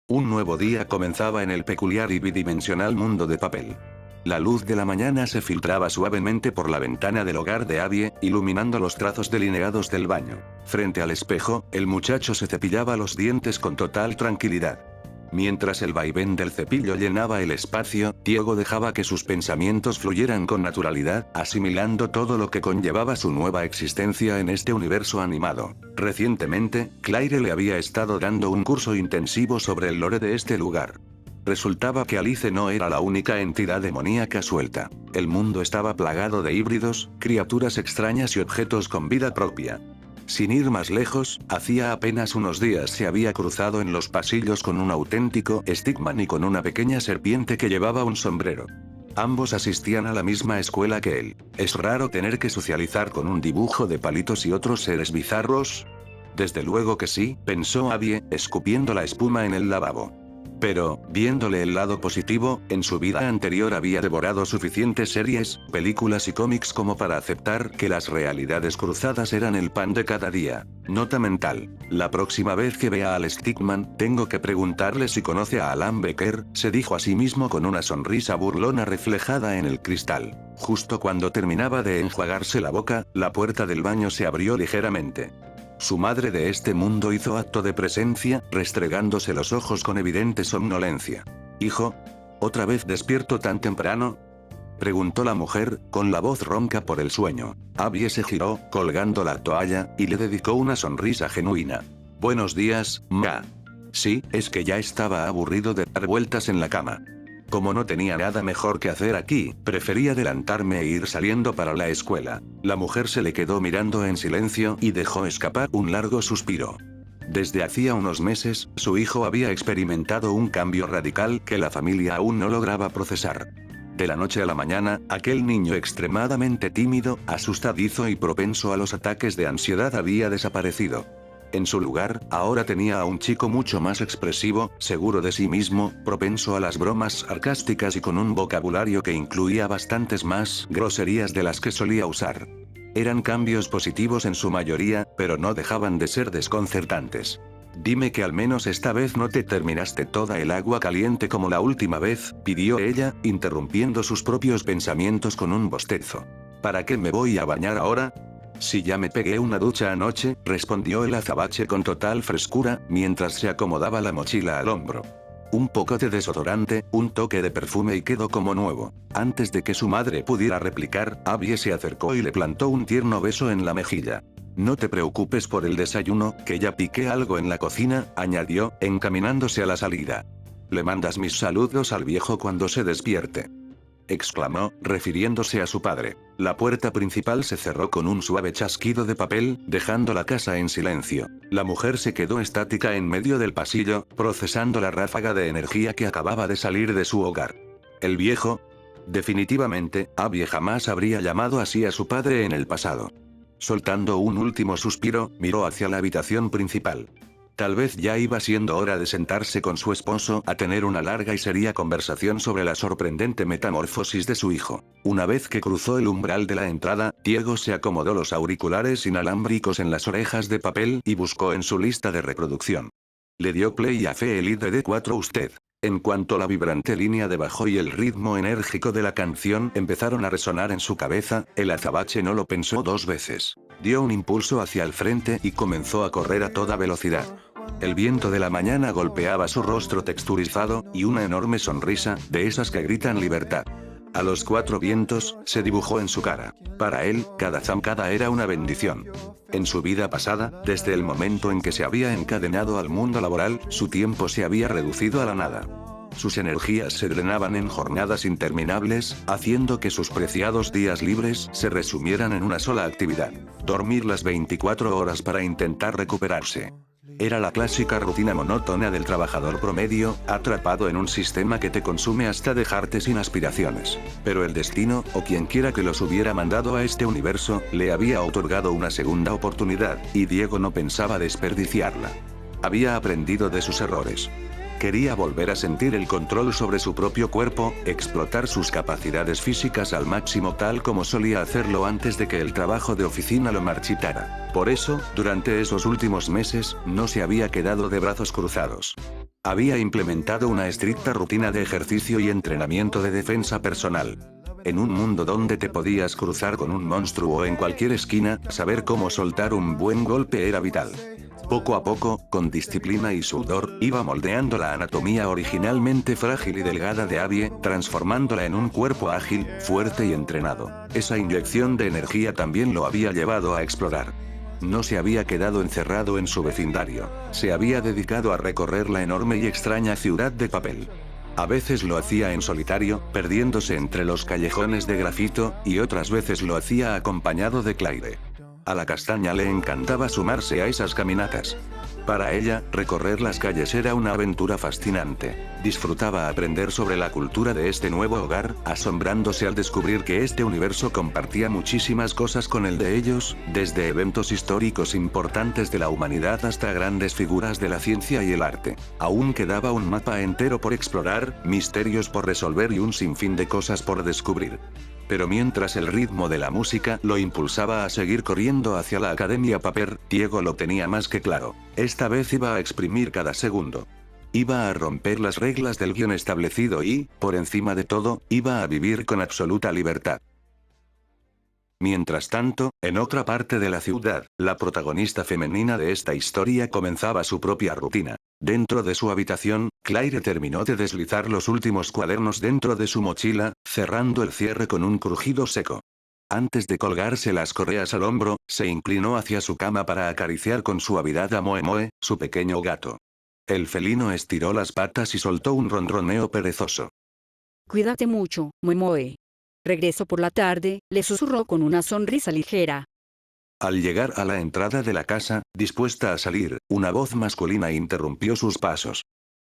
Un nuevo día comenzaba en el peculiar y bidimensional mundo de papel. La luz de la mañana se filtraba suavemente por la ventana del hogar de Abby, iluminando los trazos delineados del baño. Frente al espejo, el muchacho se cepillaba los dientes con total tranquilidad. Mientras el vaivén del cepillo llenaba el espacio, Diego dejaba que sus pensamientos fluyeran con naturalidad, asimilando todo lo que conllevaba su nueva existencia en este universo animado. Recientemente, Claire le había estado dando un curso intensivo sobre el lore de este lugar. Resultaba que Alice no era la única entidad demoníaca suelta. El mundo estaba plagado de híbridos, criaturas extrañas y objetos con vida propia. Sin ir más lejos, hacía apenas unos días se había cruzado en los pasillos con un auténtico Stickman y con una pequeña serpiente que llevaba un sombrero. Ambos asistían a la misma escuela que él. ¿Es raro tener que socializar con un dibujo de palitos y otros seres bizarros? Desde luego que sí, pensó Abby, escupiendo la espuma en el lavabo. Pero, viéndole el lado positivo, en su vida anterior había devorado suficientes series, películas y cómics como para aceptar que las realidades cruzadas eran el pan de cada día. Nota mental: la próxima vez que vea al Stickman, tengo que preguntarle si conoce a Alan Becker, se dijo a sí mismo con una sonrisa burlona reflejada en el cristal. Justo cuando terminaba de enjuagarse la boca, la puerta del baño se abrió ligeramente. Su madre de este mundo hizo acto de presencia, restregándose los ojos con evidente somnolencia. «Hijo, ¿otra vez despierto tan temprano?», preguntó la mujer, con la voz ronca por el sueño. Abby se giró, colgando la toalla, y le dedicó una sonrisa genuina. «Buenos días, ma». Sí, es que ya estaba aburrido de dar vueltas en la cama. Como no tenía nada mejor que hacer aquí, preferí adelantarme e ir saliendo para la escuela. La mujer se le quedó mirando en silencio y dejó escapar un largo suspiro. Desde hacía unos meses, su hijo había experimentado un cambio radical que la familia aún no lograba procesar. De la noche a la mañana, aquel niño extremadamente tímido, asustadizo y propenso a los ataques de ansiedad había desaparecido. En su lugar, ahora tenía a un chico mucho más expresivo, seguro de sí mismo, propenso a las bromas sarcásticas y con un vocabulario que incluía bastantes más groserías de las que solía usar. Eran cambios positivos en su mayoría, pero no dejaban de ser desconcertantes. «Dime que al menos esta vez no te terminaste toda el agua caliente como la última vez», pidió ella, interrumpiendo sus propios pensamientos con un bostezo. «¿Para qué me voy a bañar ahora? Si ya me pegué una ducha anoche», respondió el azabache con total frescura, mientras se acomodaba la mochila al hombro. «Un poco de desodorante, un toque de perfume y quedó como nuevo». Antes de que su madre pudiera replicar, Abby se acercó y le plantó un tierno beso en la mejilla. «No te preocupes por el desayuno, que ya piqué algo en la cocina», añadió, encaminándose a la salida. «Le mandas mis saludos al viejo cuando se despierte», exclamó, refiriéndose a su padre. La puerta principal se cerró con un suave chasquido de papel, dejando la casa en silencio. La mujer se quedó estática en medio del pasillo, procesando la ráfaga de energía que acababa de salir de su hogar. ¿El viejo? Definitivamente, Abby jamás habría llamado así a su padre en el pasado. Soltando un último suspiro, miró hacia la habitación principal. Tal vez ya iba siendo hora de sentarse con su esposo a tener una larga y seria conversación sobre la sorprendente metamorfosis de su hijo. Una vez que cruzó el umbral de la entrada, Diego se acomodó los auriculares inalámbricos en las orejas de papel y buscó en su lista de reproducción. Le dio play a FLID D4 usted. En cuanto la vibrante línea de bajo y el ritmo enérgico de la canción empezaron a resonar en su cabeza, el azabache no lo pensó dos veces. Dio un impulso hacia el frente y comenzó a correr a toda velocidad. El viento de la mañana golpeaba su rostro texturizado, y una enorme sonrisa, de esas que gritan libertad. A los cuatro vientos, se dibujó en su cara. Para él, cada zancada era una bendición. En su vida pasada, desde el momento en que se había encadenado al mundo laboral, su tiempo se había reducido a la nada. Sus energías se drenaban en jornadas interminables, haciendo que sus preciados días libres se resumieran en una sola actividad: dormir las 24 horas para intentar recuperarse. Era la clásica rutina monótona del trabajador promedio, atrapado en un sistema que te consume hasta dejarte sin aspiraciones. Pero el destino, o quien quiera que los hubiera mandado a este universo, le había otorgado una segunda oportunidad, y Diego no pensaba desperdiciarla. Había aprendido de sus errores. Quería volver a sentir el control sobre su propio cuerpo, explotar sus capacidades físicas al máximo tal como solía hacerlo antes de que el trabajo de oficina lo marchitara. Por eso, durante esos últimos meses, no se había quedado de brazos cruzados. Había implementado una estricta rutina de ejercicio y entrenamiento de defensa personal. En un mundo donde te podías cruzar con un monstruo en cualquier esquina, saber cómo soltar un buen golpe era vital. Poco a poco, con disciplina y sudor, iba moldeando la anatomía originalmente frágil y delgada de Abby, transformándola en un cuerpo ágil, fuerte y entrenado. Esa inyección de energía también lo había llevado a explorar. No se había quedado encerrado en su vecindario, se había dedicado a recorrer la enorme y extraña ciudad de papel. A veces lo hacía en solitario, perdiéndose entre los callejones de grafito, y otras veces lo hacía acompañado de Claire. A la castaña le encantaba sumarse a esas caminatas. Para ella, recorrer las calles era una aventura fascinante. Disfrutaba aprender sobre la cultura de este nuevo hogar, asombrándose al descubrir que este universo compartía muchísimas cosas con el de ellos, desde eventos históricos importantes de la humanidad hasta grandes figuras de la ciencia y el arte. Aún quedaba un mapa entero por explorar, misterios por resolver y un sinfín de cosas por descubrir. Pero mientras el ritmo de la música lo impulsaba a seguir corriendo hacia la Academia Paper, Diego lo tenía más que claro. Esta vez iba a exprimir cada segundo. Iba a romper las reglas del guión establecido y, por encima de todo, iba a vivir con absoluta libertad. Mientras tanto, en otra parte de la ciudad, la protagonista femenina de esta historia comenzaba su propia rutina. Dentro de su habitación, Claire terminó de deslizar los últimos cuadernos dentro de su mochila, cerrando el cierre con un crujido seco. Antes de colgarse las correas al hombro, se inclinó hacia su cama para acariciar con suavidad a Moe Moe, su pequeño gato. El felino estiró las patas y soltó un ronroneo perezoso. Cuídate mucho, Moe Moe. Regreso por la tarde, le susurró con una sonrisa ligera. Al llegar a la entrada de la casa, dispuesta a salir, una voz masculina interrumpió sus pasos.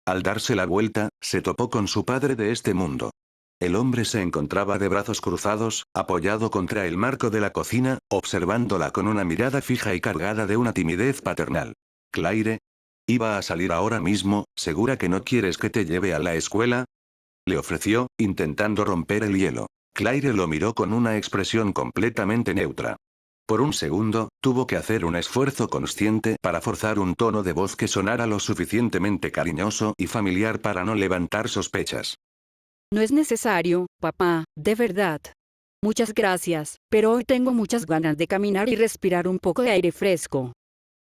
Al darse la vuelta, se topó con su padre de este mundo. El hombre se encontraba de brazos cruzados, apoyado contra el marco de la cocina, observándola con una mirada fija y cargada de una timidez paternal. Claire, ¿iba a salir ahora mismo, segura que no quieres que te lleve a la escuela?, le ofreció, intentando romper el hielo. Claire lo miró con una expresión completamente neutra. Por un segundo, tuvo que hacer un esfuerzo consciente para forzar un tono de voz que sonara lo suficientemente cariñoso y familiar para no levantar sospechas. No es necesario, papá, de verdad. Muchas gracias, pero hoy tengo muchas ganas de caminar y respirar un poco de aire fresco.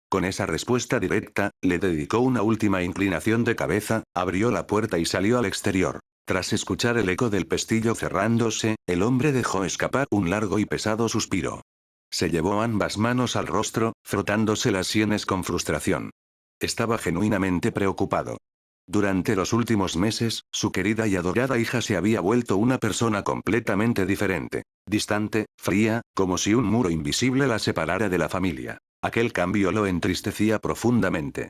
Con esa respuesta directa, le dedicó una última inclinación de cabeza, abrió la puerta y salió al exterior. Tras escuchar el eco del pestillo cerrándose, el hombre dejó escapar un largo y pesado suspiro. Se llevó ambas manos al rostro, frotándose las sienes con frustración. Estaba genuinamente preocupado. Durante los últimos meses, su querida y adorada hija se había vuelto una persona completamente diferente. Distante, fría, como si un muro invisible la separara de la familia. Aquel cambio lo entristecía profundamente.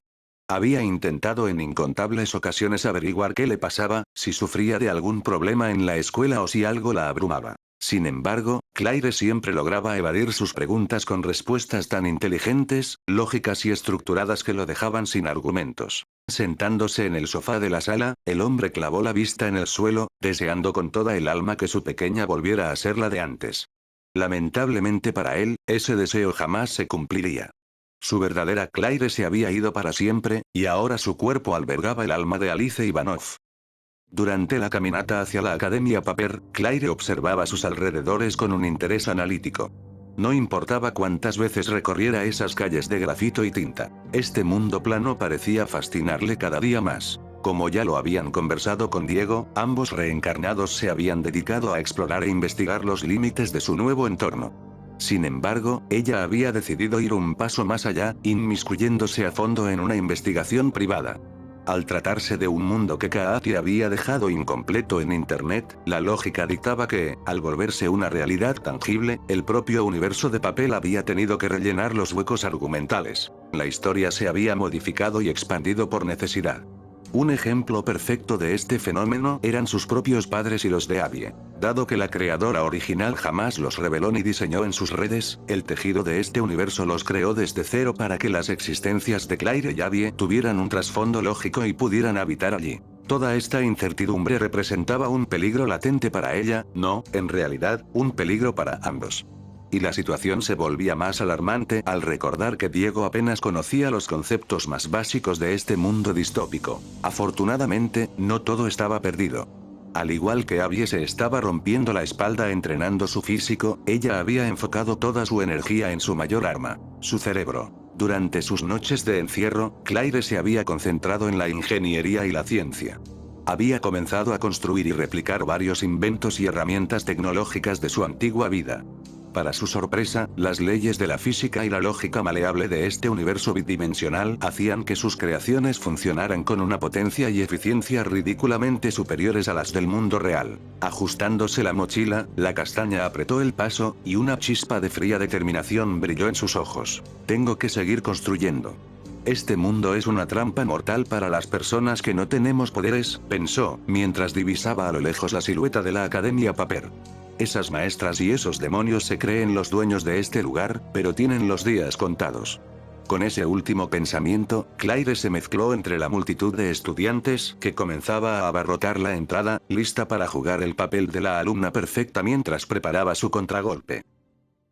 Había intentado en incontables ocasiones averiguar qué le pasaba, si sufría de algún problema en la escuela o si algo la abrumaba. Sin embargo, Claire siempre lograba evadir sus preguntas con respuestas tan inteligentes, lógicas y estructuradas que lo dejaban sin argumentos. Sentándose en el sofá de la sala, el hombre clavó la vista en el suelo, deseando con toda el alma que su pequeña volviera a ser la de antes. Lamentablemente para él, ese deseo jamás se cumpliría. Su verdadera Claire se había ido para siempre, y ahora su cuerpo albergaba el alma de Alice Ivanov. Durante la caminata hacia la Academia Paper, Claire observaba sus alrededores con un interés analítico. No importaba cuántas veces recorriera esas calles de grafito y tinta. Este mundo plano parecía fascinarle cada día más. Como ya lo habían conversado con Diego, ambos reencarnados se habían dedicado a explorar e investigar los límites de su nuevo entorno. Sin embargo, ella había decidido ir un paso más allá, inmiscuyéndose a fondo en una investigación privada. Al tratarse de un mundo que Kaati había dejado incompleto en Internet, la lógica dictaba que, al volverse una realidad tangible, el propio universo de papel había tenido que rellenar los huecos argumentales. La historia se había modificado y expandido por necesidad. Un ejemplo perfecto de este fenómeno eran sus propios padres y los de Abby. Dado que la creadora original jamás los reveló ni diseñó en sus redes, el tejido de este universo los creó desde cero para que las existencias de Claire y Abby tuvieran un trasfondo lógico y pudieran habitar allí. Toda esta incertidumbre representaba un peligro latente para ella, no, en realidad, un peligro para ambos. Y la situación se volvía más alarmante al recordar que Diego apenas conocía los conceptos más básicos de este mundo distópico. Afortunadamente, no todo estaba perdido. Al igual que Abby se estaba rompiendo la espalda entrenando su físico, ella había enfocado toda su energía en su mayor arma, su cerebro. Durante sus noches de encierro, Claire se había concentrado en la ingeniería y la ciencia. Había comenzado a construir y replicar varios inventos y herramientas tecnológicas de su antigua vida. Para su sorpresa, las leyes de la física y la lógica maleable de este universo bidimensional hacían que sus creaciones funcionaran con una potencia y eficiencia ridículamente superiores a las del mundo real. Ajustándose la mochila, la castaña apretó el paso, y una chispa de fría determinación brilló en sus ojos. Tengo que seguir construyendo. Este mundo es una trampa mortal para las personas que no tenemos poderes, pensó, mientras divisaba a lo lejos la silueta de la Academia Paper. Esas maestras y esos demonios se creen los dueños de este lugar, pero tienen los días contados. Con ese último pensamiento, Claire se mezcló entre la multitud de estudiantes que comenzaba a abarrotar la entrada, lista para jugar el papel de la alumna perfecta mientras preparaba su contragolpe.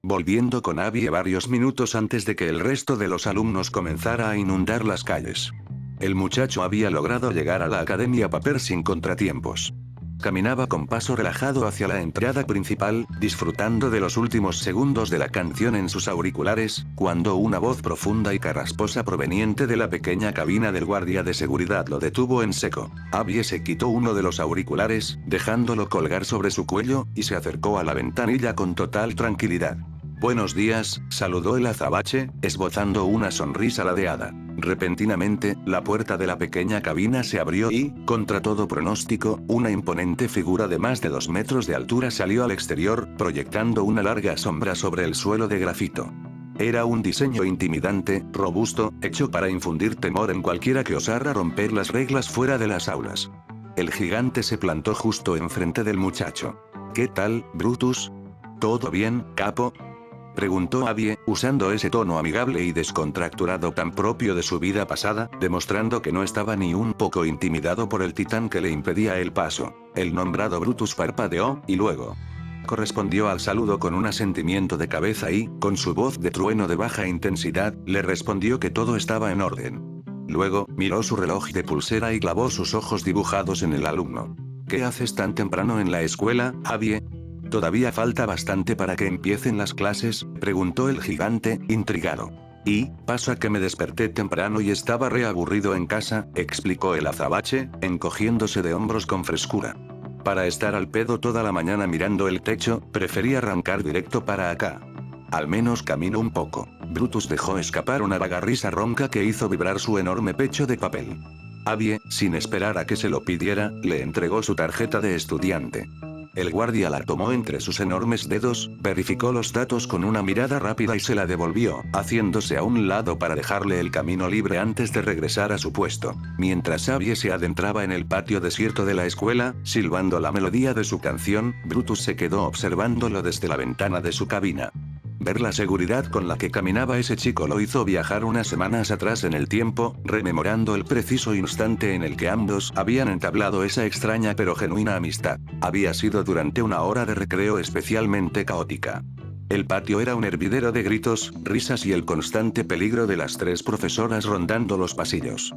Volviendo con Abby varios minutos antes de que el resto de los alumnos comenzara a inundar las calles. El muchacho había logrado llegar a la Academia Paper sin contratiempos. Caminaba con paso relajado hacia la entrada principal, disfrutando de los últimos segundos de la canción en sus auriculares, cuando una voz profunda y carrasposa proveniente de la pequeña cabina del guardia de seguridad lo detuvo en seco. Abby se quitó uno de los auriculares, dejándolo colgar sobre su cuello, y se acercó a la ventanilla con total tranquilidad. «Buenos días», saludó el azabache, esbozando una sonrisa ladeada. Repentinamente, la puerta de la pequeña cabina se abrió y, contra todo pronóstico, una imponente figura de más de 2 metros de altura salió al exterior, proyectando una larga sombra sobre el suelo de grafito. Era un diseño intimidante, robusto, hecho para infundir temor en cualquiera que osara romper las reglas fuera de las aulas. El gigante se plantó justo enfrente del muchacho. «¿Qué tal, Brutus? ¿Todo bien, capo?», preguntó Abby, usando ese tono amigable y descontracturado tan propio de su vida pasada, demostrando que no estaba ni un poco intimidado por el titán que le impedía el paso. El nombrado Brutus parpadeó, y luego correspondió al saludo con un asentimiento de cabeza y, con su voz de trueno de baja intensidad, le respondió que todo estaba en orden. Luego, miró su reloj de pulsera y clavó sus ojos dibujados en el alumno. «¿Qué haces tan temprano en la escuela, Abby?» «Todavía falta bastante para que empiecen las clases», preguntó el gigante, intrigado. «Y, pasa que me desperté temprano y estaba reaburrido en casa», explicó el azabache, encogiéndose de hombros con frescura. «Para estar al pedo toda la mañana mirando el techo, preferí arrancar directo para acá. Al menos camino un poco». Brutus dejó escapar una vaga risa ronca que hizo vibrar su enorme pecho de papel. Abby, sin esperar a que se lo pidiera, le entregó su tarjeta de estudiante. El guardia la tomó entre sus enormes dedos, verificó los datos con una mirada rápida y se la devolvió, haciéndose a un lado para dejarle el camino libre antes de regresar a su puesto. Mientras Abby se adentraba en el patio desierto de la escuela, silbando la melodía de su canción, Brutus se quedó observándolo desde la ventana de su cabina. Ver la seguridad con la que caminaba ese chico lo hizo viajar unas semanas atrás en el tiempo, rememorando el preciso instante en el que ambos habían entablado esa extraña pero genuina amistad. Había sido durante una hora de recreo especialmente caótica. El patio era un hervidero de gritos, risas y el constante peligro de las 3 profesoras rondando los pasillos.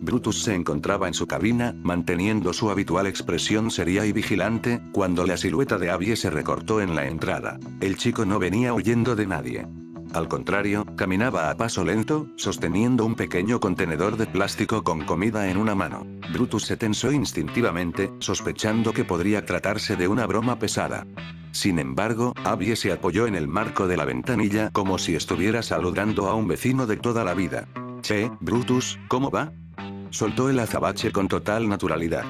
Brutus se encontraba en su cabina, manteniendo su habitual expresión seria y vigilante, cuando la silueta de Abby se recortó en la entrada. El chico no venía huyendo de nadie. Al contrario, caminaba a paso lento, sosteniendo un pequeño contenedor de plástico con comida en una mano. Brutus se tensó instintivamente, sospechando que podría tratarse de una broma pesada. Sin embargo, Abby se apoyó en el marco de la ventanilla como si estuviera saludando a un vecino de toda la vida. «Che, Brutus, ¿cómo va?», soltó el azabache con total naturalidad.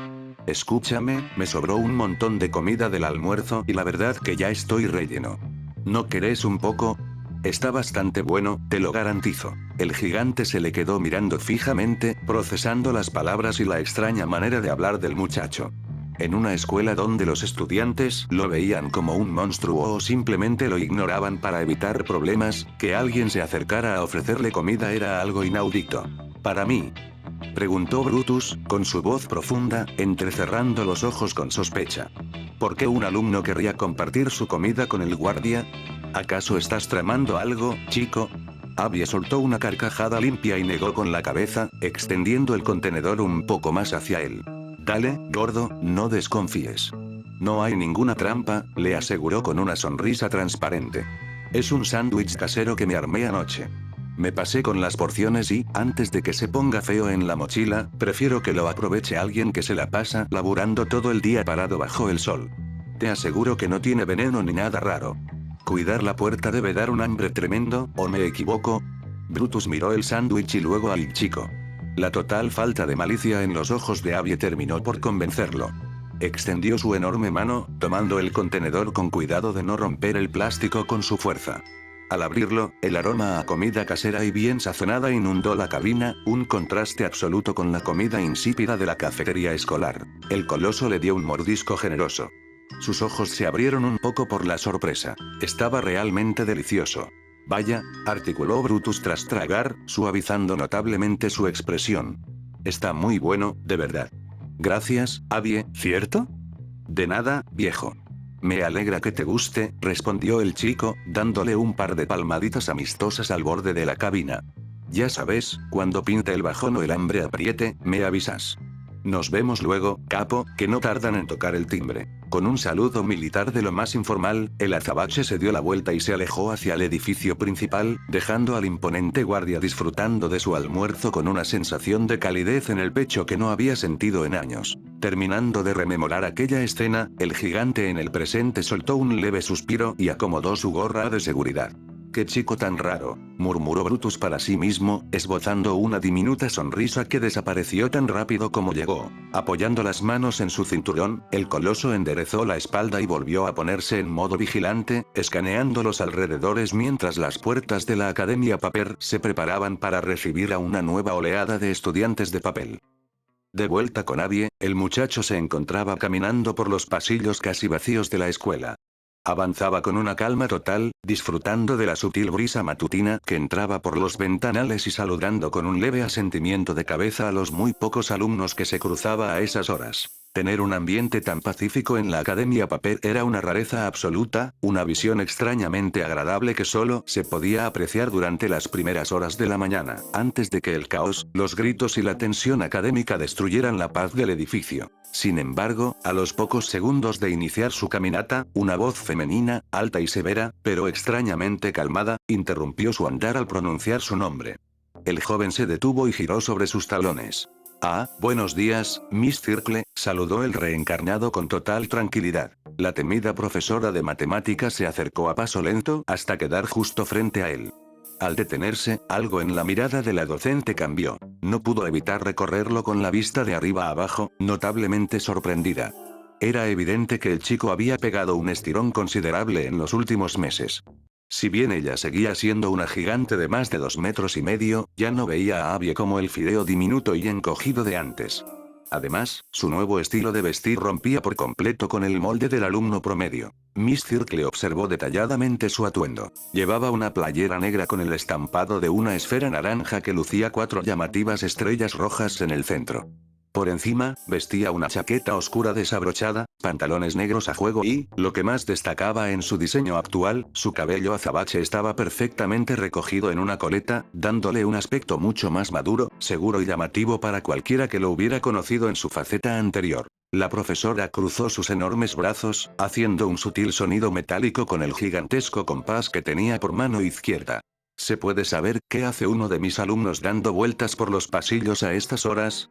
«Escúchame, me sobró un montón de comida del almuerzo y la verdad que ya estoy relleno. ¿No querés un poco? Está bastante bueno, te lo garantizo». El gigante se le quedó mirando fijamente, procesando las palabras y la extraña manera de hablar del muchacho. En una escuela donde los estudiantes lo veían como un monstruo o simplemente lo ignoraban para evitar problemas, que alguien se acercara a ofrecerle comida era algo inaudito. «¿Para mí?», preguntó Brutus, con su voz profunda, entrecerrando los ojos con sospecha. ¿Por qué un alumno querría compartir su comida con el guardia? ¿Acaso estás tramando algo, chico? Abby soltó una carcajada limpia y negó con la cabeza, extendiendo el contenedor un poco más hacia él. Dale, gordo, no desconfíes. No hay ninguna trampa, le aseguró con una sonrisa transparente. Es un sándwich casero que me armé anoche. Me pasé con las porciones y, antes de que se ponga feo en la mochila, prefiero que lo aproveche alguien que se la pasa laburando todo el día parado bajo el sol. Te aseguro que no tiene veneno ni nada raro. Cuidar la puerta debe dar un hambre tremendo, ¿o me equivoco? Brutus miró el sándwich y luego al chico. La total falta de malicia en los ojos de Abby terminó por convencerlo. Extendió su enorme mano, tomando el contenedor con cuidado de no romper el plástico con su fuerza. Al abrirlo, el aroma a comida casera y bien sazonada inundó la cabina, un contraste absoluto con la comida insípida de la cafetería escolar. El coloso le dio un mordisco generoso. Sus ojos se abrieron un poco por la sorpresa. Estaba realmente delicioso. Vaya, articuló Brutus tras tragar, suavizando notablemente su expresión. Está muy bueno, de verdad. Gracias, Abby, ¿cierto? De nada, viejo. Me alegra que te guste, respondió el chico, dándole un par de palmaditas amistosas al borde de la cabina. Ya sabes, cuando pinte el bajón o el hambre apriete, me avisas. Nos vemos luego, capo, que no tardan en tocar el timbre. Con un saludo militar de lo más informal, el azabache se dio la vuelta y se alejó hacia el edificio principal, dejando al imponente guardia disfrutando de su almuerzo con una sensación de calidez en el pecho que no había sentido en años. Terminando de rememorar aquella escena, el gigante en el presente soltó un leve suspiro y acomodó su gorra de seguridad. «Qué chico tan raro», murmuró Brutus para sí mismo, esbozando una diminuta sonrisa que desapareció tan rápido como llegó. Apoyando las manos en su cinturón, el coloso enderezó la espalda y volvió a ponerse en modo vigilante, escaneando los alrededores mientras las puertas de la Academia Paper se preparaban para recibir a una nueva oleada de estudiantes de papel. De vuelta con Abby, el muchacho se encontraba caminando por los pasillos casi vacíos de la escuela. Avanzaba con una calma total, disfrutando de la sutil brisa matutina que entraba por los ventanales y saludando con un leve asentimiento de cabeza a los muy pocos alumnos que se cruzaba a esas horas. Tener un ambiente tan pacífico en la Academia Paper era una rareza absoluta, una visión extrañamente agradable que solo se podía apreciar durante las primeras horas de la mañana, antes de que el caos, los gritos y la tensión académica destruyeran la paz del edificio. Sin embargo, a los pocos segundos de iniciar su caminata, una voz femenina, alta y severa, pero extrañamente calmada, interrumpió su andar al pronunciar su nombre. El joven se detuvo y giró sobre sus talones. «Ah, buenos días, Miss Circle», saludó el reencarnado con total tranquilidad. La temida profesora de matemáticas se acercó a paso lento hasta quedar justo frente a él. Al detenerse, algo en la mirada de la docente cambió. No pudo evitar recorrerlo con la vista de arriba a abajo, notablemente sorprendida. Era evidente que el chico había pegado un estirón considerable en los últimos meses. Si bien ella seguía siendo una gigante de más de 2,5 metros, ya no veía a Abby como el fideo diminuto y encogido de antes. Además, su nuevo estilo de vestir rompía por completo con el molde del alumno promedio. Miss Circle observó detalladamente su atuendo. Llevaba una playera negra con el estampado de una esfera naranja que lucía 4 llamativas estrellas rojas en el centro. Por encima, vestía una chaqueta oscura desabrochada, pantalones negros a juego y, lo que más destacaba en su diseño actual, su cabello azabache estaba perfectamente recogido en una coleta, dándole un aspecto mucho más maduro, seguro y llamativo para cualquiera que lo hubiera conocido en su faceta anterior. La profesora cruzó sus enormes brazos, haciendo un sutil sonido metálico con el gigantesco compás que tenía por mano izquierda. ¿Se puede saber qué hace uno de mis alumnos dando vueltas por los pasillos a estas horas?,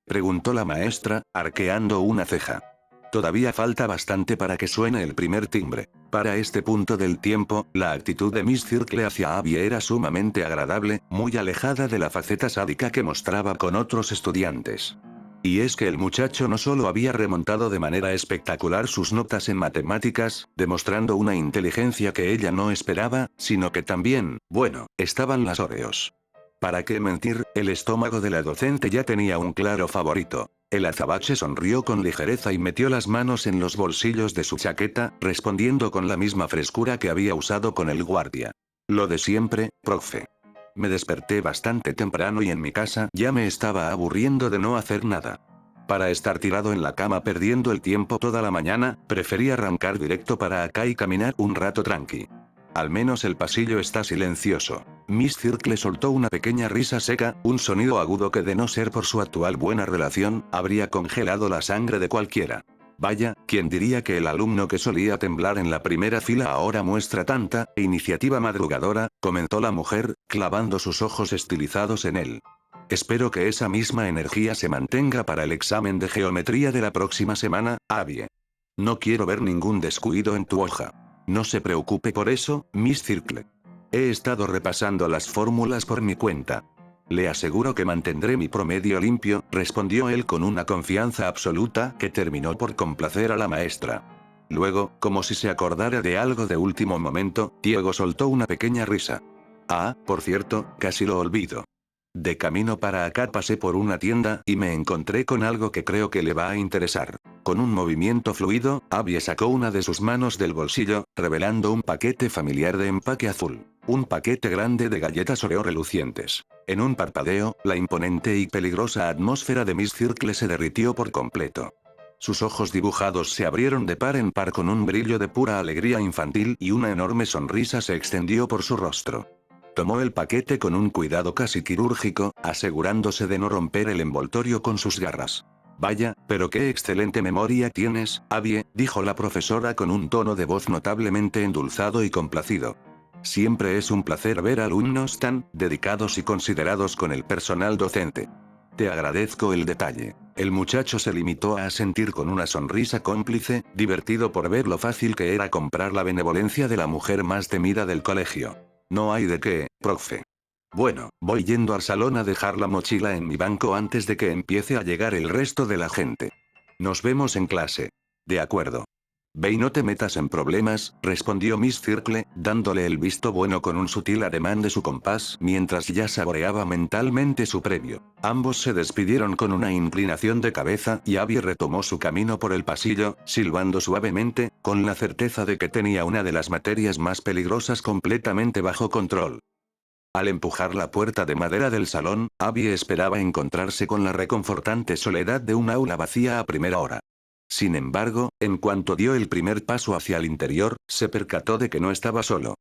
preguntó la maestra, arqueando una ceja. Todavía falta bastante para que suene el primer timbre. Para este punto del tiempo, la actitud de Miss Circle hacia Abby era sumamente agradable, muy alejada de la faceta sádica que mostraba con otros estudiantes. Y es que el muchacho no solo había remontado de manera espectacular sus notas en matemáticas, demostrando una inteligencia que ella no esperaba, sino que también, bueno, estaban las Oreos. ¿Para qué mentir? El estómago de la docente ya tenía un claro favorito. El azabache sonrió con ligereza y metió las manos en los bolsillos de su chaqueta, respondiendo con la misma frescura que había usado con el guardia. Lo de siempre, profe. Me desperté bastante temprano y en mi casa ya me estaba aburriendo de no hacer nada. Para estar tirado en la cama perdiendo el tiempo toda la mañana, preferí arrancar directo para acá y caminar un rato tranqui. Al menos el pasillo está silencioso. Miss Circle soltó una pequeña risa seca, un sonido agudo que de no ser por su actual buena relación, habría congelado la sangre de cualquiera. Vaya, ¿quién diría que el alumno que solía temblar en la primera fila ahora muestra tanta iniciativa madrugadora? Comentó la mujer, clavando sus ojos estilizados en él. Espero que esa misma energía se mantenga para el examen de geometría de la próxima semana, Abby. No quiero ver ningún descuido en tu hoja. No se preocupe por eso, Miss Circle. He estado repasando las fórmulas por mi cuenta. Le aseguro que mantendré mi promedio limpio, respondió él con una confianza absoluta que terminó por complacer a la maestra. Luego, como si se acordara de algo de último momento, Diego soltó una pequeña risa. Ah, por cierto, casi lo olvido. De camino para acá pasé por una tienda y me encontré con algo que creo que le va a interesar. Con un movimiento fluido, Abby sacó una de sus manos del bolsillo, revelando un paquete familiar de empaque azul. Un paquete grande de galletas Oreo relucientes. En un parpadeo, la imponente y peligrosa atmósfera de Miss Circle se derritió por completo. Sus ojos dibujados se abrieron de par en par con un brillo de pura alegría infantil y una enorme sonrisa se extendió por su rostro. Tomó el paquete con un cuidado casi quirúrgico, asegurándose de no romper el envoltorio con sus garras. Vaya, pero qué excelente memoria tienes, Abby, dijo la profesora con un tono de voz notablemente endulzado y complacido. Siempre es un placer ver alumnos tan dedicados y considerados con el personal docente. Te agradezco el detalle. El muchacho se limitó a asentir con una sonrisa cómplice, divertido por ver lo fácil que era comprar la benevolencia de la mujer más temida del colegio. No hay de qué, profe. Bueno, voy yendo al salón a dejar la mochila en mi banco antes de que empiece a llegar el resto de la gente. Nos vemos en clase. De acuerdo. Ve y no te metas en problemas, respondió Miss Circle, dándole el visto bueno con un sutil ademán de su compás mientras ya saboreaba mentalmente su premio. Ambos se despidieron con una inclinación de cabeza y Abby retomó su camino por el pasillo, silbando suavemente, con la certeza de que tenía una de las materias más peligrosas completamente bajo control. Al empujar la puerta de madera del salón, Abby esperaba encontrarse con la reconfortante soledad de un aula vacía a primera hora. Sin embargo, en cuanto dio el primer paso hacia el interior, se percató de que no estaba solo.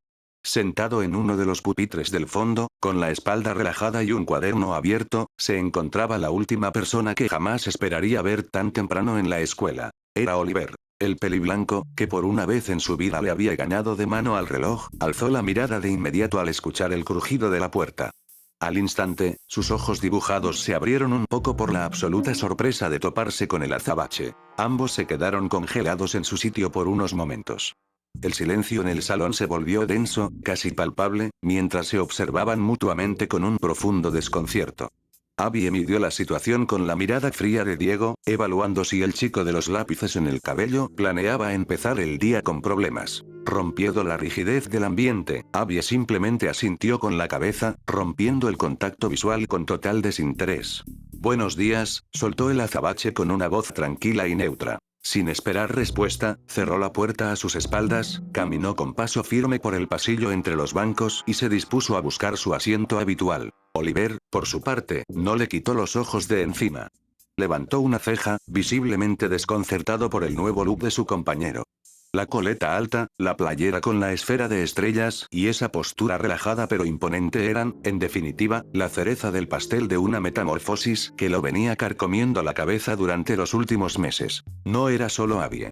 Sentado en uno de los pupitres del fondo, con la espalda relajada y un cuaderno abierto, se encontraba la última persona que jamás esperaría ver tan temprano en la escuela. Era Oliver. El peliblanco, que por una vez en su vida le había ganado de mano al reloj, alzó la mirada de inmediato al escuchar el crujido de la puerta. Al instante, sus ojos dibujados se abrieron un poco por la absoluta sorpresa de toparse con el azabache. Ambos se quedaron congelados en su sitio por unos momentos. El silencio en el salón se volvió denso, casi palpable, mientras se observaban mutuamente con un profundo desconcierto. Abby midió la situación con la mirada fría de Diego, evaluando si el chico de los lápices en el cabello planeaba empezar el día con problemas. Rompiendo la rigidez del ambiente, Abby simplemente asintió con la cabeza, rompiendo el contacto visual con total desinterés. Buenos días, soltó el azabache con una voz tranquila y neutra. Sin esperar respuesta, cerró la puerta a sus espaldas, caminó con paso firme por el pasillo entre los bancos y se dispuso a buscar su asiento habitual. Oliver, por su parte, no le quitó los ojos de encima. Levantó una ceja, visiblemente desconcertado por el nuevo look de su compañero. La coleta alta, la playera con la esfera de estrellas y esa postura relajada pero imponente eran, en definitiva, la cereza del pastel de una metamorfosis que lo venía carcomiendo la cabeza durante los últimos meses. No era solo Abby.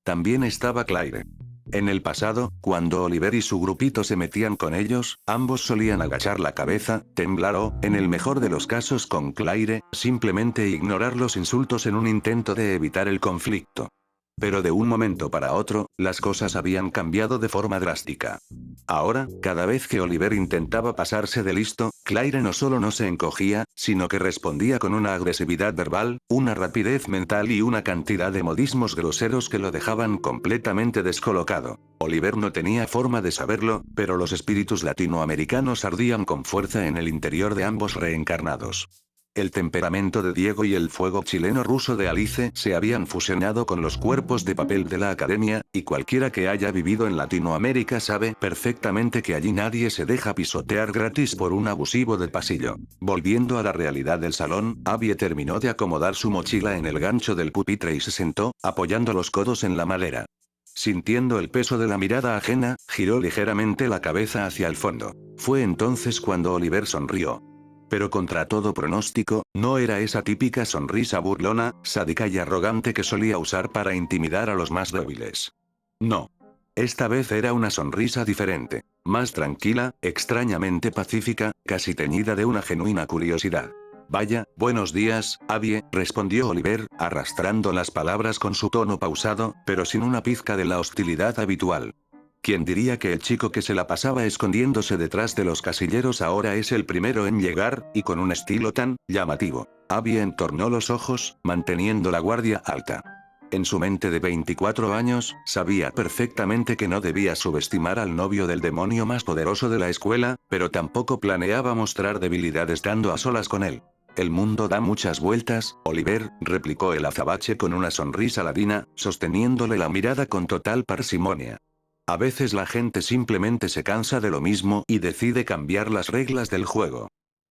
También estaba Claire. En el pasado, cuando Oliver y su grupito se metían con ellos, ambos solían agachar la cabeza, temblar o, en el mejor de los casos con Claire, simplemente ignorar los insultos en un intento de evitar el conflicto. Pero de un momento para otro, las cosas habían cambiado de forma drástica. Ahora, cada vez que Oliver intentaba pasarse de listo, Claire no solo no se encogía, sino que respondía con una agresividad verbal, una rapidez mental y una cantidad de modismos groseros que lo dejaban completamente descolocado. Oliver no tenía forma de saberlo, pero los espíritus latinoamericanos ardían con fuerza en el interior de ambos reencarnados. El temperamento de Diego y el fuego chileno-ruso de Alice se habían fusionado con los cuerpos de papel de la academia, y cualquiera que haya vivido en Latinoamérica sabe perfectamente que allí nadie se deja pisotear gratis por un abusivo del pasillo. Volviendo a la realidad del salón, Abby terminó de acomodar su mochila en el gancho del pupitre y se sentó, apoyando los codos en la madera. Sintiendo el peso de la mirada ajena, giró ligeramente la cabeza hacia el fondo. Fue entonces cuando Oliver sonrió. Pero contra todo pronóstico, no era esa típica sonrisa burlona, sádica y arrogante que solía usar para intimidar a los más débiles. No. Esta vez era una sonrisa diferente, más tranquila, extrañamente pacífica, casi teñida de una genuina curiosidad. Vaya, buenos días, Abby, respondió Oliver, arrastrando las palabras con su tono pausado, pero sin una pizca de la hostilidad habitual. ¿Quién diría que el chico que se la pasaba escondiéndose detrás de los casilleros ahora es el primero en llegar, y con un estilo tan llamativo? Abby entornó los ojos, manteniendo la guardia alta. En su mente de 24 años, sabía perfectamente que no debía subestimar al novio del demonio más poderoso de la escuela, pero tampoco planeaba mostrar debilidad estando a solas con él. El mundo da muchas vueltas, Oliver, replicó el azabache con una sonrisa ladina, sosteniéndole la mirada con total parsimonia. A veces la gente simplemente se cansa de lo mismo y decide cambiar las reglas del juego.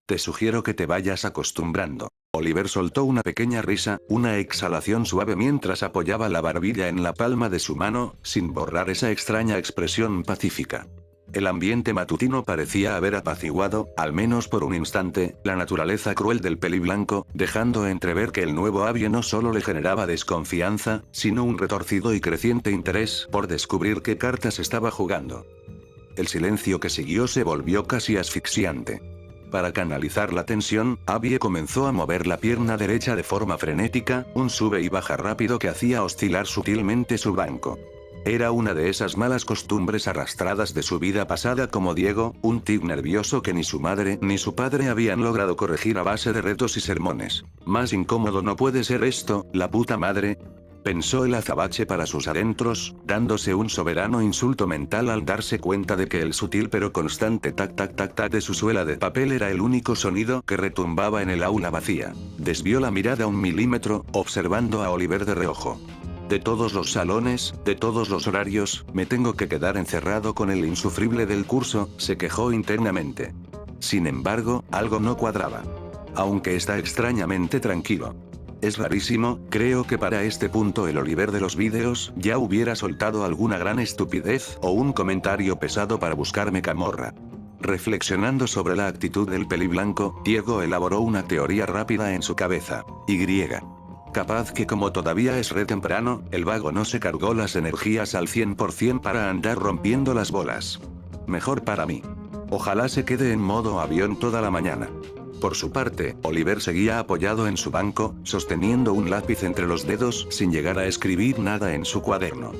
Te sugiero que te vayas acostumbrando. Oliver soltó una pequeña risa, una exhalación suave mientras apoyaba la barbilla en la palma de su mano, sin borrar esa extraña expresión pacífica. El ambiente matutino parecía haber apaciguado, al menos por un instante, la naturaleza cruel del peliblanco, dejando entrever que el nuevo Abby no solo le generaba desconfianza, sino un retorcido y creciente interés por descubrir qué cartas estaba jugando. El silencio que siguió se volvió casi asfixiante. Para canalizar la tensión, Abby comenzó a mover la pierna derecha de forma frenética, un sube y baja rápido que hacía oscilar sutilmente su banco. Era una de esas malas costumbres arrastradas de su vida pasada como Diego, un tic nervioso que ni su madre ni su padre habían logrado corregir a base de retos y sermones. Más incómodo no puede ser esto, la puta madre, pensó el azabache para sus adentros, dándose un soberano insulto mental al darse cuenta de que el sutil pero constante tac-tac-tac-tac de su suela de papel era el único sonido que retumbaba en el aula vacía. Desvió la mirada un milímetro, observando a Oliver de reojo. De todos los salones, de todos los horarios, me tengo que quedar encerrado con el insufrible del curso, se quejó internamente. Sin embargo, algo no cuadraba. Aunque está extrañamente tranquilo. Es rarísimo, creo que para este punto el Oliver de los vídeos ya hubiera soltado alguna gran estupidez o un comentario pesado para buscarme camorra. Reflexionando sobre la actitud del peliblanco, Diego elaboró una teoría rápida en su cabeza. Capaz que como todavía es re temprano, el vago no se cargó las energías al 100% para andar rompiendo las bolas. Mejor para mí. Ojalá se quede en modo avión toda la mañana. Por su parte, Oliver seguía apoyado en su banco, sosteniendo un lápiz entre los dedos sin llegar a escribir nada en su cuaderno.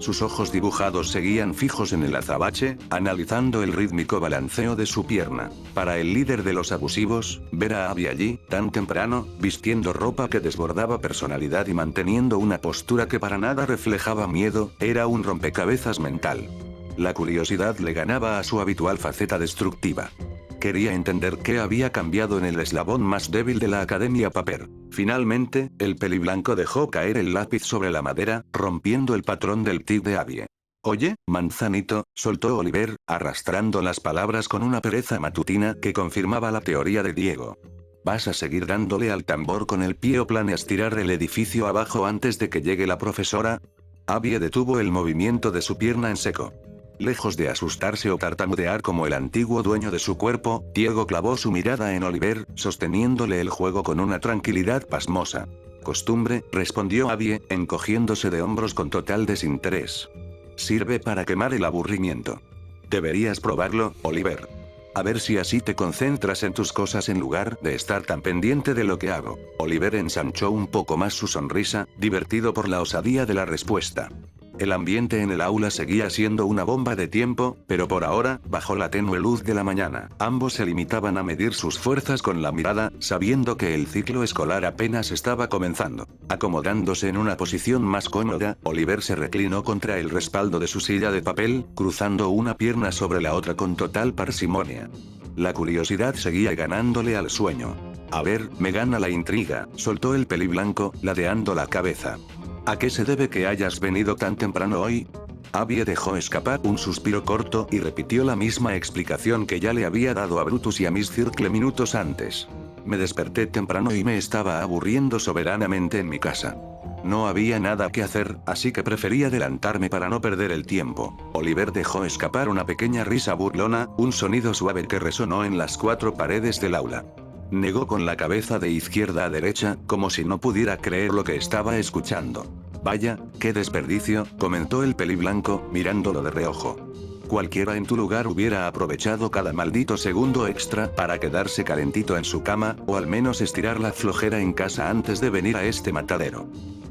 Sus ojos dibujados seguían fijos en el azabache, analizando el rítmico balanceo de su pierna. Para el líder de los abusivos, ver a Abby allí, tan temprano, vistiendo ropa que desbordaba personalidad y manteniendo una postura que para nada reflejaba miedo, era un rompecabezas mental. La curiosidad le ganaba a su habitual faceta destructiva. Quería entender qué había cambiado en el eslabón más débil de la Academia Paper. Finalmente, el peliblanco dejó caer el lápiz sobre la madera, rompiendo el patrón del tic de Abby. Oye, manzanito, soltó Oliver, arrastrando las palabras con una pereza matutina que confirmaba la teoría de Diego. ¿Vas a seguir dándole al tambor con el pie o planeas tirar el edificio abajo antes de que llegue la profesora? Abby detuvo el movimiento de su pierna en seco. Lejos de asustarse o tartamudear como el antiguo dueño de su cuerpo, Diego clavó su mirada en Oliver, sosteniéndole el juego con una tranquilidad pasmosa. Costumbre, respondió Abby, encogiéndose de hombros con total desinterés. Sirve para quemar el aburrimiento. Deberías probarlo, Oliver. A ver si así te concentras en tus cosas en lugar de estar tan pendiente de lo que hago. Oliver ensanchó un poco más su sonrisa, divertido por la osadía de la respuesta. El ambiente en el aula seguía siendo una bomba de tiempo, pero por ahora, bajo la tenue luz de la mañana, ambos se limitaban a medir sus fuerzas con la mirada, sabiendo que el ciclo escolar apenas estaba comenzando. Acomodándose en una posición más cómoda, Oliver se reclinó contra el respaldo de su silla de papel, cruzando una pierna sobre la otra con total parsimonia. La curiosidad seguía ganándole al sueño. A ver, me gana la intriga, soltó el peliblanco, ladeando la cabeza. ¿A qué se debe que hayas venido tan temprano hoy? Abby dejó escapar un suspiro corto y repitió la misma explicación que ya le había dado a Brutus y a Miss Circle minutos antes. Me desperté temprano y me estaba aburriendo soberanamente en mi casa. No había nada que hacer, así que preferí adelantarme para no perder el tiempo. Oliver dejó escapar una pequeña risa burlona, un sonido suave que resonó en las 4 paredes del aula. Negó con la cabeza de izquierda a derecha, como si no pudiera creer lo que estaba escuchando. Vaya, qué desperdicio, comentó el peliblanco, mirándolo de reojo. Cualquiera en tu lugar hubiera aprovechado cada maldito segundo extra para quedarse calentito en su cama, o al menos estirar la flojera en casa antes de venir a este matadero.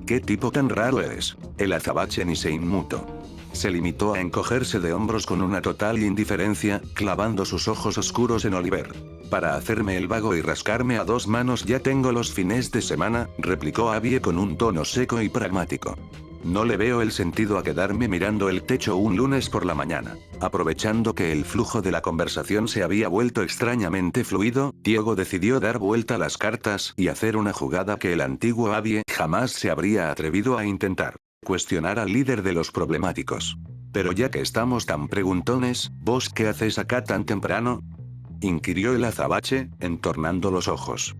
¿Qué tipo tan raro eres? El azabache ni se inmutó. Se limitó a encogerse de hombros con una total indiferencia, clavando sus ojos oscuros en Oliver. Para hacerme el vago y rascarme a 2 manos ya tengo los fines de semana, replicó Abby con un tono seco y pragmático. No le veo el sentido a quedarme mirando el techo un lunes por la mañana. Aprovechando que el flujo de la conversación se había vuelto extrañamente fluido, Diego decidió dar vuelta a las cartas y hacer una jugada que el antiguo Abby jamás se habría atrevido a intentar. Cuestionar al líder de los problemáticos. Pero ya que estamos tan preguntones, ¿vos qué haces acá tan temprano? Inquirió el azabache, entornando los ojos.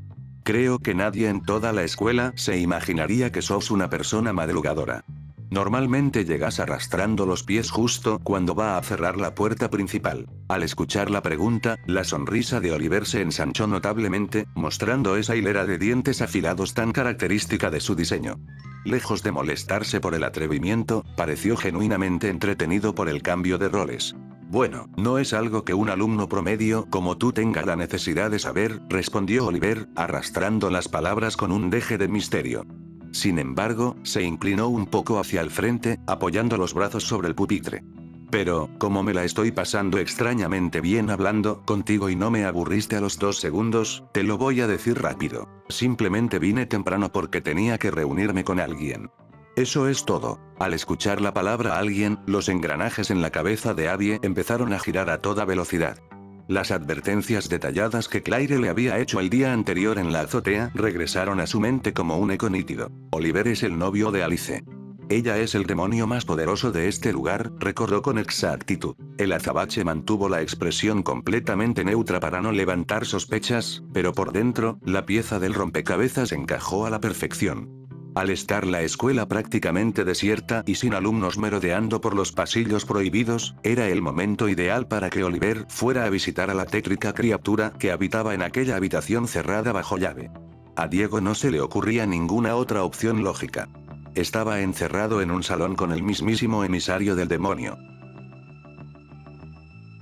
Creo que nadie en toda la escuela se imaginaría que sos una persona madrugadora. Normalmente llegas arrastrando los pies justo cuando va a cerrar la puerta principal. Al escuchar la pregunta, la sonrisa de Oliver se ensanchó notablemente, mostrando esa hilera de dientes afilados tan característica de su diseño. Lejos de molestarse por el atrevimiento, pareció genuinamente entretenido por el cambio de roles. Bueno, no es algo que un alumno promedio como tú tenga la necesidad de saber, respondió Oliver, arrastrando las palabras con un deje de misterio. Sin embargo, se inclinó un poco hacia el frente, apoyando los brazos sobre el pupitre. Pero, como me la estoy pasando extrañamente bien hablando contigo y no me aburriste a los 2 segundos, te lo voy a decir rápido. Simplemente vine temprano porque tenía que reunirme con alguien. Eso es todo. Al escuchar la palabra alguien, los engranajes en la cabeza de Abby empezaron a girar a toda velocidad. Las advertencias detalladas que Claire le había hecho el día anterior en la azotea regresaron a su mente como un eco nítido. Oliver es el novio de Alice. Ella es el demonio más poderoso de este lugar, recordó con exactitud. El azabache mantuvo la expresión completamente neutra para no levantar sospechas, pero por dentro, la pieza del rompecabezas encajó a la perfección. Al estar la escuela prácticamente desierta y sin alumnos merodeando por los pasillos prohibidos, era el momento ideal para que Oliver fuera a visitar a la tétrica criatura que habitaba en aquella habitación cerrada bajo llave. A Diego no se le ocurría ninguna otra opción lógica. Estaba encerrado en un salón con el mismísimo emisario del demonio.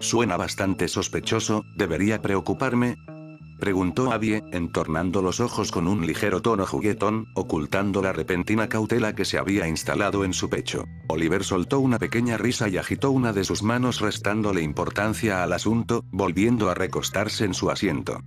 Suena bastante sospechoso, ¿debería preocuparme?, preguntó Abby, entornando los ojos con un ligero tono juguetón, ocultando la repentina cautela que se había instalado en su pecho. Oliver soltó una pequeña risa y agitó una de sus manos restándole importancia al asunto, volviendo a recostarse en su asiento.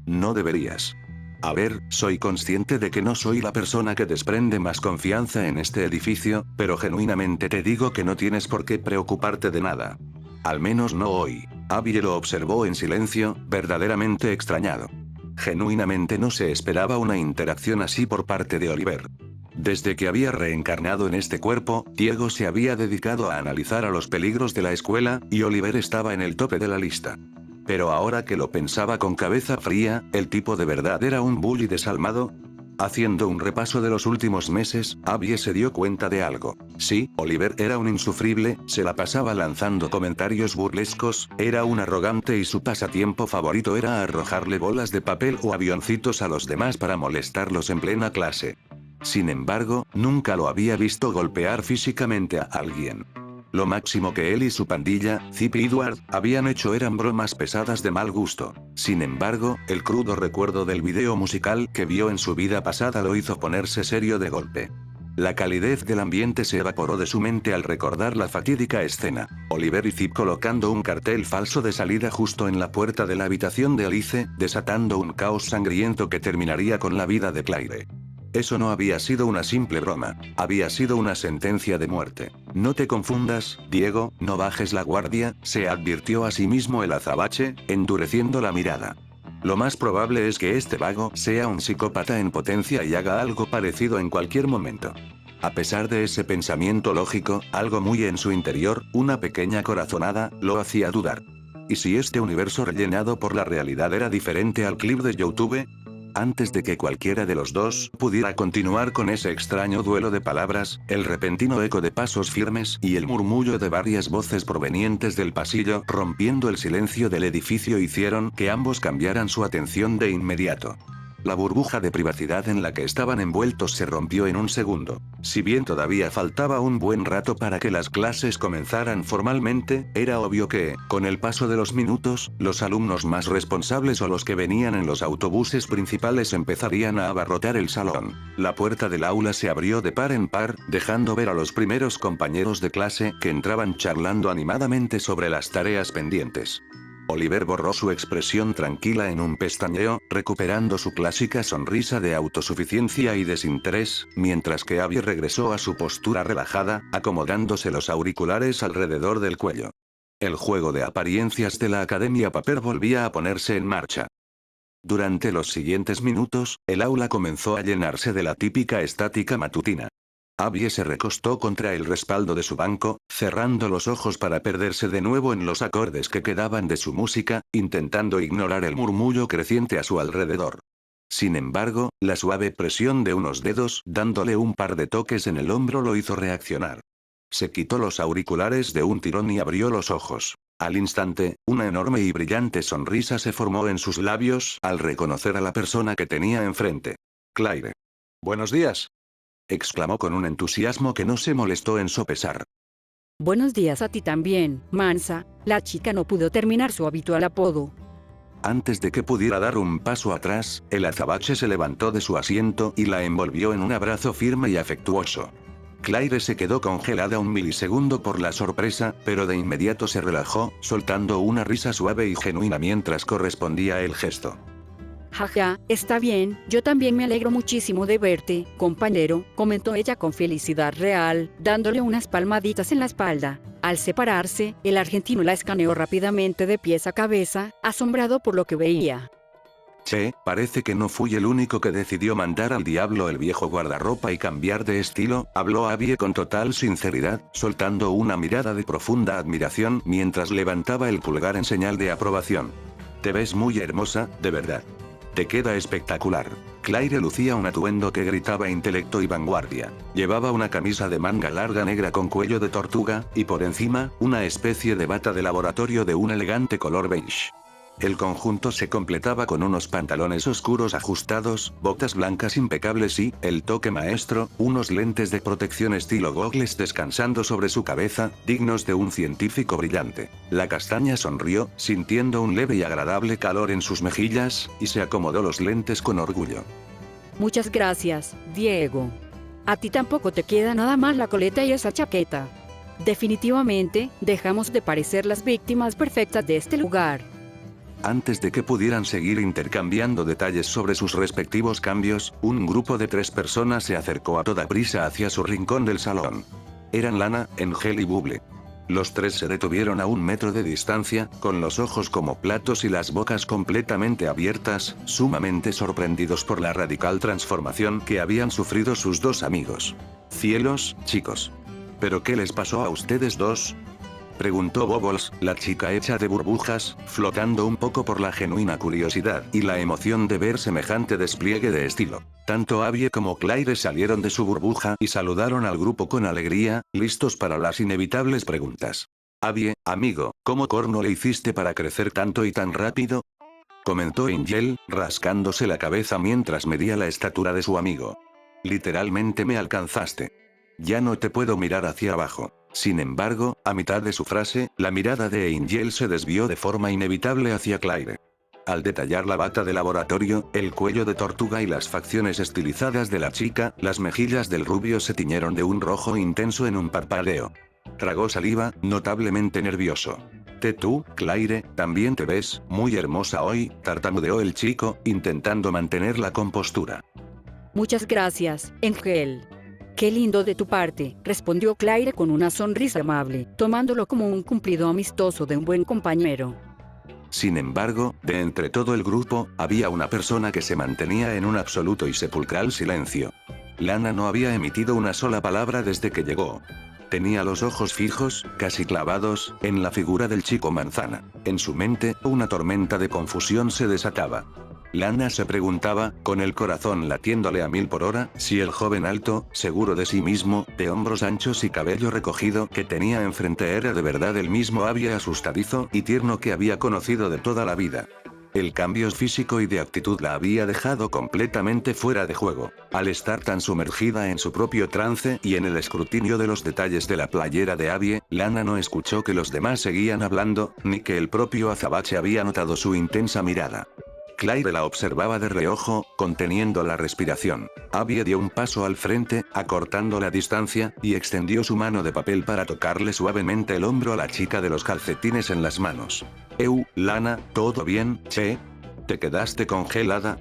No deberías. A ver, soy consciente de que no soy la persona que desprende más confianza en este edificio, pero genuinamente te digo que no tienes por qué preocuparte de nada. Al menos no hoy. Abby lo observó en silencio, verdaderamente extrañado. Genuinamente no se esperaba una interacción así por parte de Oliver. Desde que había reencarnado en este cuerpo, Diego se había dedicado a analizar a los peligros de la escuela, y Oliver estaba en el tope de la lista. Pero ahora que lo pensaba con cabeza fría, ¿el tipo de verdad era un bully desalmado? Haciendo un repaso de los últimos meses, Abby se dio cuenta de algo. Sí, Oliver era un insufrible, se la pasaba lanzando comentarios burlescos, era un arrogante y su pasatiempo favorito era arrojarle bolas de papel o avioncitos a los demás para molestarlos en plena clase. Sin embargo, nunca lo había visto golpear físicamente a alguien. Lo máximo que él y su pandilla, Zip y Edward, habían hecho eran bromas pesadas de mal gusto. Sin embargo, el crudo recuerdo del video musical que vio en su vida pasada lo hizo ponerse serio de golpe. La calidez del ambiente se evaporó de su mente al recordar la fatídica escena. Oliver y Zip colocando un cartel falso de salida justo en la puerta de la habitación de Alice, desatando un caos sangriento que terminaría con la vida de Claire. Eso no había sido una simple broma, había sido una sentencia de muerte. No te confundas, Diego, no bajes la guardia, se advirtió a sí mismo el azabache, endureciendo la mirada. Lo más probable es que este vago sea un psicópata en potencia y haga algo parecido en cualquier momento. A pesar de ese pensamiento lógico, algo muy en su interior, una pequeña corazonada, lo hacía dudar. ¿Y si este universo rellenado por la realidad era diferente al clip de YouTube? Antes de que cualquiera de los dos pudiera continuar con ese extraño duelo de palabras, el repentino eco de pasos firmes y el murmullo de varias voces provenientes del pasillo rompiendo el silencio del edificio hicieron que ambos cambiaran su atención de inmediato. La burbuja de privacidad en la que estaban envueltos se rompió en un segundo. Si bien todavía faltaba un buen rato para que las clases comenzaran formalmente, era obvio que, con el paso de los minutos, los alumnos más responsables o los que venían en los autobuses principales empezarían a abarrotar el salón. La puerta del aula se abrió de par en par, dejando ver a los primeros compañeros de clase que entraban charlando animadamente sobre las tareas pendientes. Oliver borró su expresión tranquila en un pestañeo, recuperando su clásica sonrisa de autosuficiencia y desinterés, mientras que Abby regresó a su postura relajada, acomodándose los auriculares alrededor del cuello. El juego de apariencias de la Academia Paper volvía a ponerse en marcha. Durante los siguientes minutos, el aula comenzó a llenarse de la típica estática matutina. Abby se recostó contra el respaldo de su banco, cerrando los ojos para perderse de nuevo en los acordes que quedaban de su música, intentando ignorar el murmullo creciente a su alrededor. Sin embargo, la suave presión de unos dedos dándole un par de toques en el hombro lo hizo reaccionar. Se quitó los auriculares de un tirón y abrió los ojos. Al instante, una enorme y brillante sonrisa se formó en sus labios al reconocer a la persona que tenía enfrente. Claire. «Buenos días», exclamó con un entusiasmo que no se molestó en sopesar. Buenos días a ti también, Mansa. La chica no pudo terminar su habitual apodo. Antes de que pudiera dar un paso atrás, el azabache se levantó de su asiento y la envolvió en un abrazo firme y afectuoso. Claire se quedó congelada un milisegundo por la sorpresa, pero de inmediato se relajó, soltando una risa suave y genuina mientras correspondía el gesto. Jaja, está bien, yo también me alegro muchísimo de verte, compañero, comentó ella con felicidad real, dándole unas palmaditas en la espalda. Al separarse, el argentino la escaneó rápidamente de pies a cabeza, asombrado por lo que veía. Che, parece que no fui el único que decidió mandar al diablo el viejo guardarropa y cambiar de estilo, habló Abby con total sinceridad, soltando una mirada de profunda admiración mientras levantaba el pulgar en señal de aprobación. Te ves muy hermosa, de verdad. Te queda espectacular. Claire lucía un atuendo que gritaba intelecto y vanguardia. Llevaba una camisa de manga larga negra con cuello de tortuga, y por encima, una especie de bata de laboratorio de un elegante color beige. El conjunto se completaba con unos pantalones oscuros ajustados, botas blancas impecables y, el toque maestro, unos lentes de protección estilo goggles descansando sobre su cabeza, dignos de un científico brillante. La castaña sonrió, sintiendo un leve y agradable calor en sus mejillas, y se acomodó los lentes con orgullo. Muchas gracias, Diego. A ti tampoco te queda nada más la coleta y esa chaqueta. Definitivamente, dejamos de parecer las víctimas perfectas de este lugar. Antes de que pudieran seguir intercambiando detalles sobre sus respectivos cambios, un grupo de 3 personas se acercó a toda prisa hacia su rincón del salón. Eran Lana, Angel y Bubble. Los 3 se detuvieron a 1 metro de distancia, con los ojos como platos y las bocas completamente abiertas, sumamente sorprendidos por la radical transformación que habían sufrido sus 2 amigos. «Cielos, chicos. ¿Pero qué les pasó a ustedes dos?», preguntó Bubbles, la chica hecha de burbujas, flotando un poco por la genuina curiosidad y la emoción de ver semejante despliegue de estilo. Tanto Abby como Claire salieron de su burbuja y saludaron al grupo con alegría, listos para las inevitables preguntas. «Abby, amigo, ¿cómo corno le hiciste para crecer tanto y tan rápido?», comentó Angel, rascándose la cabeza mientras medía la estatura de su amigo. «Literalmente me alcanzaste. Ya no te puedo mirar hacia abajo». Sin embargo, a mitad de su frase, la mirada de Angel se desvió de forma inevitable hacia Claire. Al detallar la bata de laboratorio, el cuello de tortuga y las facciones estilizadas de la chica, las mejillas del rubio se tiñeron de un rojo intenso en un parpadeo. Tragó saliva, notablemente nervioso. «Tú, Claire, también te ves muy hermosa hoy», tartamudeó el chico, intentando mantener la compostura. Muchas gracias, Angel. «Qué lindo de tu parte», respondió Claire con una sonrisa amable, tomándolo como un cumplido amistoso de un buen compañero. Sin embargo, de entre todo el grupo, había una persona que se mantenía en un absoluto y sepulcral silencio. Lana no había emitido una sola palabra desde que llegó. Tenía los ojos fijos, casi clavados, en la figura del chico manzana. En su mente, una tormenta de confusión se desataba. Lana se preguntaba, con el corazón latiéndole a 1000 por hora, si el joven alto, seguro de sí mismo, de hombros anchos y cabello recogido que tenía enfrente era de verdad el mismo Abby asustadizo y tierno que había conocido de toda la vida. El cambio físico y de actitud la había dejado completamente fuera de juego. Al estar tan sumergida en su propio trance y en el escrutinio de los detalles de la playera de Abby, Lana no escuchó que los demás seguían hablando, ni que el propio azabache había notado su intensa mirada. Claire la observaba de reojo, conteniendo la respiración. Abby dio un paso al frente, acortando la distancia, y extendió su mano de papel para tocarle suavemente el hombro a la chica de los calcetines en las manos. Lana, ¿todo bien, che? ¿Te quedaste congelada?,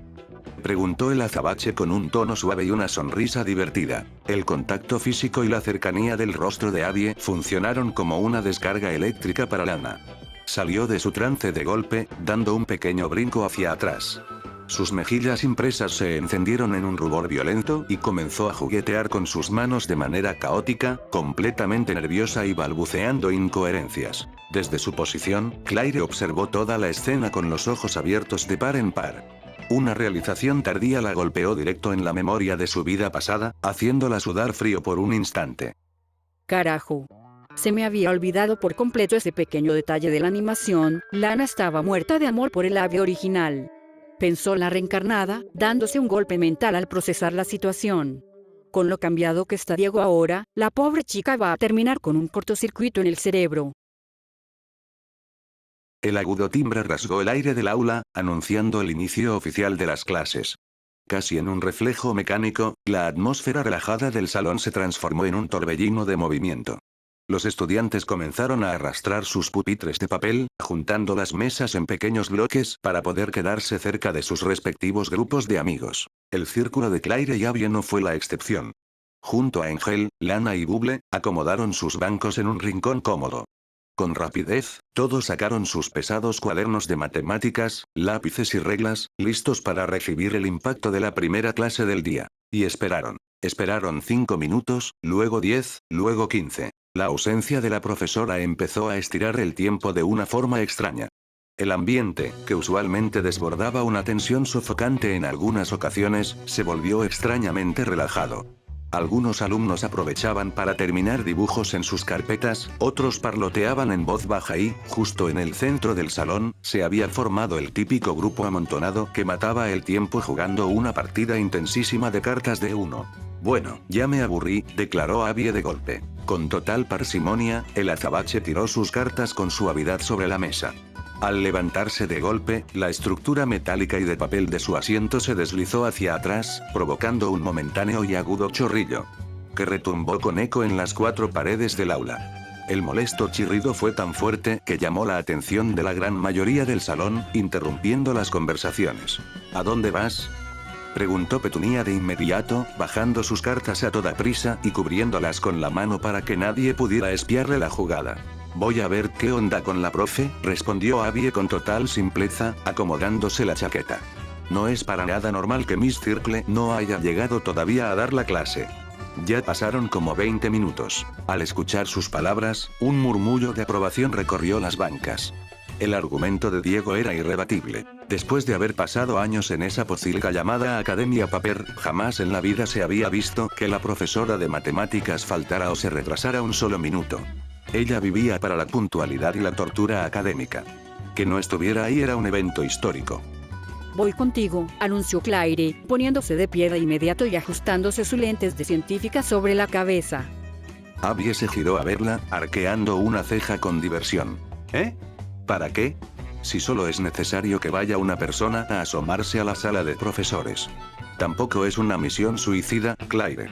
preguntó el azabache con un tono suave y una sonrisa divertida. El contacto físico y la cercanía del rostro de Abby funcionaron como una descarga eléctrica para Lana. Salió de su trance de golpe, dando un pequeño brinco hacia atrás. Sus mejillas impresas se encendieron en un rubor violento y comenzó a juguetear con sus manos de manera caótica, completamente nerviosa y balbuceando incoherencias. Desde su posición, Claire observó toda la escena con los ojos abiertos de par en par. Una realización tardía la golpeó directo en la memoria de su vida pasada, haciéndola sudar frío por un instante. Carajo. Se me había olvidado por completo ese pequeño detalle de la animación. Lana estaba muerta de amor por el Abby original, pensó la reencarnada, dándose un golpe mental al procesar la situación. Con lo cambiado que está Diego ahora, la pobre chica va a terminar con un cortocircuito en el cerebro. El agudo timbre rasgó el aire del aula, anunciando el inicio oficial de las clases. Casi en un reflejo mecánico, la atmósfera relajada del salón se transformó en un torbellino de movimiento. Los estudiantes comenzaron a arrastrar sus pupitres de papel, juntando las mesas en pequeños bloques para poder quedarse cerca de sus respectivos grupos de amigos. El círculo de Claire y Abby no fue la excepción. Junto a Angel, Lana y Bubble, acomodaron sus bancos en un rincón cómodo. Con rapidez, todos sacaron sus pesados cuadernos de matemáticas, lápices y reglas, listos para recibir el impacto de la primera clase del día. Y esperaron. Esperaron 5 minutos, luego 10, luego 15. La ausencia de la profesora empezó a estirar el tiempo de una forma extraña. El ambiente, que usualmente desbordaba una tensión sofocante en algunas ocasiones, se volvió extrañamente relajado. Algunos alumnos aprovechaban para terminar dibujos en sus carpetas, otros parloteaban en voz baja y, justo en el centro del salón, se había formado el típico grupo amontonado que mataba el tiempo jugando una partida intensísima de cartas de uno. Bueno, ya me aburrí, declaró Abby de golpe. Con total parsimonia, el azabache tiró sus cartas con suavidad sobre la mesa. Al levantarse de golpe, la estructura metálica y de papel de su asiento se deslizó hacia atrás, provocando un momentáneo y agudo chorrillo, que retumbó con eco en las 4 paredes del aula. El molesto chirrido fue tan fuerte que llamó la atención de la gran mayoría del salón, interrumpiendo las conversaciones. ¿A dónde vas?, preguntó Petunia de inmediato, bajando sus cartas a toda prisa y cubriéndolas con la mano para que nadie pudiera espiarle la jugada. Voy a ver qué onda con la profe, respondió Abby con total simpleza, acomodándose la chaqueta. No es para nada normal que Miss Circle no haya llegado todavía a dar la clase. Ya pasaron como 20 minutos. Al escuchar sus palabras, un murmullo de aprobación recorrió las bancas. El argumento de Diego era irrebatible. Después de haber pasado años en esa pocilga llamada Academia Paper, jamás en la vida se había visto que la profesora de matemáticas faltara o se retrasara un solo minuto. Ella vivía para la puntualidad y la tortura académica. Que no estuviera ahí era un evento histórico. Voy contigo, anunció Claire, poniéndose de pie de inmediato y ajustándose sus lentes de científica sobre la cabeza. Abby se giró a verla, arqueando una ceja con diversión. ¿Eh? ¿Para qué? Si solo es necesario que vaya una persona a asomarse a la sala de profesores. Tampoco es una misión suicida, Claire.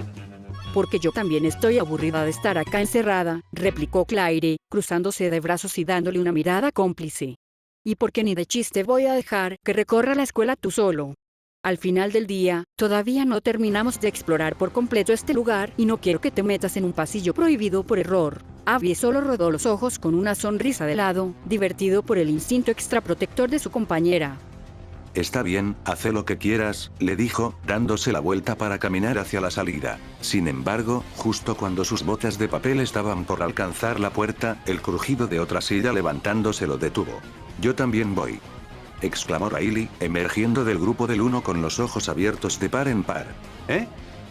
Porque yo también estoy aburrida de estar acá encerrada, replicó Claire, cruzándose de brazos y dándole una mirada cómplice. Y porque ni de chiste voy a dejar que recorra la escuela tú solo. Al final del día, todavía no terminamos de explorar por completo este lugar y no quiero que te metas en un pasillo prohibido por error. Abby solo rodó los ojos con una sonrisa de lado, divertido por el instinto extraprotector de su compañera. Está bien, haz lo que quieras, le dijo, dándose la vuelta para caminar hacia la salida. Sin embargo, justo cuando sus botas de papel estaban por alcanzar la puerta, el crujido de otra silla levantándose lo detuvo. Yo también voy. exclamó Riley, emergiendo del grupo del uno con los ojos abiertos de par en par. ¿Eh?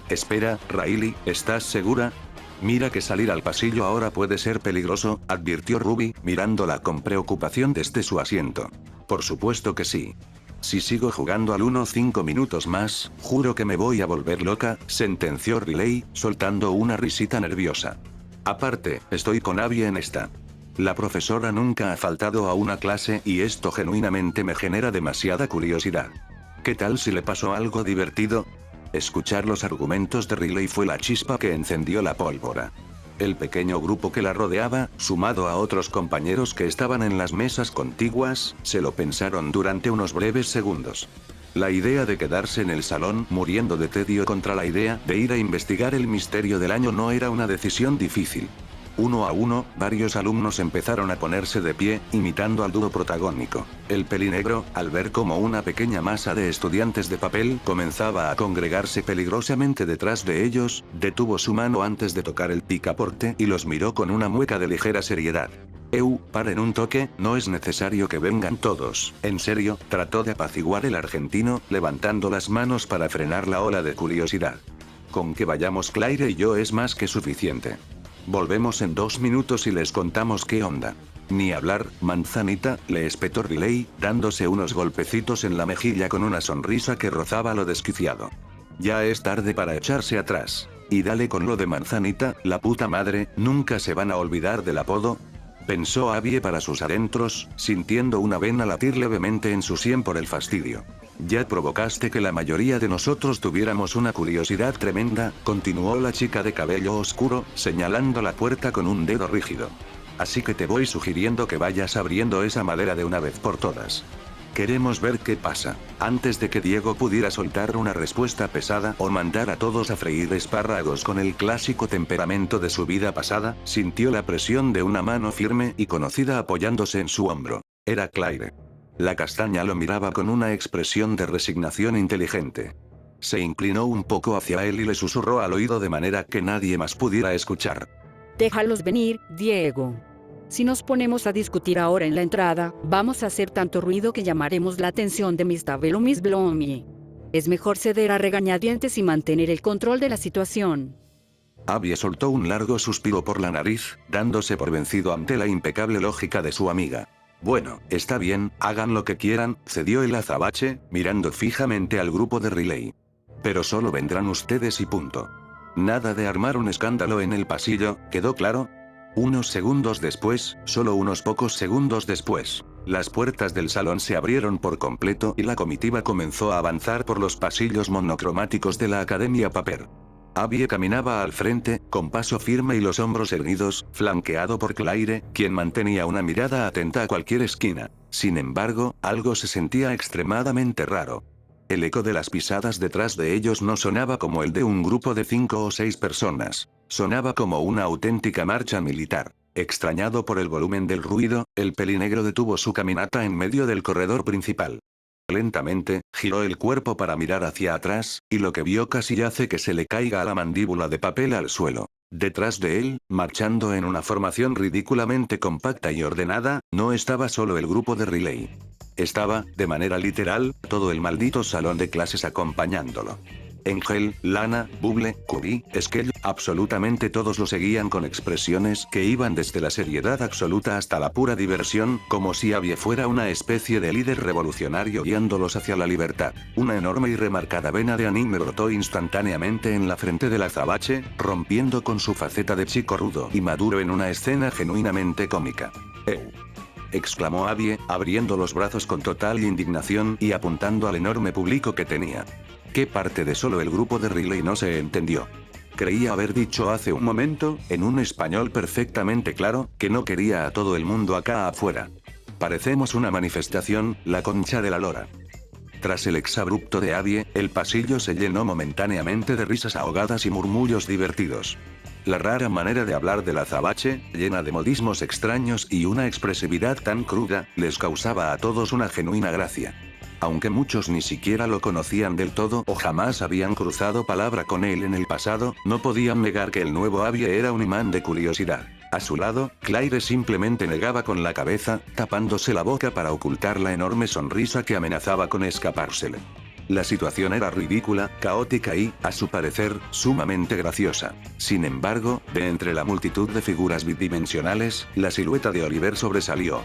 Espera, Riley, ¿estás segura? Mira que salir al pasillo ahora puede ser peligroso, advirtió Ruby, mirándola con preocupación desde su asiento. Por supuesto que sí. Si sigo jugando al 1 5 minutos más, juro que me voy a volver loca, sentenció Riley, soltando una risita nerviosa. Aparte, estoy con Abby en esta. La profesora nunca ha faltado a una clase y esto genuinamente me genera demasiada curiosidad. ¿Qué tal si le pasó algo divertido? Escuchar los argumentos de Riley fue la chispa que encendió la pólvora. El pequeño grupo que la rodeaba, sumado a otros compañeros que estaban en las mesas contiguas, se lo pensaron durante unos breves segundos. La idea de quedarse en el salón muriendo de tedio contra la idea de ir a investigar el misterio del año no era una decisión difícil. Uno a uno, varios alumnos empezaron a ponerse de pie, imitando al dúo protagónico. El pelinegro, al ver cómo una pequeña masa de estudiantes de papel comenzaba a congregarse peligrosamente detrás de ellos, detuvo su mano antes de tocar el picaporte y los miró con una mueca de ligera seriedad. Paren un toque, no es necesario que vengan todos. En serio, trató de apaciguar el argentino, levantando las manos para frenar la ola de curiosidad. Con que vayamos Claire y yo es más que suficiente. Volvemos en 2 minutos y les contamos qué onda. Ni hablar, manzanita, le espetó Riley, dándose unos golpecitos en la mejilla con una sonrisa que rozaba lo desquiciado. Ya es tarde para echarse atrás. Y dale con lo de manzanita, la puta madre, nunca se van a olvidar del apodo. Pensó Abby para sus adentros, sintiendo una vena latir levemente en su sien por el fastidio. Ya provocaste que la mayoría de nosotros tuviéramos una curiosidad tremenda, continuó la chica de cabello oscuro, señalando la puerta con un dedo rígido. Así que te voy sugiriendo que vayas abriendo esa madera de una vez por todas. Queremos ver qué pasa. Antes de que Diego pudiera soltar una respuesta pesada o mandar a todos a freír espárragos con el clásico temperamento de su vida pasada, sintió la presión de una mano firme y conocida apoyándose en su hombro. Era Claire. La castaña lo miraba con una expresión de resignación inteligente. Se inclinó un poco hacia él y le susurró al oído de manera que nadie más pudiera escuchar. Déjalos venir, Diego. Si nos ponemos a discutir ahora en la entrada, vamos a hacer tanto ruido que llamaremos la atención de Miss Tabel o Miss Blomie. Es mejor ceder a regañadientes y mantener el control de la situación. Abby soltó un largo suspiro por la nariz, dándose por vencido ante la impecable lógica de su amiga. Bueno, está bien, hagan lo que quieran, cedió el azabache, mirando fijamente al grupo de Riley. Pero solo vendrán ustedes y punto. Nada de armar un escándalo en el pasillo, ¿quedó claro? Unos segundos después, solo unos pocos segundos después, las puertas del salón se abrieron por completo y la comitiva comenzó a avanzar por los pasillos monocromáticos de la Academia Paper. Abby caminaba al frente, con paso firme y los hombros erguidos, flanqueado por Claire, quien mantenía una mirada atenta a cualquier esquina. Sin embargo, algo se sentía extremadamente raro. El eco de las pisadas detrás de ellos no sonaba como el de un grupo de 5 o 6 personas. Sonaba como una auténtica marcha militar. Extrañado por el volumen del ruido, el pelinegro detuvo su caminata en medio del corredor principal. Lentamente, giró el cuerpo para mirar hacia atrás, y lo que vio casi hace que se le caiga la mandíbula de papel al suelo. Detrás de él, marchando en una formación ridículamente compacta y ordenada, no estaba solo el grupo de Riley. Estaba, de manera literal, todo el maldito salón de clases acompañándolo. Angel, Lana, Bubble, Curie, Skell, absolutamente todos lo seguían con expresiones que iban desde la seriedad absoluta hasta la pura diversión, como si Abby fuera una especie de líder revolucionario guiándolos hacia la libertad. Una enorme y remarcada vena de anime brotó instantáneamente en la frente del azabache, rompiendo con su faceta de chico rudo y maduro en una escena genuinamente cómica. Exclamó Abby, abriendo los brazos con total indignación y apuntando al enorme público que tenía. ¿Qué parte de solo el grupo de Riley no se entendió? Creía haber dicho hace un momento, en un español perfectamente claro, que no quería a todo el mundo acá afuera. Parecemos una manifestación, la concha de la lora. Tras el exabrupto de Abby, el pasillo se llenó momentáneamente de risas ahogadas y murmullos divertidos. La rara manera de hablar del azabache, llena de modismos extraños y una expresividad tan cruda, les causaba a todos una genuina gracia. Aunque muchos ni siquiera lo conocían del todo o jamás habían cruzado palabra con él en el pasado, no podían negar que el nuevo Abby era un imán de curiosidad. A su lado, Claire simplemente negaba con la cabeza, tapándose la boca para ocultar la enorme sonrisa que amenazaba con escapársele. La situación era ridícula, caótica y, a su parecer, sumamente graciosa. Sin embargo, de entre la multitud de figuras bidimensionales, la silueta de Oliver sobresalió.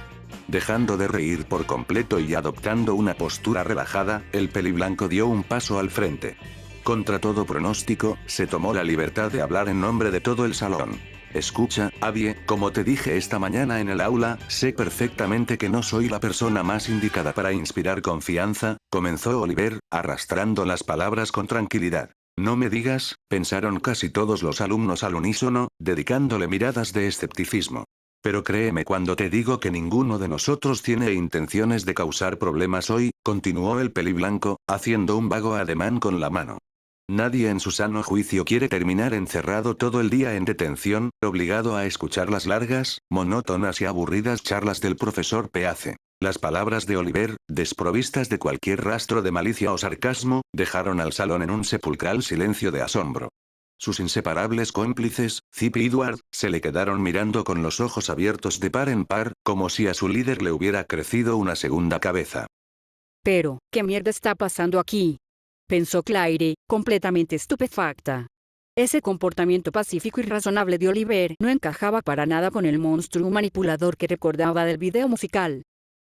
Dejando de reír por completo y adoptando una postura relajada, el peliblanco dio un paso al frente. Contra todo pronóstico, se tomó la libertad de hablar en nombre de todo el salón. Escucha, Abby, como te dije esta mañana en el aula, sé perfectamente que no soy la persona más indicada para inspirar confianza, comenzó Oliver, arrastrando las palabras con tranquilidad. No me digas, pensaron casi todos los alumnos al unísono, dedicándole miradas de escepticismo. Pero créeme cuando te digo que ninguno de nosotros tiene intenciones de causar problemas hoy, continuó el peliblanco, haciendo un vago ademán con la mano. Nadie en su sano juicio quiere terminar encerrado todo el día en detención, obligado a escuchar las largas, monótonas y aburridas charlas del profesor Peace. Las palabras de Oliver, desprovistas de cualquier rastro de malicia o sarcasmo, dejaron al salón en un sepulcral silencio de asombro. Sus inseparables cómplices, Zip y Edward, se le quedaron mirando con los ojos abiertos de par en par, como si a su líder le hubiera crecido una segunda cabeza. Pero, ¿qué mierda está pasando aquí?, pensó Claire, completamente estupefacta. Ese comportamiento pacífico y razonable de Oliver no encajaba para nada con el monstruo manipulador que recordaba del video musical.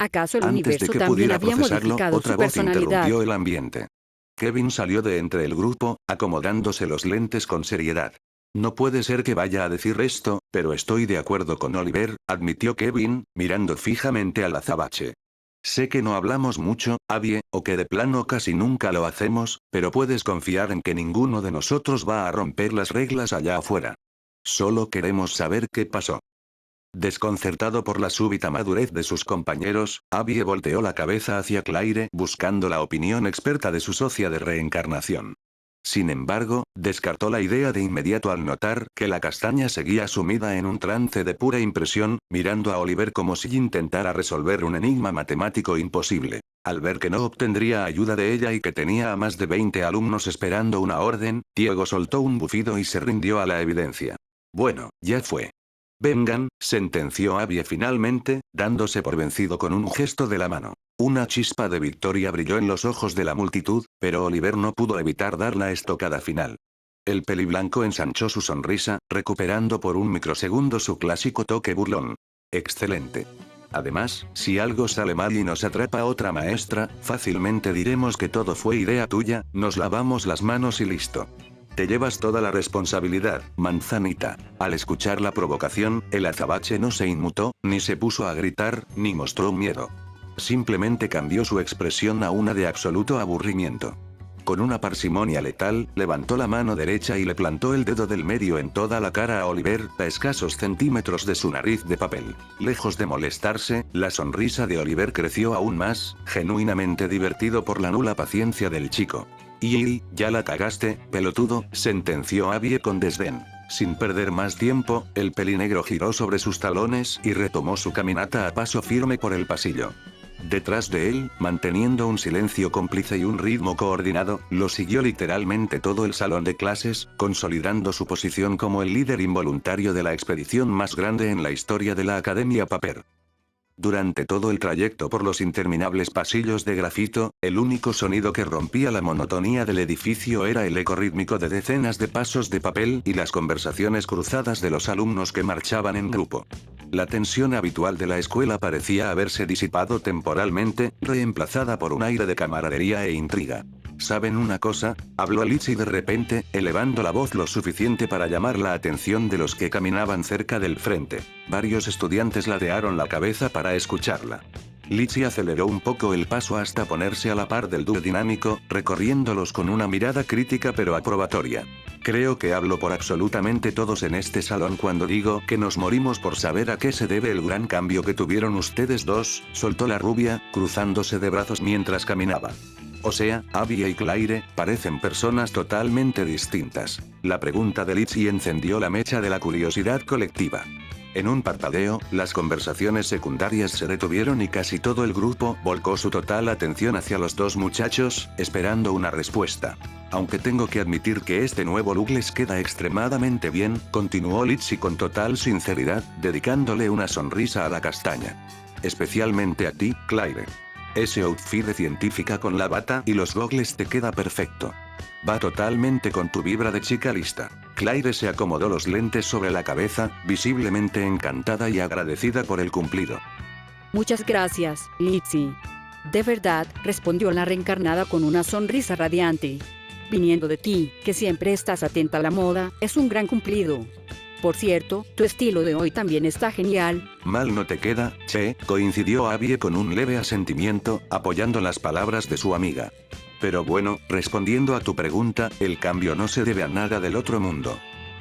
¿Acaso el Antes de universo que también pudiera había procesarlo, modificado otra su voz personalidad? interrumpió el ambiente. Kevin salió de entre el grupo, acomodándose los lentes con seriedad. No puede ser que vaya a decir esto, pero estoy de acuerdo con Oliver, admitió Kevin, mirando fijamente al azabache. Sé que no hablamos mucho, Abby, o que de plano casi nunca lo hacemos, pero puedes confiar en que ninguno de nosotros va a romper las reglas allá afuera. Solo queremos saber qué pasó. Desconcertado por la súbita madurez de sus compañeros, Abby volteó la cabeza hacia Claire buscando la opinión experta de su socia de reencarnación. Sin embargo, descartó la idea de inmediato al notar que la castaña seguía sumida en un trance de pura impresión, mirando a Oliver como si intentara resolver un enigma matemático imposible. Al ver que no obtendría ayuda de ella y que tenía a más de 20 alumnos esperando una orden, Diego soltó un bufido y se rindió a la evidencia. Bueno, ya fue. Vengan, sentenció Abby finalmente, dándose por vencido con un gesto de la mano. Una chispa de victoria brilló en los ojos de la multitud, pero Oliver no pudo evitar dar la estocada final. El peliblanco ensanchó su sonrisa, recuperando por un microsegundo su clásico toque burlón. Excelente. Además, si algo sale mal y nos atrapa otra maestra, fácilmente diremos que todo fue idea tuya, nos lavamos las manos y listo. Te llevas toda la responsabilidad, manzanita. Al escuchar la provocación, el azabache no se inmutó, ni se puso a gritar, ni mostró miedo. Simplemente cambió su expresión a una de absoluto aburrimiento. Con una parsimonia letal, levantó la mano derecha y le plantó el dedo del medio en toda la cara a Oliver, a escasos centímetros de su nariz de papel. Lejos de molestarse, la sonrisa de Oliver creció aún más, genuinamente divertido por la nula paciencia del chico. Y ya la cagaste, pelotudo, sentenció Abby con desdén. Sin perder más tiempo, el pelinegro giró sobre sus talones y retomó su caminata a paso firme por el pasillo. Detrás de él, manteniendo un silencio cómplice y un ritmo coordinado, lo siguió literalmente todo el salón de clases, consolidando su posición como el líder involuntario de la expedición más grande en la historia de la Academia Paper. Durante todo el trayecto por los interminables pasillos de grafito, el único sonido que rompía la monotonía del edificio era el eco rítmico de decenas de pasos de papel y las conversaciones cruzadas de los alumnos que marchaban en grupo. La tensión habitual de la escuela parecía haberse disipado temporalmente, reemplazada por un aire de camaradería e intriga. ¿Saben una cosa?, habló Lizzie de repente, elevando la voz lo suficiente para llamar la atención de los que caminaban cerca del frente. Varios estudiantes ladearon la cabeza para escucharla. Lizzie aceleró un poco el paso hasta ponerse a la par del dúo dinámico, recorriéndolos con una mirada crítica pero aprobatoria. Creo que hablo por absolutamente todos en este salón cuando digo que nos morimos por saber a qué se debe el gran cambio que tuvieron ustedes dos, soltó la rubia, cruzándose de brazos mientras caminaba. O sea, Abby y Claire, parecen personas totalmente distintas. La pregunta de Lizzie encendió la mecha de la curiosidad colectiva. En un parpadeo, las conversaciones secundarias se detuvieron y casi todo el grupo volcó su total atención hacia los dos muchachos, esperando una respuesta. Aunque tengo que admitir que este nuevo look les queda extremadamente bien, continuó Litzy con total sinceridad, dedicándole una sonrisa a la castaña. Especialmente a ti, Claire. Ese outfit de científica con la bata y los gogles te queda perfecto. Va totalmente con tu vibra de chica lista. Claire se acomodó los lentes sobre la cabeza, visiblemente encantada y agradecida por el cumplido. Muchas gracias, Litzy. De verdad, respondió la reencarnada con una sonrisa radiante. Viniendo de ti, que siempre estás atenta a la moda, es un gran cumplido. Por cierto, tu estilo de hoy también está genial. Mal no te queda, che, coincidió Abby con un leve asentimiento, apoyando las palabras de su amiga. Pero bueno, respondiendo a tu pregunta, el cambio no se debe a nada del otro mundo.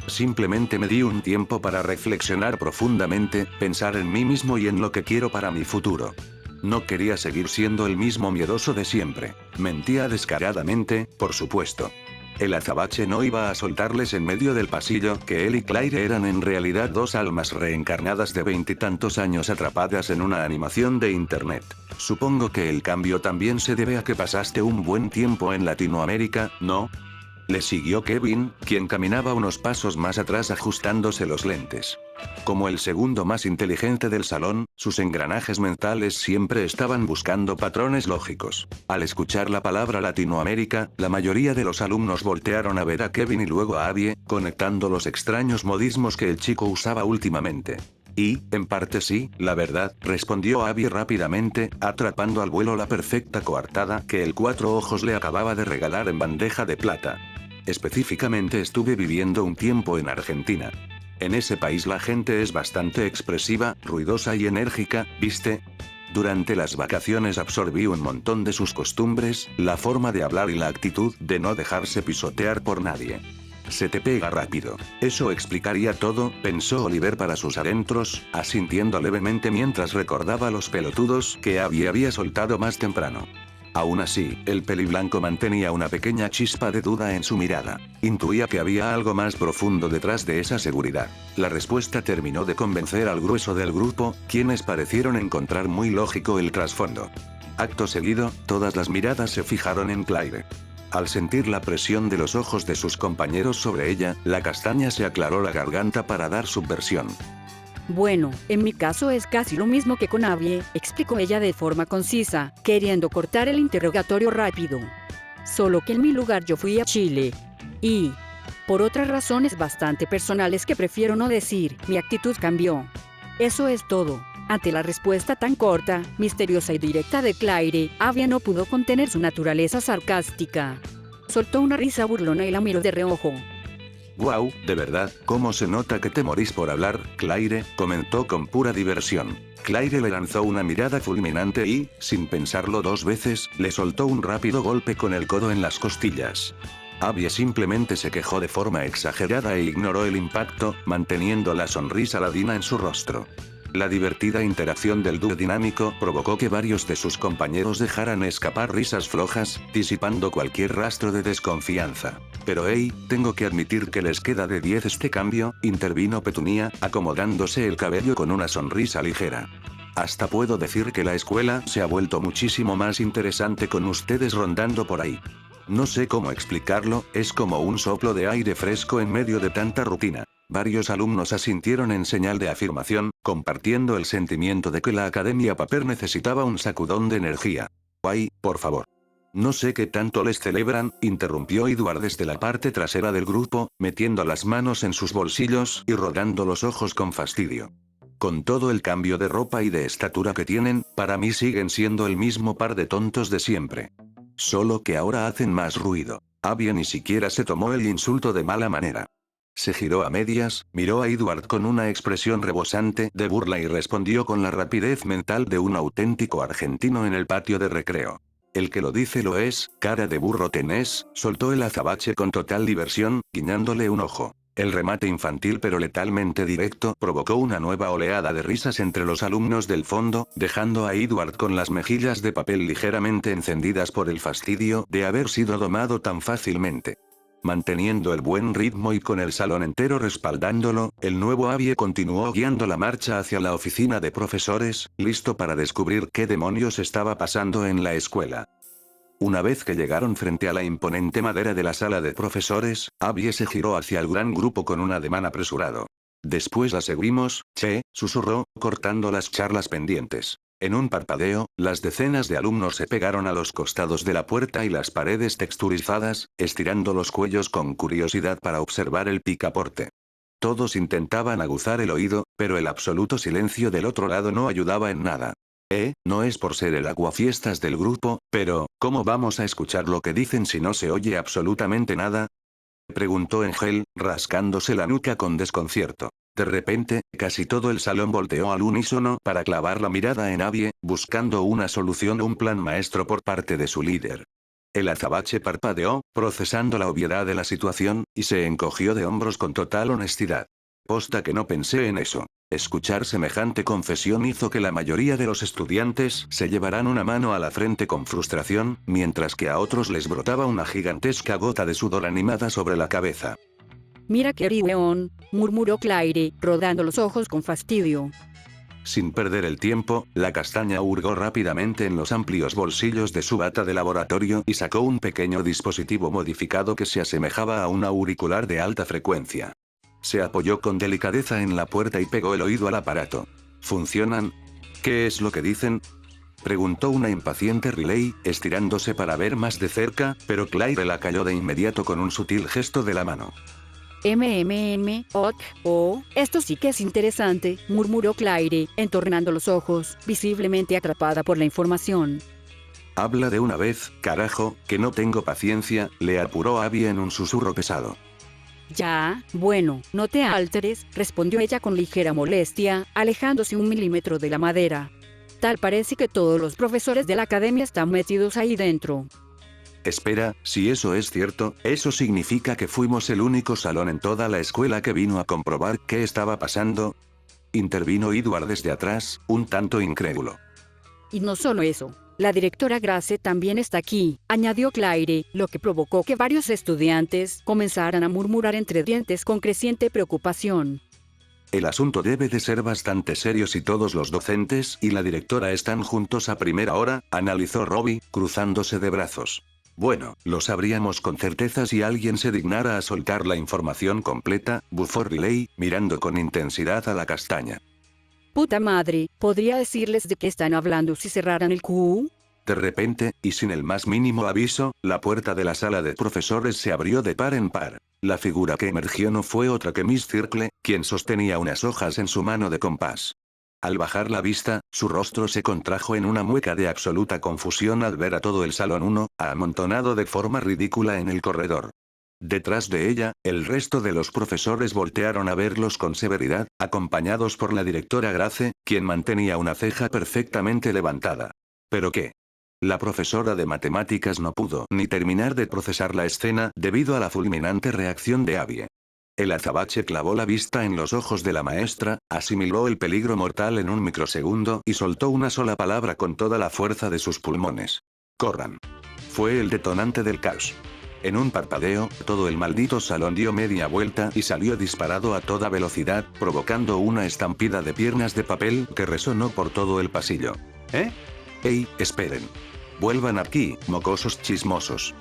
Simplemente me di un tiempo para reflexionar profundamente, pensar en mí mismo y en lo que quiero para mi futuro. No quería seguir siendo el mismo miedoso de siempre. Mentía descaradamente, por supuesto. El azabache no iba a soltarles en medio del pasillo que él y Claire eran en realidad dos almas reencarnadas de 20 y tantos años atrapadas en una animación de internet. Supongo que el cambio también se debe a que pasaste un buen tiempo en Latinoamérica, ¿no? Le siguió Kevin, quien caminaba unos pasos más atrás ajustándose los lentes. Como el segundo más inteligente del salón, sus engranajes mentales siempre estaban buscando patrones lógicos. Al escuchar la palabra Latinoamérica, la mayoría de los alumnos voltearon a ver a Kevin y luego a Abby, conectando los extraños modismos que el chico usaba últimamente. Y, en parte sí, la verdad, respondió Abby rápidamente, atrapando al vuelo la perfecta coartada que el Cuatro Ojos le acababa de regalar en bandeja de plata. Específicamente estuve viviendo un tiempo en Argentina. En ese país la gente es bastante expresiva, ruidosa y enérgica, ¿viste? Durante las vacaciones absorbí un montón de sus costumbres, la forma de hablar y la actitud de no dejarse pisotear por nadie. Se te pega rápido. Eso explicaría todo, pensó Oliver para sus adentros, asintiendo levemente mientras recordaba los pelotudos que había soltado más temprano. Aún así, el peliblanco mantenía una pequeña chispa de duda en su mirada. Intuía que había algo más profundo detrás de esa seguridad. La respuesta terminó de convencer al grueso del grupo, quienes parecieron encontrar muy lógico el trasfondo. Acto seguido, todas las miradas se fijaron en Claire. Al sentir la presión de los ojos de sus compañeros sobre ella, la castaña se aclaró la garganta para dar su versión. Bueno, en mi caso es casi lo mismo que con Abby, explicó ella de forma concisa, queriendo cortar el interrogatorio rápido. Solo que en mi lugar yo fui a Chile. Y, por otras razones bastante personales que prefiero no decir, mi actitud cambió. Eso es todo. Ante la respuesta tan corta, misteriosa y directa de Claire, Abby no pudo contener su naturaleza sarcástica. Soltó una risa burlona y la miró de reojo. Wow, de verdad, ¿cómo se nota que te morís por hablar, Claire?, comentó con pura diversión. Claire le lanzó una mirada fulminante y, sin pensarlo dos veces, le soltó un rápido golpe con el codo en las costillas. Abby simplemente se quejó de forma exagerada e ignoró el impacto, manteniendo la sonrisa ladina en su rostro. La divertida interacción del dúo dinámico provocó que varios de sus compañeros dejaran escapar risas flojas, disipando cualquier rastro de desconfianza. Pero hey, tengo que admitir que les queda de 10 este cambio, intervino Petunia, acomodándose el cabello con una sonrisa ligera. Hasta puedo decir que la escuela se ha vuelto muchísimo más interesante con ustedes rondando por ahí. No sé cómo explicarlo, es como un soplo de aire fresco en medio de tanta rutina. Varios alumnos asintieron en señal de afirmación, compartiendo el sentimiento de que la Academia Paper necesitaba un sacudón de energía. ¡Ay, por favor! No sé qué tanto les celebran, interrumpió Edward desde la parte trasera del grupo, metiendo las manos en sus bolsillos y rodando los ojos con fastidio. Con todo el cambio de ropa y de estatura que tienen, para mí siguen siendo el mismo par de tontos de siempre. Solo que ahora hacen más ruido. Abby ni siquiera se tomó el insulto de mala manera. Se giró a medias, miró a Edward con una expresión rebosante de burla y respondió con la rapidez mental de un auténtico argentino en el patio de recreo. El que lo dice lo es, cara de burro tenés, soltó el azabache con total diversión, guiñándole un ojo. El remate infantil pero letalmente directo provocó una nueva oleada de risas entre los alumnos del fondo, dejando a Edward con las mejillas de papel ligeramente encendidas por el fastidio de haber sido domado tan fácilmente. Manteniendo el buen ritmo y con el salón entero respaldándolo, el nuevo Abie continuó guiando la marcha hacia la oficina de profesores, listo para descubrir qué demonios estaba pasando en la escuela. Una vez que llegaron frente a la imponente madera de la sala de profesores, Abie se giró hacia el gran grupo con un ademán apresurado. Después la seguimos, che, susurró, cortando las charlas pendientes. En un parpadeo, las decenas de alumnos se pegaron a los costados de la puerta y las paredes texturizadas, estirando los cuellos con curiosidad para observar el picaporte. Todos intentaban aguzar el oído, pero el absoluto silencio del otro lado no ayudaba en nada. No es por ser el aguafiestas del grupo, pero, ¿cómo vamos a escuchar lo que dicen si no se oye absolutamente nada? Preguntó Engel, rascándose la nuca con desconcierto. De repente, casi todo el salón volteó al unísono para clavar la mirada en Abie, buscando una solución o un plan maestro por parte de su líder. El azabache parpadeó, procesando la obviedad de la situación, y se encogió de hombros con total honestidad. Posta que no pensé en eso. Escuchar semejante confesión hizo que la mayoría de los estudiantes se llevaran una mano a la frente con frustración, mientras que a otros les brotaba una gigantesca gota de sudor animada sobre la cabeza. Mira qué riweón, murmuró Claire, rodando los ojos con fastidio. Sin perder el tiempo, la castaña hurgó rápidamente en los amplios bolsillos de su bata de laboratorio y sacó un pequeño dispositivo modificado que se asemejaba a un auricular de alta frecuencia. Se apoyó con delicadeza en la puerta y pegó el oído al aparato. ¿Funcionan? ¿Qué es lo que dicen? Preguntó una impaciente Riley, estirándose para ver más de cerca, pero Claire la calló de inmediato con un sutil gesto de la mano. Esto sí que es interesante, murmuró Claire, entornando los ojos, visiblemente atrapada por la información. Habla de una vez, carajo, que no tengo paciencia, le apuró Abie en un susurro pesado. Ya, bueno, no te alteres, respondió ella con ligera molestia, alejándose 1 milímetro de la madera. Tal parece que todos los profesores de la academia están metidos ahí dentro. Espera, si eso es cierto, eso significa que fuimos el único salón en toda la escuela que vino a comprobar qué estaba pasando. Intervino Edward desde atrás, un tanto incrédulo. Y no solo eso. La directora Grace también está aquí, añadió Claire, lo que provocó que varios estudiantes comenzaran a murmurar entre dientes con creciente preocupación. El asunto debe de ser bastante serio si todos los docentes y la directora están juntos a primera hora, analizó Robbie, cruzándose de brazos. Bueno, lo sabríamos con certeza si alguien se dignara a soltar la información completa, bufó Riley, mirando con intensidad a la castaña. Puta madre, ¿podría decirles de qué están hablando si cerraran el Q? De repente, y sin el más mínimo aviso, la puerta de la sala de profesores se abrió de par en par. La figura que emergió no fue otra que Miss Circle, quien sostenía unas hojas en su mano de compás. Al bajar la vista, su rostro se contrajo en una mueca de absoluta confusión al ver a todo el salón 1, amontonado de forma ridícula en el corredor. Detrás de ella, el resto de los profesores voltearon a verlos con severidad, acompañados por la directora Grace, quien mantenía una ceja perfectamente levantada. ¿Pero qué? La profesora de matemáticas no pudo ni terminar de procesar la escena debido a la fulminante reacción de Abie. El azabache clavó la vista en los ojos de la maestra, asimiló el peligro mortal en un microsegundo y soltó una sola palabra con toda la fuerza de sus pulmones. ¡Corran! Fue el detonante del caos. En un parpadeo, todo el maldito salón dio media vuelta y salió disparado a toda velocidad, provocando una estampida de piernas de papel que resonó por todo el pasillo. ¡Ey, esperen! ¡Vuelvan aquí, mocosos chismosos!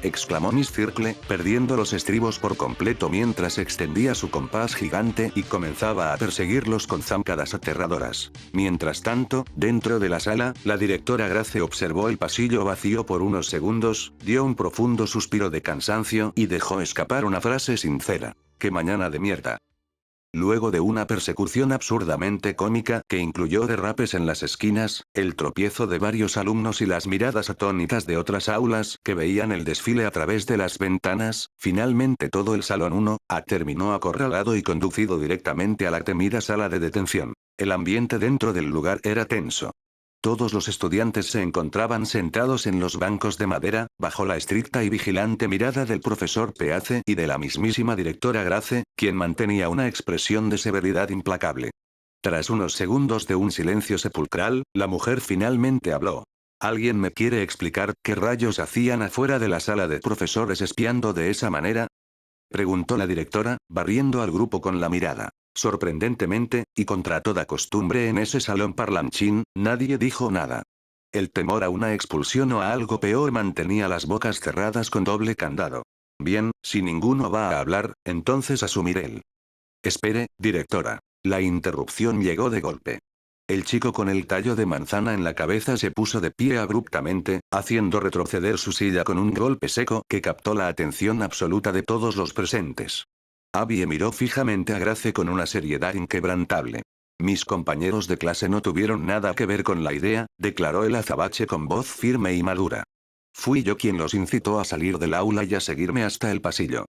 Exclamó Miss Circle, perdiendo los estribos por completo mientras extendía su compás gigante y comenzaba a perseguirlos con zancadas aterradoras. Mientras tanto, dentro de la sala, la directora Grace observó el pasillo vacío por unos segundos, dio un profundo suspiro de cansancio y dejó escapar una frase sincera. ¡Qué mañana de mierda! Luego de una persecución absurdamente cómica que incluyó derrapes en las esquinas, el tropiezo de varios alumnos y las miradas atónitas de otras aulas que veían el desfile a través de las ventanas, finalmente todo el salón 1A terminó acorralado y conducido directamente a la temida sala de detención. El ambiente dentro del lugar era tenso. Todos los estudiantes se encontraban sentados en los bancos de madera, bajo la estricta y vigilante mirada del profesor Peace y de la mismísima directora Grace, quien mantenía una expresión de severidad implacable. Tras unos segundos de un silencio sepulcral, la mujer finalmente habló. ¿Alguien me quiere explicar qué rayos hacían afuera de la sala de profesores espiando de esa manera? Preguntó la directora, barriendo al grupo con la mirada. Sorprendentemente, y contra toda costumbre en ese salón parlanchín, nadie dijo nada. El temor a una expulsión o a algo peor mantenía las bocas cerradas con doble candado. Bien, si ninguno va a hablar, entonces asumiré él. Espere, directora. La interrupción llegó de golpe. El chico con el tallo de manzana en la cabeza se puso de pie abruptamente, haciendo retroceder su silla con un golpe seco que captó la atención absoluta de todos los presentes. Abby miró fijamente a Grace con una seriedad inquebrantable. Mis compañeros de clase no tuvieron nada que ver con la idea, declaró el azabache con voz firme y madura. Fui yo quien los incitó a salir del aula y a seguirme hasta el pasillo.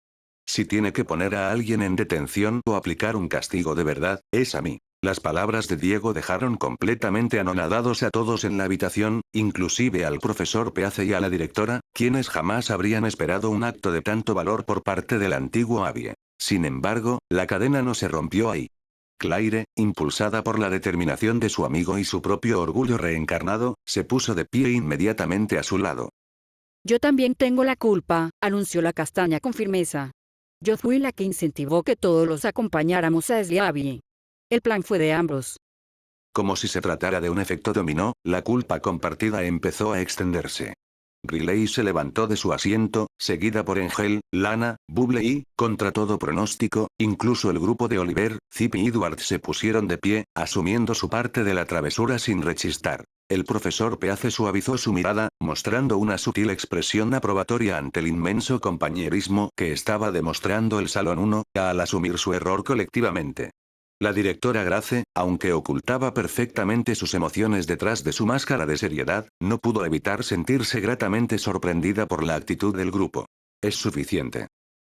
Si tiene que poner a alguien en detención o aplicar un castigo de verdad, es a mí. Las palabras de Diego dejaron completamente anonadados a todos en la habitación, inclusive al profesor Peace y a la directora, quienes jamás habrían esperado un acto de tanto valor por parte del antiguo Abby. Sin embargo, la cadena no se rompió ahí. Claire, impulsada por la determinación de su amigo y su propio orgullo reencarnado, se puso de pie inmediatamente a su lado. Yo también tengo la culpa, anunció la castaña con firmeza. Yo fui la que incentivó que todos los acompañáramos a Abby. El plan fue de ambos. Como si se tratara de un efecto dominó, la culpa compartida empezó a extenderse. Riley se levantó de su asiento, seguida por Angel, Lana, Bubble y, contra todo pronóstico, incluso el grupo de Oliver, Zip y Edward se pusieron de pie, asumiendo su parte de la travesura sin rechistar. El profesor Peace suavizó su mirada, mostrando una sutil expresión aprobatoria ante el inmenso compañerismo que estaba demostrando el Salón 1, al asumir su error colectivamente. La directora Grace, aunque ocultaba perfectamente sus emociones detrás de su máscara de seriedad, no pudo evitar sentirse gratamente sorprendida por la actitud del grupo. Es suficiente.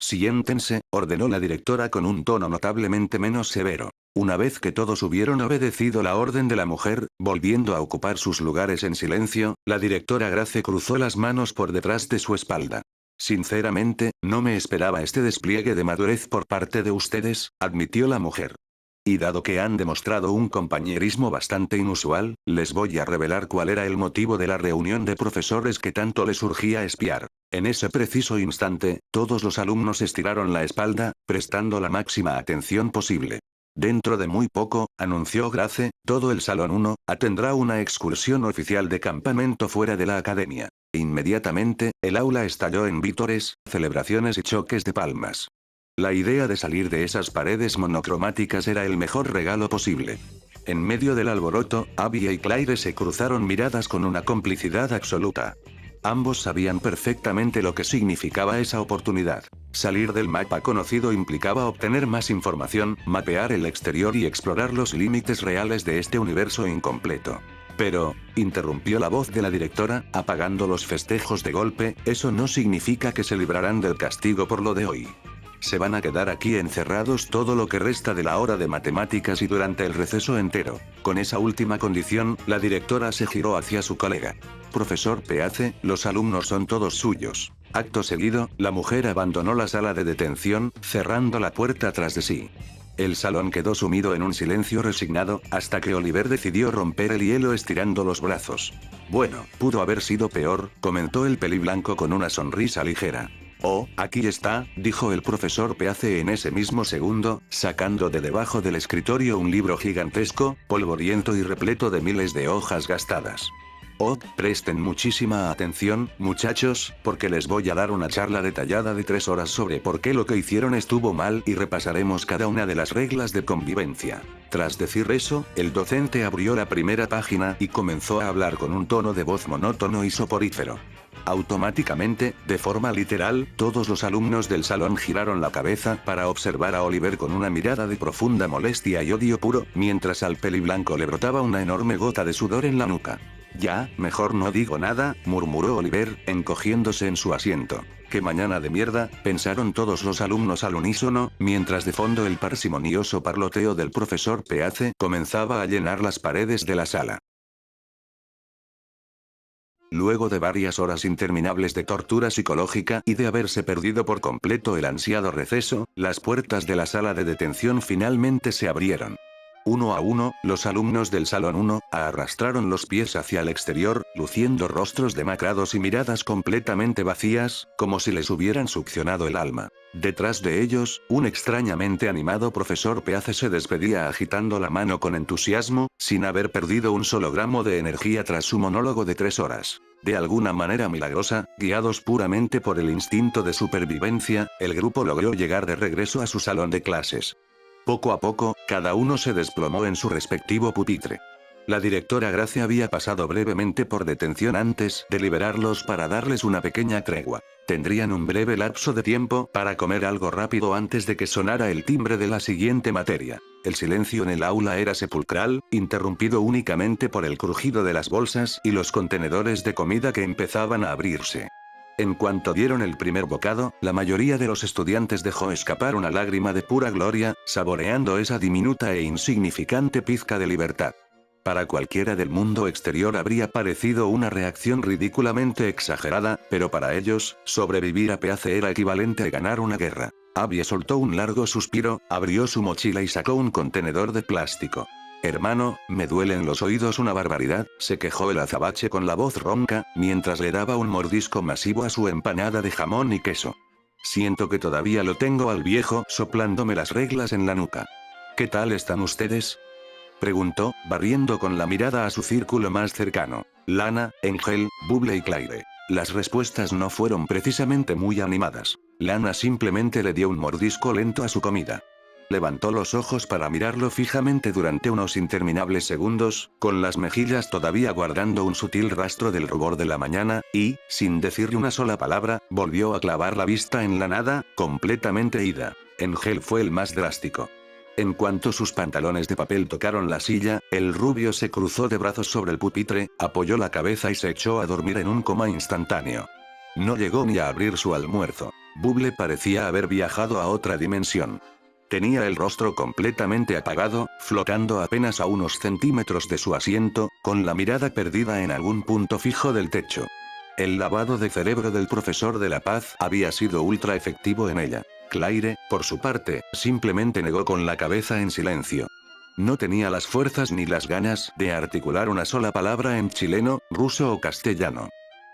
Siéntense, ordenó la directora con un tono notablemente menos severo. Una vez que todos hubieron obedecido la orden de la mujer, volviendo a ocupar sus lugares en silencio, la directora Grace cruzó las manos por detrás de su espalda. Sinceramente, no me esperaba este despliegue de madurez por parte de ustedes, admitió la mujer. Y dado que han demostrado un compañerismo bastante inusual, les voy a revelar cuál era el motivo de la reunión de profesores que tanto les urgía espiar. En ese preciso instante, todos los alumnos estiraron la espalda, prestando la máxima atención posible. Dentro de muy poco, anunció Grace, todo el Salón 1, atendrá una excursión oficial de campamento fuera de la academia. Inmediatamente, el aula estalló en vítores, celebraciones y choques de palmas. La idea de salir de esas paredes monocromáticas era el mejor regalo posible. En medio del alboroto, Abby y Claire se cruzaron miradas con una complicidad absoluta. Ambos sabían perfectamente lo que significaba esa oportunidad. Salir del mapa conocido implicaba obtener más información, mapear el exterior y explorar los límites reales de este universo incompleto. Pero, interrumpió la voz de la directora, apagando los festejos de golpe, eso no significa que se librarán del castigo por lo de hoy. Se van a quedar aquí encerrados todo lo que resta de la hora de matemáticas y durante el receso entero. Con esa última condición, la directora se giró hacia su colega. Profesor Peace, los alumnos son todos suyos. Acto seguido, la mujer abandonó la sala de detención, cerrando la puerta tras de sí. El salón quedó sumido en un silencio resignado, hasta que Oliver decidió romper el hielo estirando los brazos. Bueno, pudo haber sido peor, comentó el peliblanco con una sonrisa ligera. Oh, aquí está, dijo el profesor Peace en ese mismo segundo, sacando de debajo del escritorio un libro gigantesco, polvoriento y repleto de miles de hojas gastadas. Oh, presten muchísima atención, muchachos, porque les voy a dar una charla detallada de 3 horas sobre por qué lo que hicieron estuvo mal y repasaremos cada una de las reglas de convivencia. Tras decir eso, el docente abrió la primera página y comenzó a hablar con un tono de voz monótono y soporífero. Automáticamente, de forma literal, todos los alumnos del salón giraron la cabeza para observar a Oliver con una mirada de profunda molestia y odio puro, mientras al peliblanco le brotaba una enorme gota de sudor en la nuca. Ya, mejor no digo nada, murmuró Oliver, encogiéndose en su asiento. ¡Qué mañana de mierda!, pensaron todos los alumnos al unísono, mientras de fondo el parsimonioso parloteo del profesor Peace comenzaba a llenar las paredes de la sala. Luego de varias horas interminables de tortura psicológica y de haberse perdido por completo el ansiado receso, las puertas de la sala de detención finalmente se abrieron. Uno a uno, los alumnos del Salón 1 arrastraron los pies hacia el exterior, luciendo rostros demacrados y miradas completamente vacías, como si les hubieran succionado el alma. Detrás de ellos, un extrañamente animado profesor Peace se despedía agitando la mano con entusiasmo, sin haber perdido un solo gramo de energía tras su monólogo de 3 horas. De alguna manera milagrosa, guiados puramente por el instinto de supervivencia, el grupo logró llegar de regreso a su salón de clases. Poco a poco, cada uno se desplomó en su respectivo pupitre. La directora Gracia había pasado brevemente por detención antes de liberarlos para darles una pequeña tregua. Tendrían un breve lapso de tiempo para comer algo rápido antes de que sonara el timbre de la siguiente materia. El silencio en el aula era sepulcral, interrumpido únicamente por el crujido de las bolsas y los contenedores de comida que empezaban a abrirse. En cuanto dieron el primer bocado, la mayoría de los estudiantes dejó escapar una lágrima de pura gloria, saboreando esa diminuta e insignificante pizca de libertad. Para cualquiera del mundo exterior habría parecido una reacción ridículamente exagerada, pero para ellos, sobrevivir a Peace era equivalente a ganar una guerra. Abby soltó un largo suspiro, abrió su mochila y sacó un contenedor de plástico. «Hermano, me duelen los oídos una barbaridad», se quejó el azabache con la voz ronca, mientras le daba un mordisco masivo a su empanada de jamón y queso. «Siento que todavía lo tengo al viejo soplándome las reglas en la nuca». «¿Qué tal están ustedes?», preguntó, barriendo con la mirada a su círculo más cercano. Lana, Angel, Bubble y Claire. Las respuestas no fueron precisamente muy animadas. Lana simplemente le dio un mordisco lento a su comida. Levantó los ojos para mirarlo fijamente durante unos interminables segundos, con las mejillas todavía guardando un sutil rastro del rubor de la mañana, y, sin decirle una sola palabra, volvió a clavar la vista en la nada, completamente ida. Angel fue el más drástico. En cuanto sus pantalones de papel tocaron la silla, el rubio se cruzó de brazos sobre el pupitre, apoyó la cabeza y se echó a dormir en un coma instantáneo. No llegó ni a abrir su almuerzo. Bubble parecía haber viajado a otra dimensión. Tenía el rostro completamente apagado, flotando apenas a unos centímetros de su asiento, con la mirada perdida en algún punto fijo del techo. El lavado de cerebro del profesor de la paz había sido ultra efectivo en ella. Claire, por su parte, simplemente negó con la cabeza en silencio. No tenía las fuerzas ni las ganas de articular una sola palabra en chileno, ruso o castellano.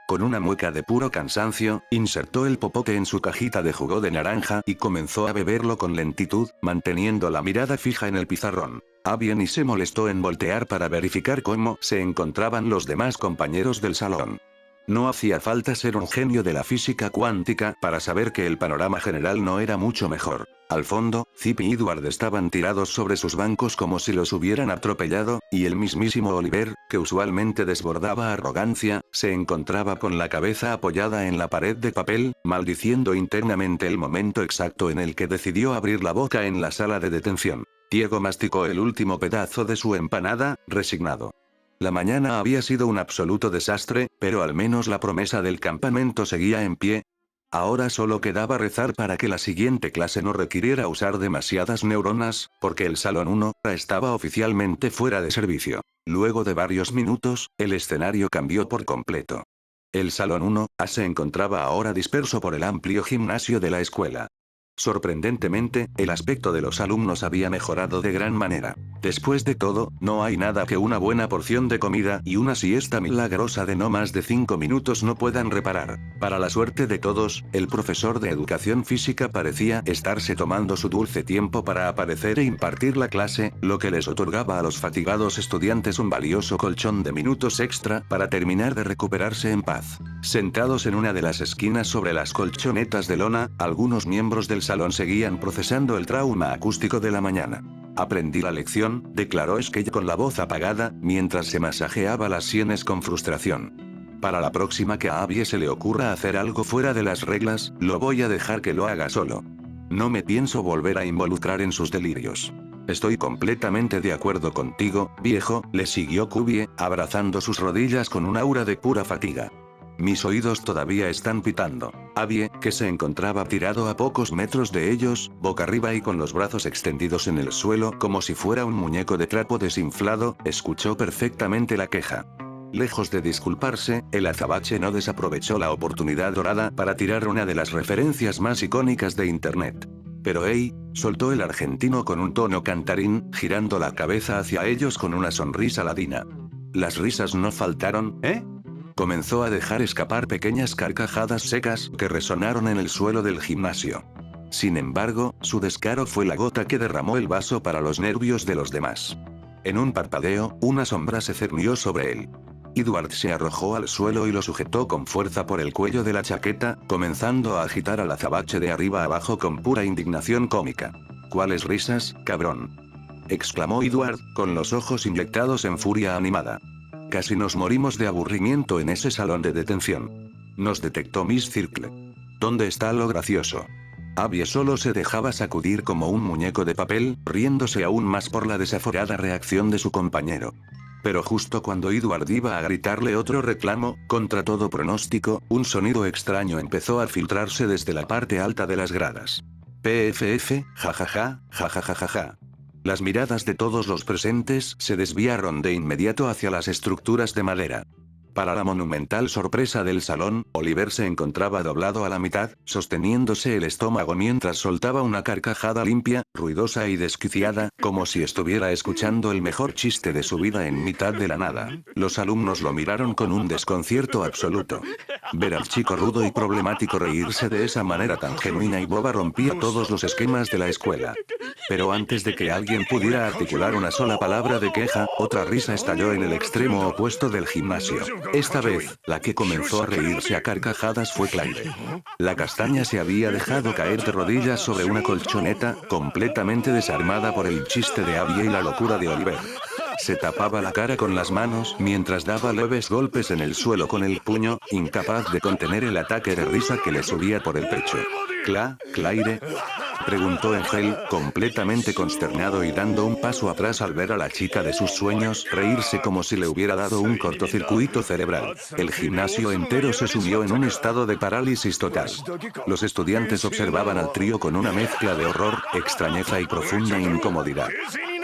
Con una mueca de puro cansancio, insertó el popote en su cajita de jugo de naranja y comenzó a beberlo con lentitud, manteniendo la mirada fija en el pizarrón. Abby ni se molestó en voltear para verificar cómo se encontraban los demás compañeros del salón. No hacía falta ser un genio de la física cuántica para saber que el panorama general no era mucho mejor. Al fondo, Zip y Edward estaban tirados sobre sus bancos como si los hubieran atropellado, y el mismísimo Oliver, que usualmente desbordaba arrogancia, se encontraba con la cabeza apoyada en la pared de papel, maldiciendo internamente el momento exacto en el que decidió abrir la boca en la sala de detención. Diego masticó el último pedazo de su empanada, resignado. La mañana había sido un absoluto desastre, pero al menos la promesa del campamento seguía en pie. Ahora solo quedaba rezar para que la siguiente clase no requiriera usar demasiadas neuronas, porque el Salón 1 estaba oficialmente fuera de servicio. Luego de varios minutos, el escenario cambió por completo. El Salón 1A se encontraba ahora disperso por el amplio gimnasio de la escuela. Sorprendentemente, el aspecto de los alumnos había mejorado de gran manera. Después de todo, no hay nada que una buena porción de comida y una siesta milagrosa de no más de 5 minutos no puedan reparar. Para la suerte de todos, el profesor de educación física parecía estarse tomando su dulce tiempo para aparecer e impartir la clase, lo que les otorgaba a los fatigados estudiantes un valioso colchón de minutos extra para terminar de recuperarse en paz. Sentados en una de las esquinas sobre las colchonetas de lona, algunos miembros del salón seguían procesando el trauma acústico de la mañana. «Aprendí la lección», declaró Skate con la voz apagada, mientras se masajeaba las sienes con frustración. «Para la próxima que a Abby se le ocurra hacer algo fuera de las reglas, lo voy a dejar que lo haga solo. No me pienso volver a involucrar en sus delirios». «Estoy completamente de acuerdo contigo, viejo», le siguió Cubie, abrazando sus rodillas con un aura de pura fatiga. «Mis oídos todavía están pitando». Abby, que se encontraba tirado a pocos metros de ellos, boca arriba y con los brazos extendidos en el suelo como si fuera un muñeco de trapo desinflado, escuchó perfectamente la queja. Lejos de disculparse, el azabache no desaprovechó la oportunidad dorada para tirar una de las referencias más icónicas de Internet. Pero hey, soltó el argentino con un tono cantarín, girando la cabeza hacia ellos con una sonrisa ladina. Las risas no faltaron, ¿eh? Comenzó a dejar escapar pequeñas carcajadas secas que resonaron en el suelo del gimnasio. Sin embargo, su descaro fue la gota que derramó el vaso para los nervios de los demás. En un parpadeo, una sombra se cernió sobre él. Edward se arrojó al suelo y lo sujetó con fuerza por el cuello de la chaqueta, comenzando a agitar al azabache de arriba abajo con pura indignación cómica. ¿Cuáles risas, cabrón?, exclamó Edward, con los ojos inyectados en furia animada. Casi nos morimos de aburrimiento en ese salón de detención. Nos detectó Miss Circle. ¿Dónde está lo gracioso? Abby solo se dejaba sacudir como un muñeco de papel, riéndose aún más por la desaforada reacción de su compañero. Pero justo cuando Edward iba a gritarle otro reclamo, contra todo pronóstico, un sonido extraño empezó a filtrarse desde la parte alta de las gradas. PFF, jajaja, jajajajaja. Las miradas de todos los presentes se desviaron de inmediato hacia las estructuras de madera. Para la monumental sorpresa del salón, Oliver se encontraba doblado a la mitad, sosteniéndose el estómago mientras soltaba una carcajada limpia, ruidosa y desquiciada, como si estuviera escuchando el mejor chiste de su vida en mitad de la nada. Los alumnos lo miraron con un desconcierto absoluto. Ver al chico rudo y problemático reírse de esa manera tan genuina y boba rompía todos los esquemas de la escuela. Pero antes de que alguien pudiera articular una sola palabra de queja, otra risa estalló en el extremo opuesto del gimnasio. Esta vez, la que comenzó a reírse a carcajadas fue Claire. La castaña se había dejado caer de rodillas sobre una colchoneta, completamente desarmada por el chiste de Abby y la locura de Oliver. Se tapaba la cara con las manos mientras daba leves golpes en el suelo con el puño, incapaz de contener el ataque de risa que le subía por el pecho. ¿Claire?, preguntó Angel, completamente consternado y dando un paso atrás al ver a la chica de sus sueños reírse como si le hubiera dado un cortocircuito cerebral. El gimnasio entero se sumió en un estado de parálisis total. Los estudiantes observaban al trío con una mezcla de horror, extrañeza y profunda incomodidad.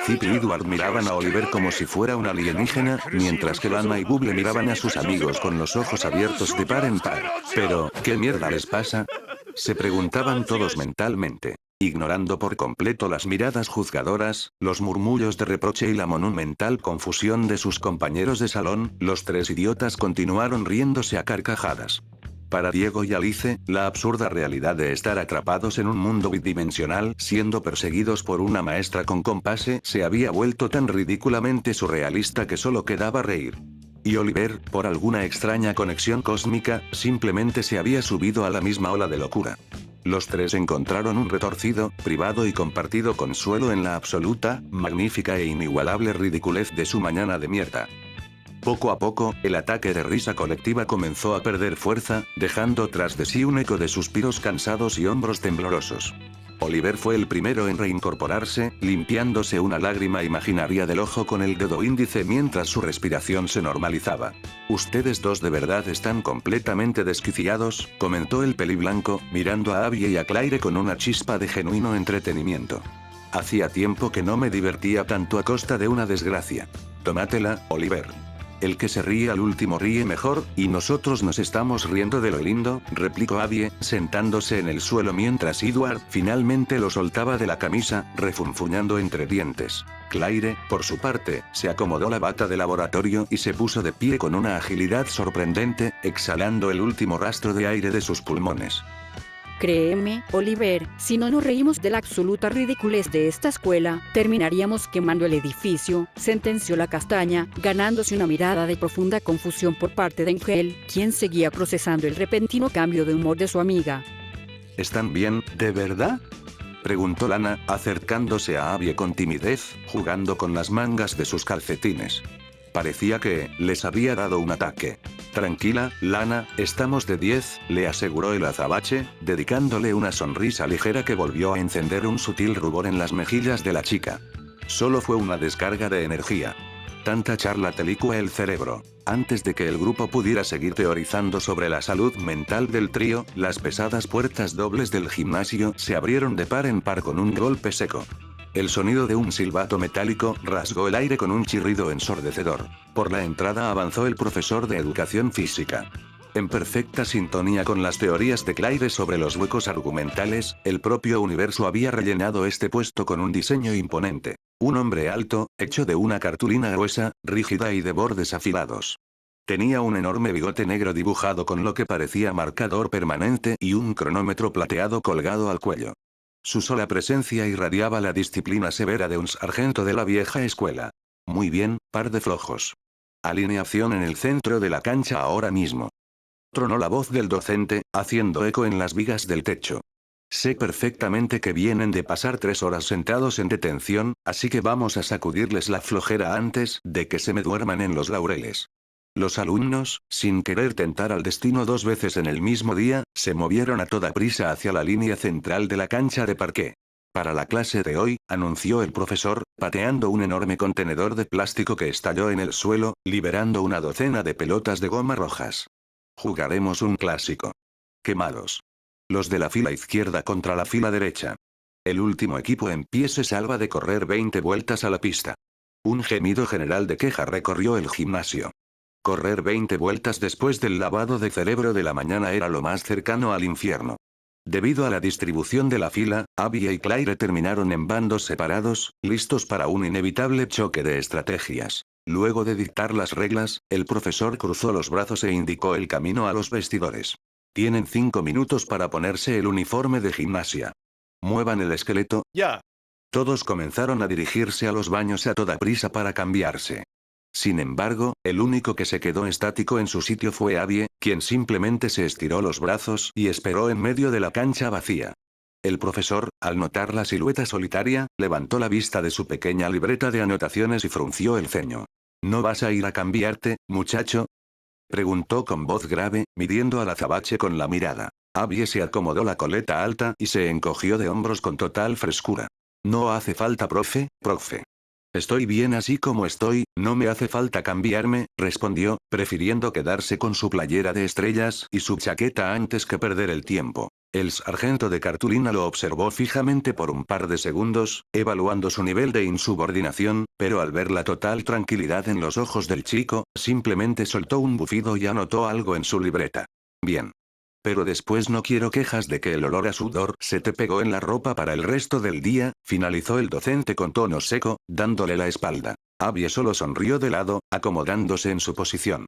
Zip y Edward miraban a Oliver como si fuera un alienígena, mientras que Lana y Bubble miraban a sus amigos con los ojos abiertos de par en par. Pero, ¿qué mierda les pasa?, se preguntaban todos mentalmente. Ignorando por completo las miradas juzgadoras, los murmullos de reproche y la monumental confusión de sus compañeros de salón, los tres idiotas continuaron riéndose a carcajadas. Para Diego y Alice, la absurda realidad de estar atrapados en un mundo bidimensional siendo perseguidos por una maestra con compase se había vuelto tan ridículamente surrealista que solo quedaba reír. Y Oliver, por alguna extraña conexión cósmica, simplemente se había subido a la misma ola de locura. Los tres encontraron un retorcido, privado y compartido consuelo en la absoluta, magnífica e inigualable ridiculez de su mañana de mierda. Poco a poco, el ataque de risa colectiva comenzó a perder fuerza, dejando tras de sí un eco de suspiros cansados y hombros temblorosos. Oliver fue el primero en reincorporarse, limpiándose una lágrima imaginaria del ojo con el dedo índice mientras su respiración se normalizaba. «Ustedes dos de verdad están completamente desquiciados», comentó el peliblanco, mirando a Abby y a Claire con una chispa de genuino entretenimiento. «Hacía tiempo que no me divertía tanto a costa de una desgracia. Tómatela, Oliver. El que se ríe al último ríe mejor, y nosotros nos estamos riendo de lo lindo», replicó Abby, sentándose en el suelo mientras Edward finalmente lo soltaba de la camisa, refunfuñando entre dientes. Claire, por su parte, se acomodó la bata de laboratorio y se puso de pie con una agilidad sorprendente, exhalando el último rastro de aire de sus pulmones. Créeme, Oliver, si no nos reímos de la absoluta ridiculez de esta escuela, terminaríamos quemando el edificio, sentenció la castaña, ganándose una mirada de profunda confusión por parte de Angel, quien seguía procesando el repentino cambio de humor de su amiga. ¿Están bien, de verdad?, preguntó Lana, acercándose a Abby con timidez, jugando con las mangas de sus calcetines. Parecía que les había dado un ataque. «Tranquila, Lana, estamos de 10», le aseguró el azabache, dedicándole una sonrisa ligera que volvió a encender un sutil rubor en las mejillas de la chica. Solo fue una descarga de energía. Tanta charla te licúa el cerebro. Antes de que el grupo pudiera seguir teorizando sobre la salud mental del trío, las pesadas puertas dobles del gimnasio se abrieron de par en par con un golpe seco. El sonido de un silbato metálico rasgó el aire con un chirrido ensordecedor. Por la entrada avanzó el profesor de educación física. En perfecta sintonía con las teorías de Claire sobre los huecos argumentales, el propio universo había rellenado este puesto con un diseño imponente. Un hombre alto, hecho de una cartulina gruesa, rígida y de bordes afilados. Tenía un enorme bigote negro dibujado con lo que parecía marcador permanente y un cronómetro plateado colgado al cuello. Su sola presencia irradiaba la disciplina severa de un sargento de la vieja escuela. Muy bien, par de flojos. Alineación en el centro de la cancha ahora mismo. Tronó la voz del docente, haciendo eco en las vigas del techo. Sé perfectamente que vienen de pasar 3 horas sentados en detención, así que vamos a sacudirles la flojera antes de que se me duerman en los laureles. Los alumnos, sin querer tentar al destino 2 veces en el mismo día, se movieron a toda prisa hacia la línea central de la cancha de parqué. Para la clase de hoy, anunció el profesor, pateando un enorme contenedor de plástico que estalló en el suelo, liberando una docena de pelotas de goma rojas. Jugaremos un clásico. Quemados. Los de la fila izquierda contra la fila derecha. El último equipo en pie se salva de correr 20 vueltas a la pista. Un gemido general de queja recorrió el gimnasio. Correr 20 vueltas después del lavado de cerebro de la mañana era lo más cercano al infierno. Debido a la distribución de la fila, Abby y Claire terminaron en bandos separados, listos para un inevitable choque de estrategias. Luego de dictar las reglas, el profesor cruzó los brazos e indicó el camino a los vestidores. Tienen 5 minutos para ponerse el uniforme de gimnasia. Muevan el esqueleto. Ya. Todos comenzaron a dirigirse a los baños a toda prisa para cambiarse. Sin embargo, el único que se quedó estático en su sitio fue Abby, quien simplemente se estiró los brazos y esperó en medio de la cancha vacía. El profesor, al notar la silueta solitaria, levantó la vista de su pequeña libreta de anotaciones y frunció el ceño. ¿No vas a ir a cambiarte, muchacho?, preguntó con voz grave, midiendo al azabache con la mirada. Abby se acomodó la coleta alta y se encogió de hombros con total frescura. No hace falta, profe. Estoy bien así como estoy, no me hace falta cambiarme, respondió, prefiriendo quedarse con su playera de estrellas y su chaqueta antes que perder el tiempo. El sargento de cartulina lo observó fijamente por un par de segundos, evaluando su nivel de insubordinación, pero al ver la total tranquilidad en los ojos del chico, simplemente soltó un bufido y anotó algo en su libreta. Bien. Pero después no quiero quejas de que el olor a sudor se te pegó en la ropa para el resto del día, finalizó el docente con tono seco, dándole la espalda. Abby solo sonrió de lado, acomodándose en su posición.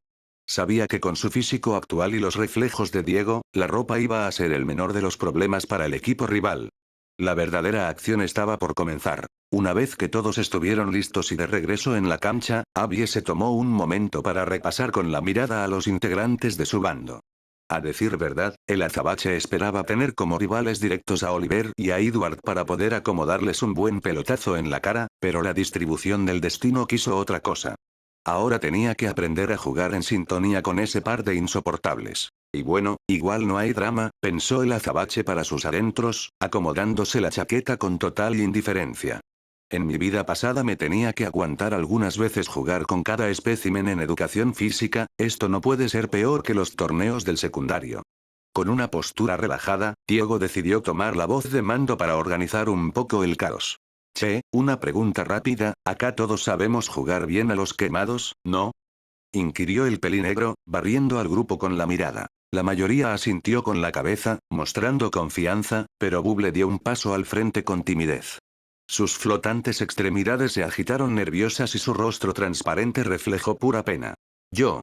Sabía que con su físico actual y los reflejos de Diego, la ropa iba a ser el menor de los problemas para el equipo rival. La verdadera acción estaba por comenzar. Una vez que todos estuvieron listos y de regreso en la cancha, Abby se tomó un momento para repasar con la mirada a los integrantes de su bando. A decir verdad, el azabache esperaba tener como rivales directos a Oliver y a Edward para poder acomodarles un buen pelotazo en la cara, pero la distribución del destino quiso otra cosa. Ahora tenía que aprender a jugar en sintonía con ese par de insoportables. Y bueno, igual no hay drama, pensó el azabache para sus adentros, acomodándose la chaqueta con total indiferencia. En mi vida pasada me tenía que aguantar algunas veces jugar con cada espécimen en educación física, esto no puede ser peor que los torneos del secundario. Con una postura relajada, Diego decidió tomar la voz de mando para organizar un poco el caos. Che, una pregunta rápida, ¿acá todos sabemos jugar bien a los quemados, no?, inquirió el pelinegro, barriendo al grupo con la mirada. La mayoría asintió con la cabeza, mostrando confianza, pero Bubble dio un paso al frente con timidez. Sus flotantes extremidades se agitaron nerviosas y su rostro transparente reflejó pura pena.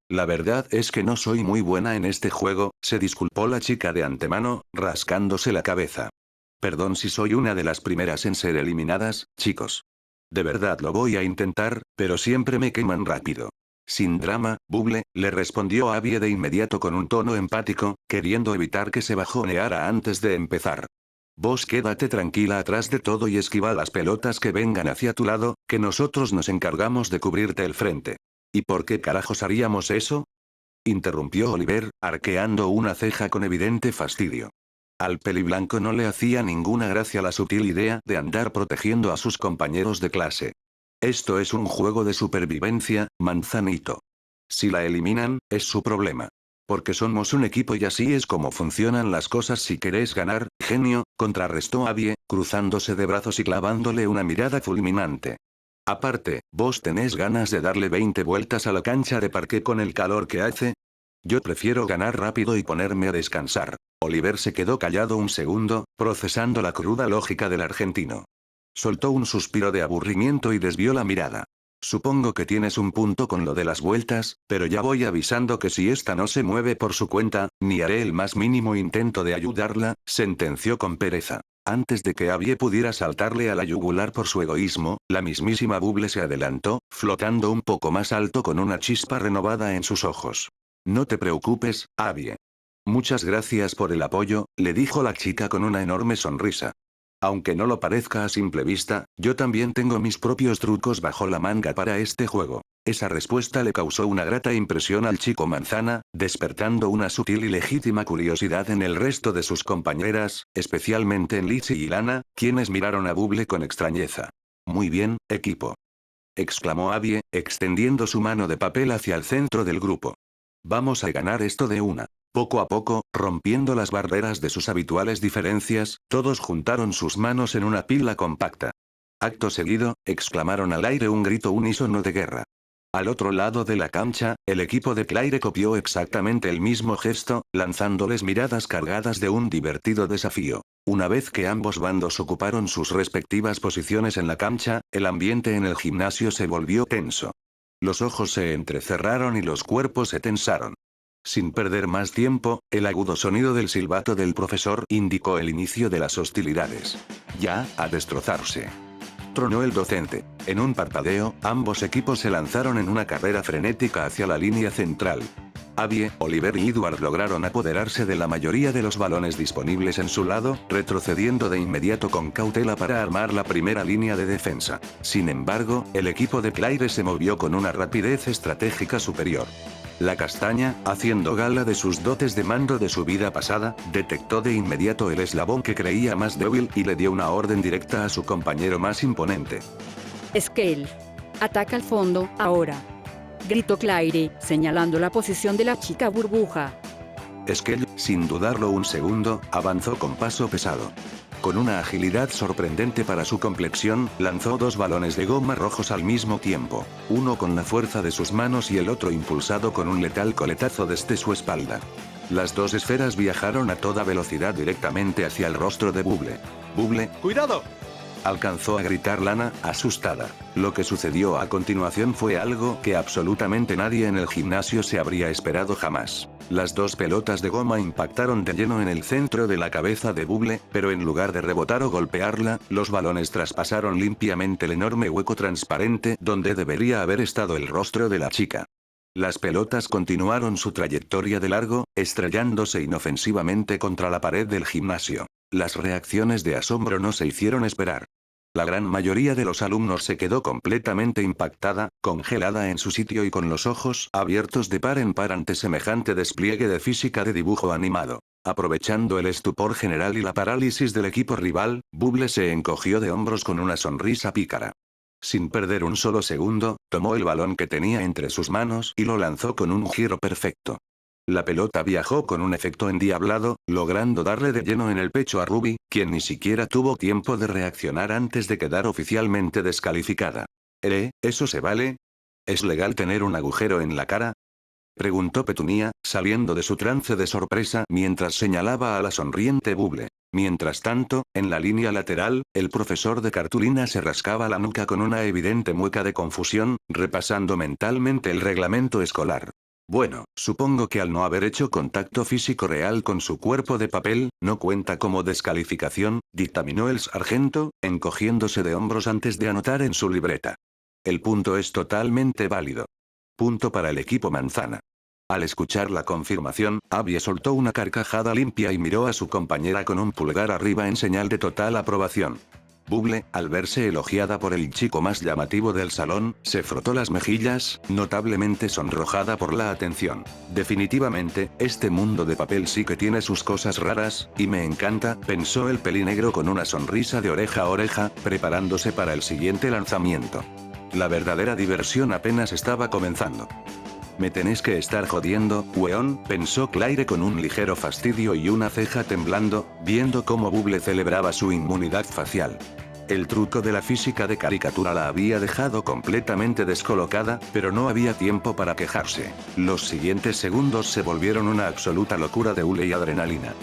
La verdad es que no soy muy buena en este juego, se disculpó la chica de antemano, rascándose la cabeza. Perdón si soy una de las primeras en ser eliminadas, chicos. De verdad lo voy a intentar, pero siempre me queman rápido. Sin drama, Bubble, le respondió Abby de inmediato con un tono empático, queriendo evitar que se bajoneara antes de empezar. Vos quédate tranquila atrás de todo y esquiva las pelotas que vengan hacia tu lado, que nosotros nos encargamos de cubrirte el frente. ¿Y por qué carajos haríamos eso?, interrumpió Oliver, arqueando una ceja con evidente fastidio. Al peliblanco no le hacía ninguna gracia la sutil idea de andar protegiendo a sus compañeros de clase. Esto es un juego de supervivencia, manzanito. Si la eliminan, es su problema. Porque somos un equipo y así es como funcionan las cosas si querés ganar, genio, contrarrestó Abby, cruzándose de brazos y clavándole una mirada fulminante. Aparte, ¿vos tenés ganas de darle 20 vueltas a la cancha de parqué con el calor que hace? Yo prefiero ganar rápido y ponerme a descansar. Oliver se quedó callado un segundo, procesando la cruda lógica del argentino. Soltó un suspiro de aburrimiento y desvió la mirada. Supongo que tienes un punto con lo de las vueltas, pero ya voy avisando que si esta no se mueve por su cuenta, ni haré el más mínimo intento de ayudarla, sentenció con pereza. Antes de que Abby pudiera saltarle a la yugular por su egoísmo, la mismísima Bubble se adelantó, flotando un poco más alto con una chispa renovada en sus ojos. No te preocupes, Abby. Muchas gracias por el apoyo, le dijo la chica con una enorme sonrisa. Aunque no lo parezca a simple vista, yo también tengo mis propios trucos bajo la manga para este juego. Esa respuesta le causó una grata impresión al chico manzana, despertando una sutil y legítima curiosidad en el resto de sus compañeras, especialmente en Lizzie y Lana, quienes miraron a Bubble con extrañeza. Muy bien, equipo, exclamó Abby, extendiendo su mano de papel hacia el centro del grupo. Vamos a ganar esto de una. Poco a poco, rompiendo las barreras de sus habituales diferencias, todos juntaron sus manos en una pila compacta. Acto seguido, exclamaron al aire un grito unísono de guerra. Al otro lado de la cancha, el equipo de Claire copió exactamente el mismo gesto, lanzándoles miradas cargadas de un divertido desafío. Una vez que ambos bandos ocuparon sus respectivas posiciones en la cancha, el ambiente en el gimnasio se volvió tenso. Los ojos se entrecerraron y los cuerpos se tensaron. Sin perder más tiempo, el agudo sonido del silbato del profesor indicó el inicio de las hostilidades. Ya, a destrozarse, tronó el docente. En un parpadeo, ambos equipos se lanzaron en una carrera frenética hacia la línea central. Abby, Oliver y Edward lograron apoderarse de la mayoría de los balones disponibles en su lado, retrocediendo de inmediato con cautela para armar la primera línea de defensa. Sin embargo, el equipo de Claire se movió con una rapidez estratégica superior. La castaña, haciendo gala de sus dotes de mando de su vida pasada, detectó de inmediato el eslabón que creía más débil y le dio una orden directa a su compañero más imponente. Scale. Ataca al fondo, ahora. Gritó Claire, señalando la posición de la chica burbuja. Scale, sin dudarlo un segundo, avanzó con paso pesado. Con una agilidad sorprendente para su complexión, lanzó dos balones de goma rojos al mismo tiempo, uno con la fuerza de sus manos y el otro impulsado con un letal coletazo desde su espalda. Las dos esferas viajaron a toda velocidad directamente hacia el rostro de Bubble. ¡Bubble! ¡Cuidado!, alcanzó a gritar Lana, asustada. Lo que sucedió a continuación fue algo que absolutamente nadie en el gimnasio se habría esperado jamás. Las dos pelotas de goma impactaron de lleno en el centro de la cabeza de Bubble, pero en lugar de rebotar o golpearla, los balones traspasaron limpiamente el enorme hueco transparente donde debería haber estado el rostro de la chica. Las pelotas continuaron su trayectoria de largo, estrellándose inofensivamente contra la pared del gimnasio. Las reacciones de asombro no se hicieron esperar. La gran mayoría de los alumnos se quedó completamente impactada, congelada en su sitio y con los ojos abiertos de par en par ante semejante despliegue de física de dibujo animado. Aprovechando el estupor general y la parálisis del equipo rival, Bubble se encogió de hombros con una sonrisa pícara. Sin perder un solo segundo, tomó el balón que tenía entre sus manos y lo lanzó con un giro perfecto. La pelota viajó con un efecto endiablado, logrando darle de lleno en el pecho a Ruby, quien ni siquiera tuvo tiempo de reaccionar antes de quedar oficialmente descalificada. ¿Eso se vale? ¿Es legal tener un agujero en la cara?, preguntó Petunia, saliendo de su trance de sorpresa mientras señalaba a la sonriente Bubble. Mientras tanto, en la línea lateral, el profesor de cartulina se rascaba la nuca con una evidente mueca de confusión, repasando mentalmente el reglamento escolar. Bueno, supongo que al no haber hecho contacto físico real con su cuerpo de papel, no cuenta como descalificación, dictaminó el sargento, encogiéndose de hombros antes de anotar en su libreta. El punto es totalmente válido. Punto para el equipo manzana. Al escuchar la confirmación, Abby soltó una carcajada limpia y miró a su compañera con un pulgar arriba en señal de total aprobación. Bubble, al verse elogiada por el chico más llamativo del salón, se frotó las mejillas, notablemente sonrojada por la atención. Definitivamente, este mundo de papel sí que tiene sus cosas raras, y me encanta, pensó el pelinegro con una sonrisa de oreja a oreja, preparándose para el siguiente lanzamiento. La verdadera diversión apenas estaba comenzando. Me tenés que estar jodiendo, weón, pensó Claire con un ligero fastidio y una ceja temblando, viendo cómo Bubble celebraba su inmunidad facial. El truco de la física de caricatura la había dejado completamente descolocada, pero no había tiempo para quejarse. Los siguientes segundos se volvieron una absoluta locura de hule y adrenalina.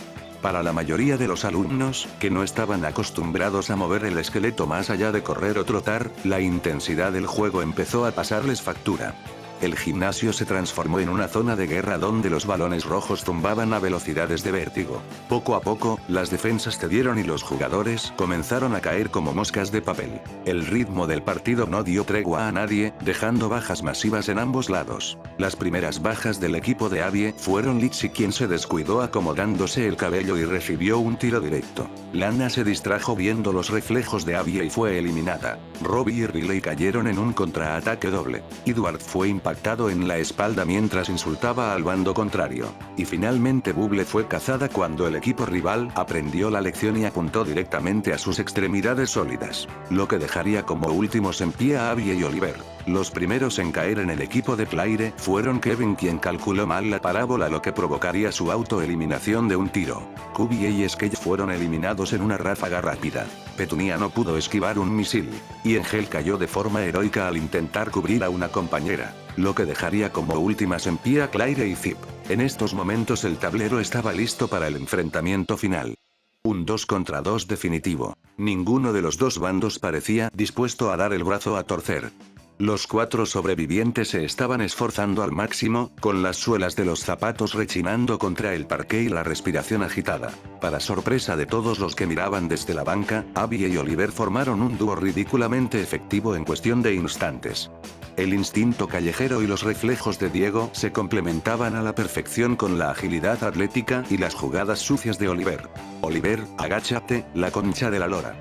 Para la mayoría de los alumnos, que no estaban acostumbrados a mover el esqueleto más allá de correr o trotar, la intensidad del juego empezó a pasarles factura. El gimnasio se transformó en una zona de guerra donde los balones rojos zumbaban a velocidades de vértigo. Poco a poco, las defensas cedieron y los jugadores comenzaron a caer como moscas de papel. El ritmo del partido no dio tregua a nadie, dejando bajas masivas en ambos lados. Las primeras bajas del equipo de Abby fueron Litchi, quien se descuidó acomodándose el cabello y recibió un tiro directo. Lana se distrajo viendo los reflejos de Abby y fue eliminada. Robbie y Riley cayeron en un contraataque doble. Edward fue impactado en la espalda mientras insultaba al bando contrario. Y finalmente Bubble fue cazada cuando el equipo rival aprendió la lección y apuntó directamente a sus extremidades sólidas, lo que dejaría como últimos en pie a Abby y Oliver. Los primeros en caer en el equipo de Claire fueron Kevin, quien calculó mal la parábola, lo que provocaría su autoeliminación de un tiro. Kubi y Skate fueron eliminados en una ráfaga rápida. Petunia no pudo esquivar un misil, y Angel cayó de forma heroica al intentar cubrir a una compañera, lo que dejaría como últimas en pie a Claire y Zip. En estos momentos el tablero estaba listo para el enfrentamiento final. Un 2 contra 2 definitivo. Ninguno de los dos bandos parecía dispuesto a dar el brazo a torcer. Los 4 sobrevivientes se estaban esforzando al máximo, con las suelas de los zapatos rechinando contra el parqué y la respiración agitada. Para sorpresa de todos los que miraban desde la banca, Abby y Oliver formaron un dúo ridículamente efectivo en cuestión de instantes. El instinto callejero y los reflejos de Diego se complementaban a la perfección con la agilidad atlética y las jugadas sucias de Oliver. Oliver, agáchate, la concha de la lora,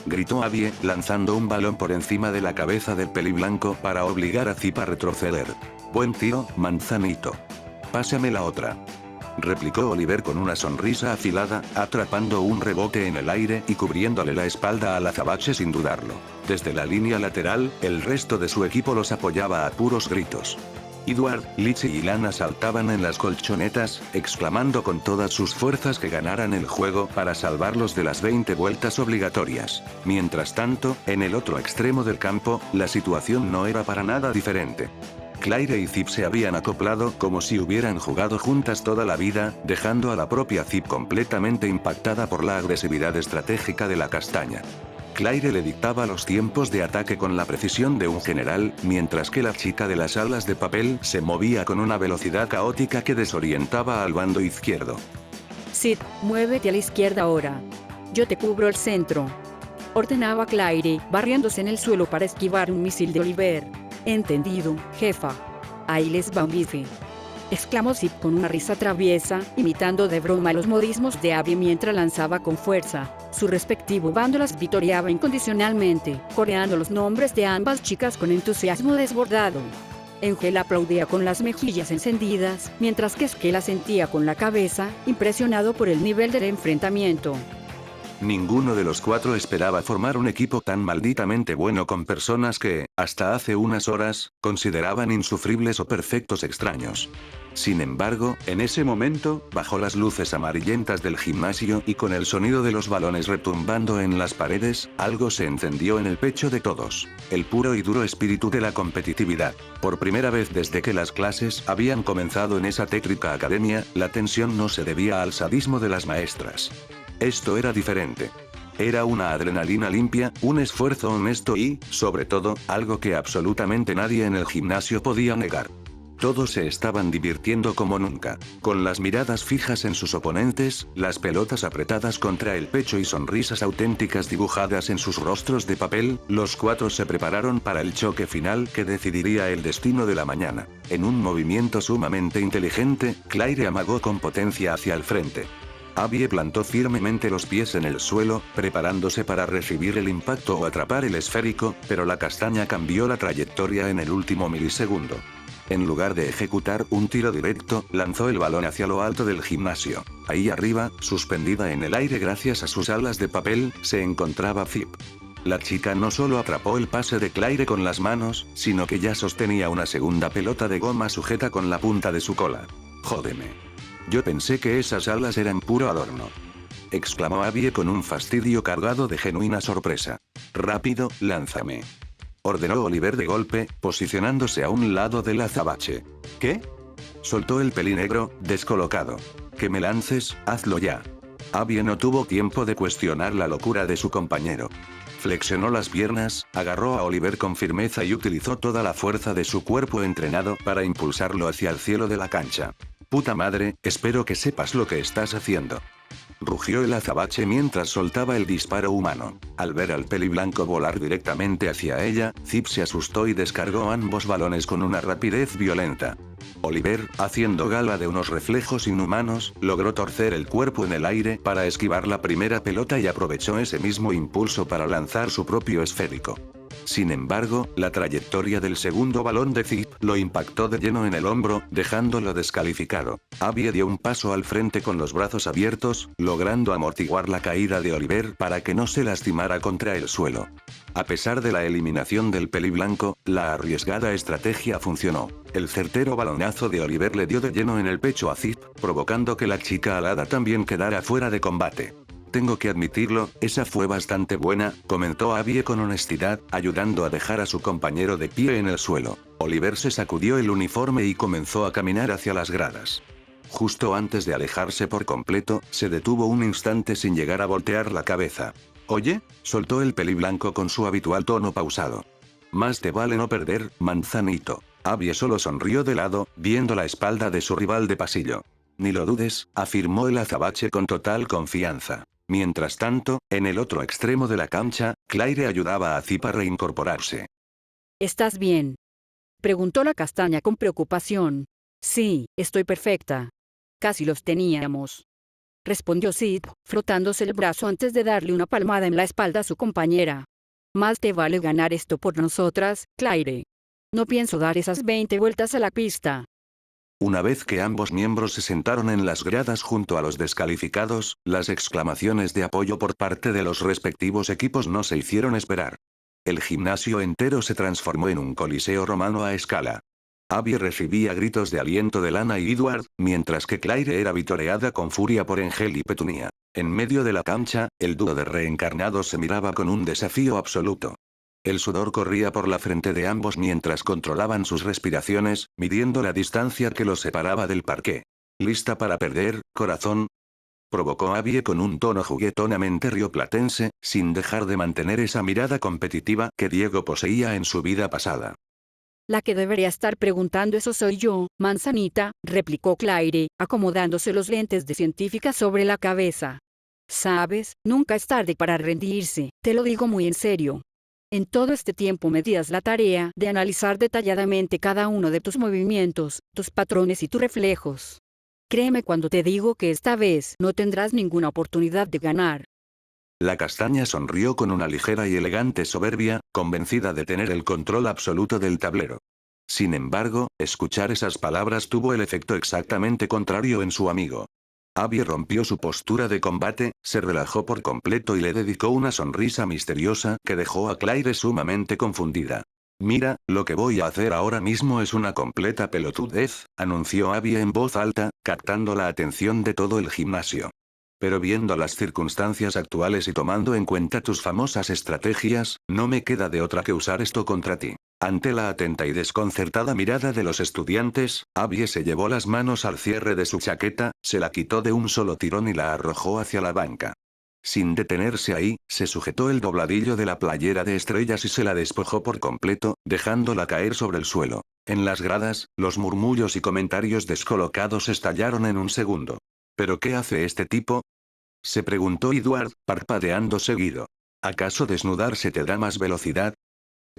gritó Abby, lanzando un balón por encima de la cabeza del peliblanco para obligar a Zip a retroceder. Buen tiro, manzanito. Pásame la otra, replicó Oliver con una sonrisa afilada, atrapando un rebote en el aire y cubriéndole la espalda al azabache sin dudarlo. Desde la línea lateral, el resto de su equipo los apoyaba a puros gritos. Edward, Litchi y Lana saltaban en las colchonetas, exclamando con todas sus fuerzas que ganaran el juego para salvarlos de las 20 vueltas obligatorias. Mientras tanto, en el otro extremo del campo, la situación no era para nada diferente. Claire y Zip se habían acoplado como si hubieran jugado juntas toda la vida, dejando a la propia Zip completamente impactada por la agresividad estratégica de la castaña. Claire le dictaba los tiempos de ataque con la precisión de un general, mientras que la chica de las alas de papel se movía con una velocidad caótica que desorientaba al bando izquierdo. Sid, muévete a la izquierda ahora. Yo te cubro el centro, ordenaba Claire, barriéndose en el suelo para esquivar un misil de Oliver. Entendido, jefa. Ahí les va un bife, exclamó Zip con una risa traviesa, imitando de broma los modismos de Abby mientras lanzaba con fuerza. Su respectivo bando las vitoreaba incondicionalmente, coreando los nombres de ambas chicas con entusiasmo desbordado. Angel aplaudía con las mejillas encendidas, mientras que Skate asentía con la cabeza, impresionado por el nivel del enfrentamiento. Ninguno de los 4 esperaba formar un equipo tan malditamente bueno con personas que, hasta hace unas horas, consideraban insufribles o perfectos extraños. Sin embargo, en ese momento, bajo las luces amarillentas del gimnasio y con el sonido de los balones retumbando en las paredes, algo se encendió en el pecho de todos. El puro y duro espíritu de la competitividad. Por primera vez desde que las clases habían comenzado en esa tétrica academia, la tensión no se debía al sadismo de las maestras. Esto era diferente. Era una adrenalina limpia, un esfuerzo honesto y, sobre todo, algo que absolutamente nadie en el gimnasio podía negar. Todos se estaban divirtiendo como nunca, con las miradas fijas en sus oponentes, las pelotas apretadas contra el pecho y sonrisas auténticas dibujadas en sus rostros de papel. Los 4 se prepararon para el choque final que decidiría el destino de la mañana. En un movimiento sumamente inteligente, Claire amagó con potencia hacia el frente. Abby plantó firmemente los pies en el suelo, preparándose para recibir el impacto o atrapar el esférico, pero la castaña cambió la trayectoria en el último milisegundo. En lugar de ejecutar un tiro directo, lanzó el balón hacia lo alto del gimnasio. Ahí arriba, suspendida en el aire gracias a sus alas de papel, se encontraba Zip. La chica no solo atrapó el pase de Claire con las manos, sino que ya sostenía una segunda pelota de goma sujeta con la punta de su cola. Jódeme. Yo pensé que esas alas eran puro adorno, exclamó Abby con un fastidio cargado de genuina sorpresa. Rápido, lánzame. Ordenó Oliver de golpe, posicionándose a un lado del azabache. ¿Qué? Soltó el pelinegro, descolocado. Que me lances, hazlo ya. Abby no tuvo tiempo de cuestionar la locura de su compañero. Flexionó las piernas, agarró a Oliver con firmeza y utilizó toda la fuerza de su cuerpo entrenado para impulsarlo hacia el cielo de la cancha. Puta madre, espero que sepas lo que estás haciendo. Rugió el azabache mientras soltaba el disparo humano. Al ver al peliblanco volar directamente hacia ella, Zip se asustó y descargó ambos balones con una rapidez violenta. Oliver, haciendo gala de unos reflejos inhumanos, logró torcer el cuerpo en el aire para esquivar la primera pelota y aprovechó ese mismo impulso para lanzar su propio esférico. Sin embargo, la trayectoria del segundo balón de Zip lo impactó de lleno en el hombro, dejándolo descalificado. Abby dio un paso al frente con los brazos abiertos, logrando amortiguar la caída de Oliver para que no se lastimara contra el suelo. A pesar de la eliminación del peliblanco, la arriesgada estrategia funcionó. El certero balonazo de Oliver le dio de lleno en el pecho a Zip, provocando que la chica alada también quedara fuera de combate. Tengo que admitirlo, esa fue bastante buena, comentó Abby con honestidad, ayudando a dejar a su compañero de pie en el suelo. Oliver se sacudió el uniforme y comenzó a caminar hacia las gradas. Justo antes de alejarse por completo, se detuvo un instante sin llegar a voltear la cabeza. «Oye», soltó el peliblanco con su habitual tono pausado. «Más te vale no perder, manzanito». Abby solo sonrió de lado, viendo la espalda de su rival de pasillo. «Ni lo dudes», afirmó el azabache con total confianza. Mientras tanto, en el otro extremo de la cancha, Claire ayudaba a Zip a reincorporarse. ¿Estás bien?, preguntó la castaña con preocupación. Sí, estoy perfecta. Casi los teníamos, respondió Zip, frotándose el brazo antes de darle una palmada en la espalda a su compañera. Más te vale ganar esto por nosotras, Claire. No pienso dar esas 20 vueltas a la pista. Una vez que ambos miembros se sentaron en las gradas junto a los descalificados, las exclamaciones de apoyo por parte de los respectivos equipos no se hicieron esperar. El gimnasio entero se transformó en un coliseo romano a escala. Abby recibía gritos de aliento de Lana y Edward, mientras que Claire era vitoreada con furia por Angel y Petunia. En medio de la cancha, el dúo de reencarnados se miraba con un desafío absoluto. El sudor corría por la frente de ambos mientras controlaban sus respiraciones, midiendo la distancia que los separaba del parqué. ¿Lista para perder, corazón?, provocó Abby con un tono juguetonamente rioplatense, sin dejar de mantener esa mirada competitiva que Diego poseía en su vida pasada. La que debería estar preguntando eso soy yo, manzanita, replicó Claire, acomodándose los lentes de científica sobre la cabeza. Sabes, nunca es tarde para rendirse, te lo digo muy en serio. En todo este tiempo me días la tarea de analizar detalladamente cada uno de tus movimientos, tus patrones y tus reflejos. Créeme cuando te digo que esta vez no tendrás ninguna oportunidad de ganar. La castaña sonrió con una ligera y elegante soberbia, convencida de tener el control absoluto del tablero. Sin embargo, escuchar esas palabras tuvo el efecto exactamente contrario en su amigo. Abby rompió su postura de combate, se relajó por completo y le dedicó una sonrisa misteriosa que dejó a Claire sumamente confundida. «Mira, lo que voy a hacer ahora mismo es una completa pelotudez», anunció Abby en voz alta, captando la atención de todo el gimnasio. «Pero viendo las circunstancias actuales y tomando en cuenta tus famosas estrategias, no me queda de otra que usar esto contra ti». Ante la atenta y desconcertada mirada de los estudiantes, Abby se llevó las manos al cierre de su chaqueta, se la quitó de un solo tirón y la arrojó hacia la banca. Sin detenerse ahí, se sujetó el dobladillo de la playera de estrellas y se la despojó por completo, dejándola caer sobre el suelo. En las gradas, los murmullos y comentarios descolocados estallaron en un segundo. ¿Pero qué hace este tipo?, se preguntó Edward, parpadeando seguido. ¿Acaso desnudarse te da más velocidad?,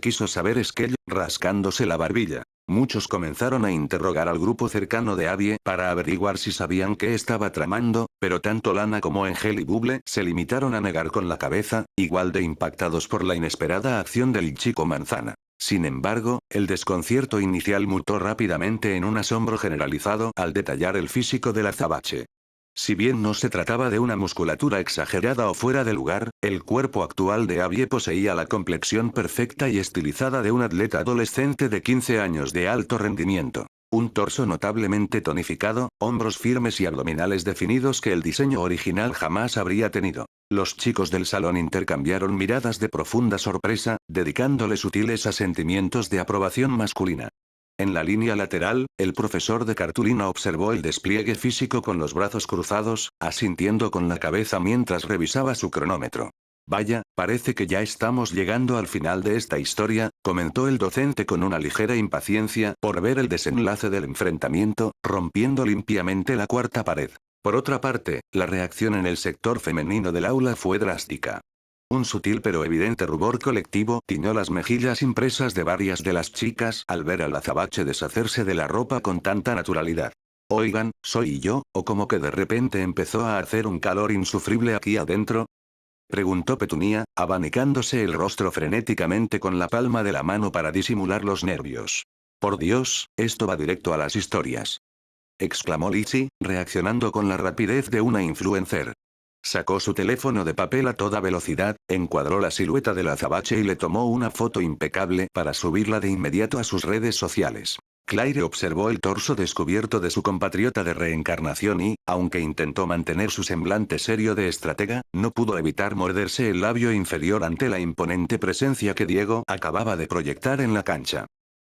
quiso saber Skell, rascándose la barbilla. Muchos comenzaron a interrogar al grupo cercano de Abby para averiguar si sabían qué estaba tramando, pero tanto Lana como Angel y Bubble se limitaron a negar con la cabeza, igual de impactados por la inesperada acción del chico manzana. Sin embargo, el desconcierto inicial mutó rápidamente en un asombro generalizado al detallar el físico del azabache. Si bien no se trataba de una musculatura exagerada o fuera de lugar, el cuerpo actual de Abby poseía la complexión perfecta y estilizada de un atleta adolescente de 15 años de alto rendimiento. Un torso notablemente tonificado, hombros firmes y abdominales definidos que el diseño original jamás habría tenido. Los chicos del salón intercambiaron miradas de profunda sorpresa, dedicándole sutiles asentimientos de aprobación masculina. En la línea lateral, el profesor de cartulina observó el despliegue físico con los brazos cruzados, asintiendo con la cabeza mientras revisaba su cronómetro. Vaya, parece que ya estamos llegando al final de esta historia, comentó el docente con una ligera impaciencia por ver el desenlace del enfrentamiento, rompiendo limpiamente la cuarta pared. Por otra parte, la reacción en el sector femenino del aula fue drástica. Un sutil pero evidente rubor colectivo tiñó las mejillas impresas de varias de las chicas al ver al azabache deshacerse de la ropa con tanta naturalidad. Oigan, ¿soy yo, o como que de repente empezó a hacer un calor insufrible aquí adentro? Preguntó Petunia, abanicándose el rostro frenéticamente con la palma de la mano para disimular los nervios. Por Dios, esto va directo a las historias. Exclamó Lizzie, reaccionando con la rapidez de una influencer. Sacó su teléfono de papel a toda velocidad, encuadró la silueta del azabache y le tomó una foto impecable para subirla de inmediato a sus redes sociales. Claire observó el torso descubierto de su compatriota de reencarnación y, aunque intentó mantener su semblante serio de estratega, no pudo evitar morderse el labio inferior ante la imponente presencia que Diego acababa de proyectar en la cancha.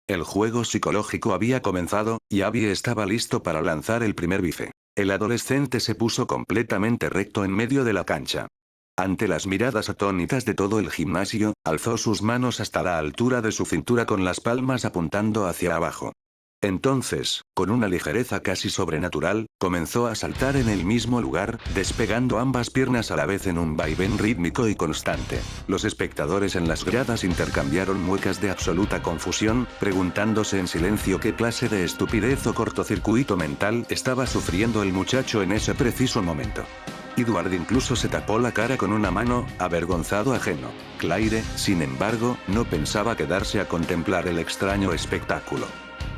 El juego psicológico había comenzado, y Abby estaba listo para lanzar el primer bife. El adolescente se puso completamente recto en medio de la cancha. Ante las miradas atónitas de todo el gimnasio, alzó sus manos hasta la altura de su cintura con las palmas apuntando hacia abajo. Entonces, con una ligereza casi sobrenatural, comenzó a saltar en el mismo lugar, despegando ambas piernas a la vez en un vaivén rítmico y constante. Los espectadores en las gradas intercambiaron muecas de absoluta confusión, preguntándose en silencio qué clase de estupidez o cortocircuito mental estaba sufriendo el muchacho en ese preciso momento. Edward incluso se tapó la cara con una mano, avergonzado ajeno. Claire, sin embargo, no pensaba quedarse a contemplar el extraño espectáculo.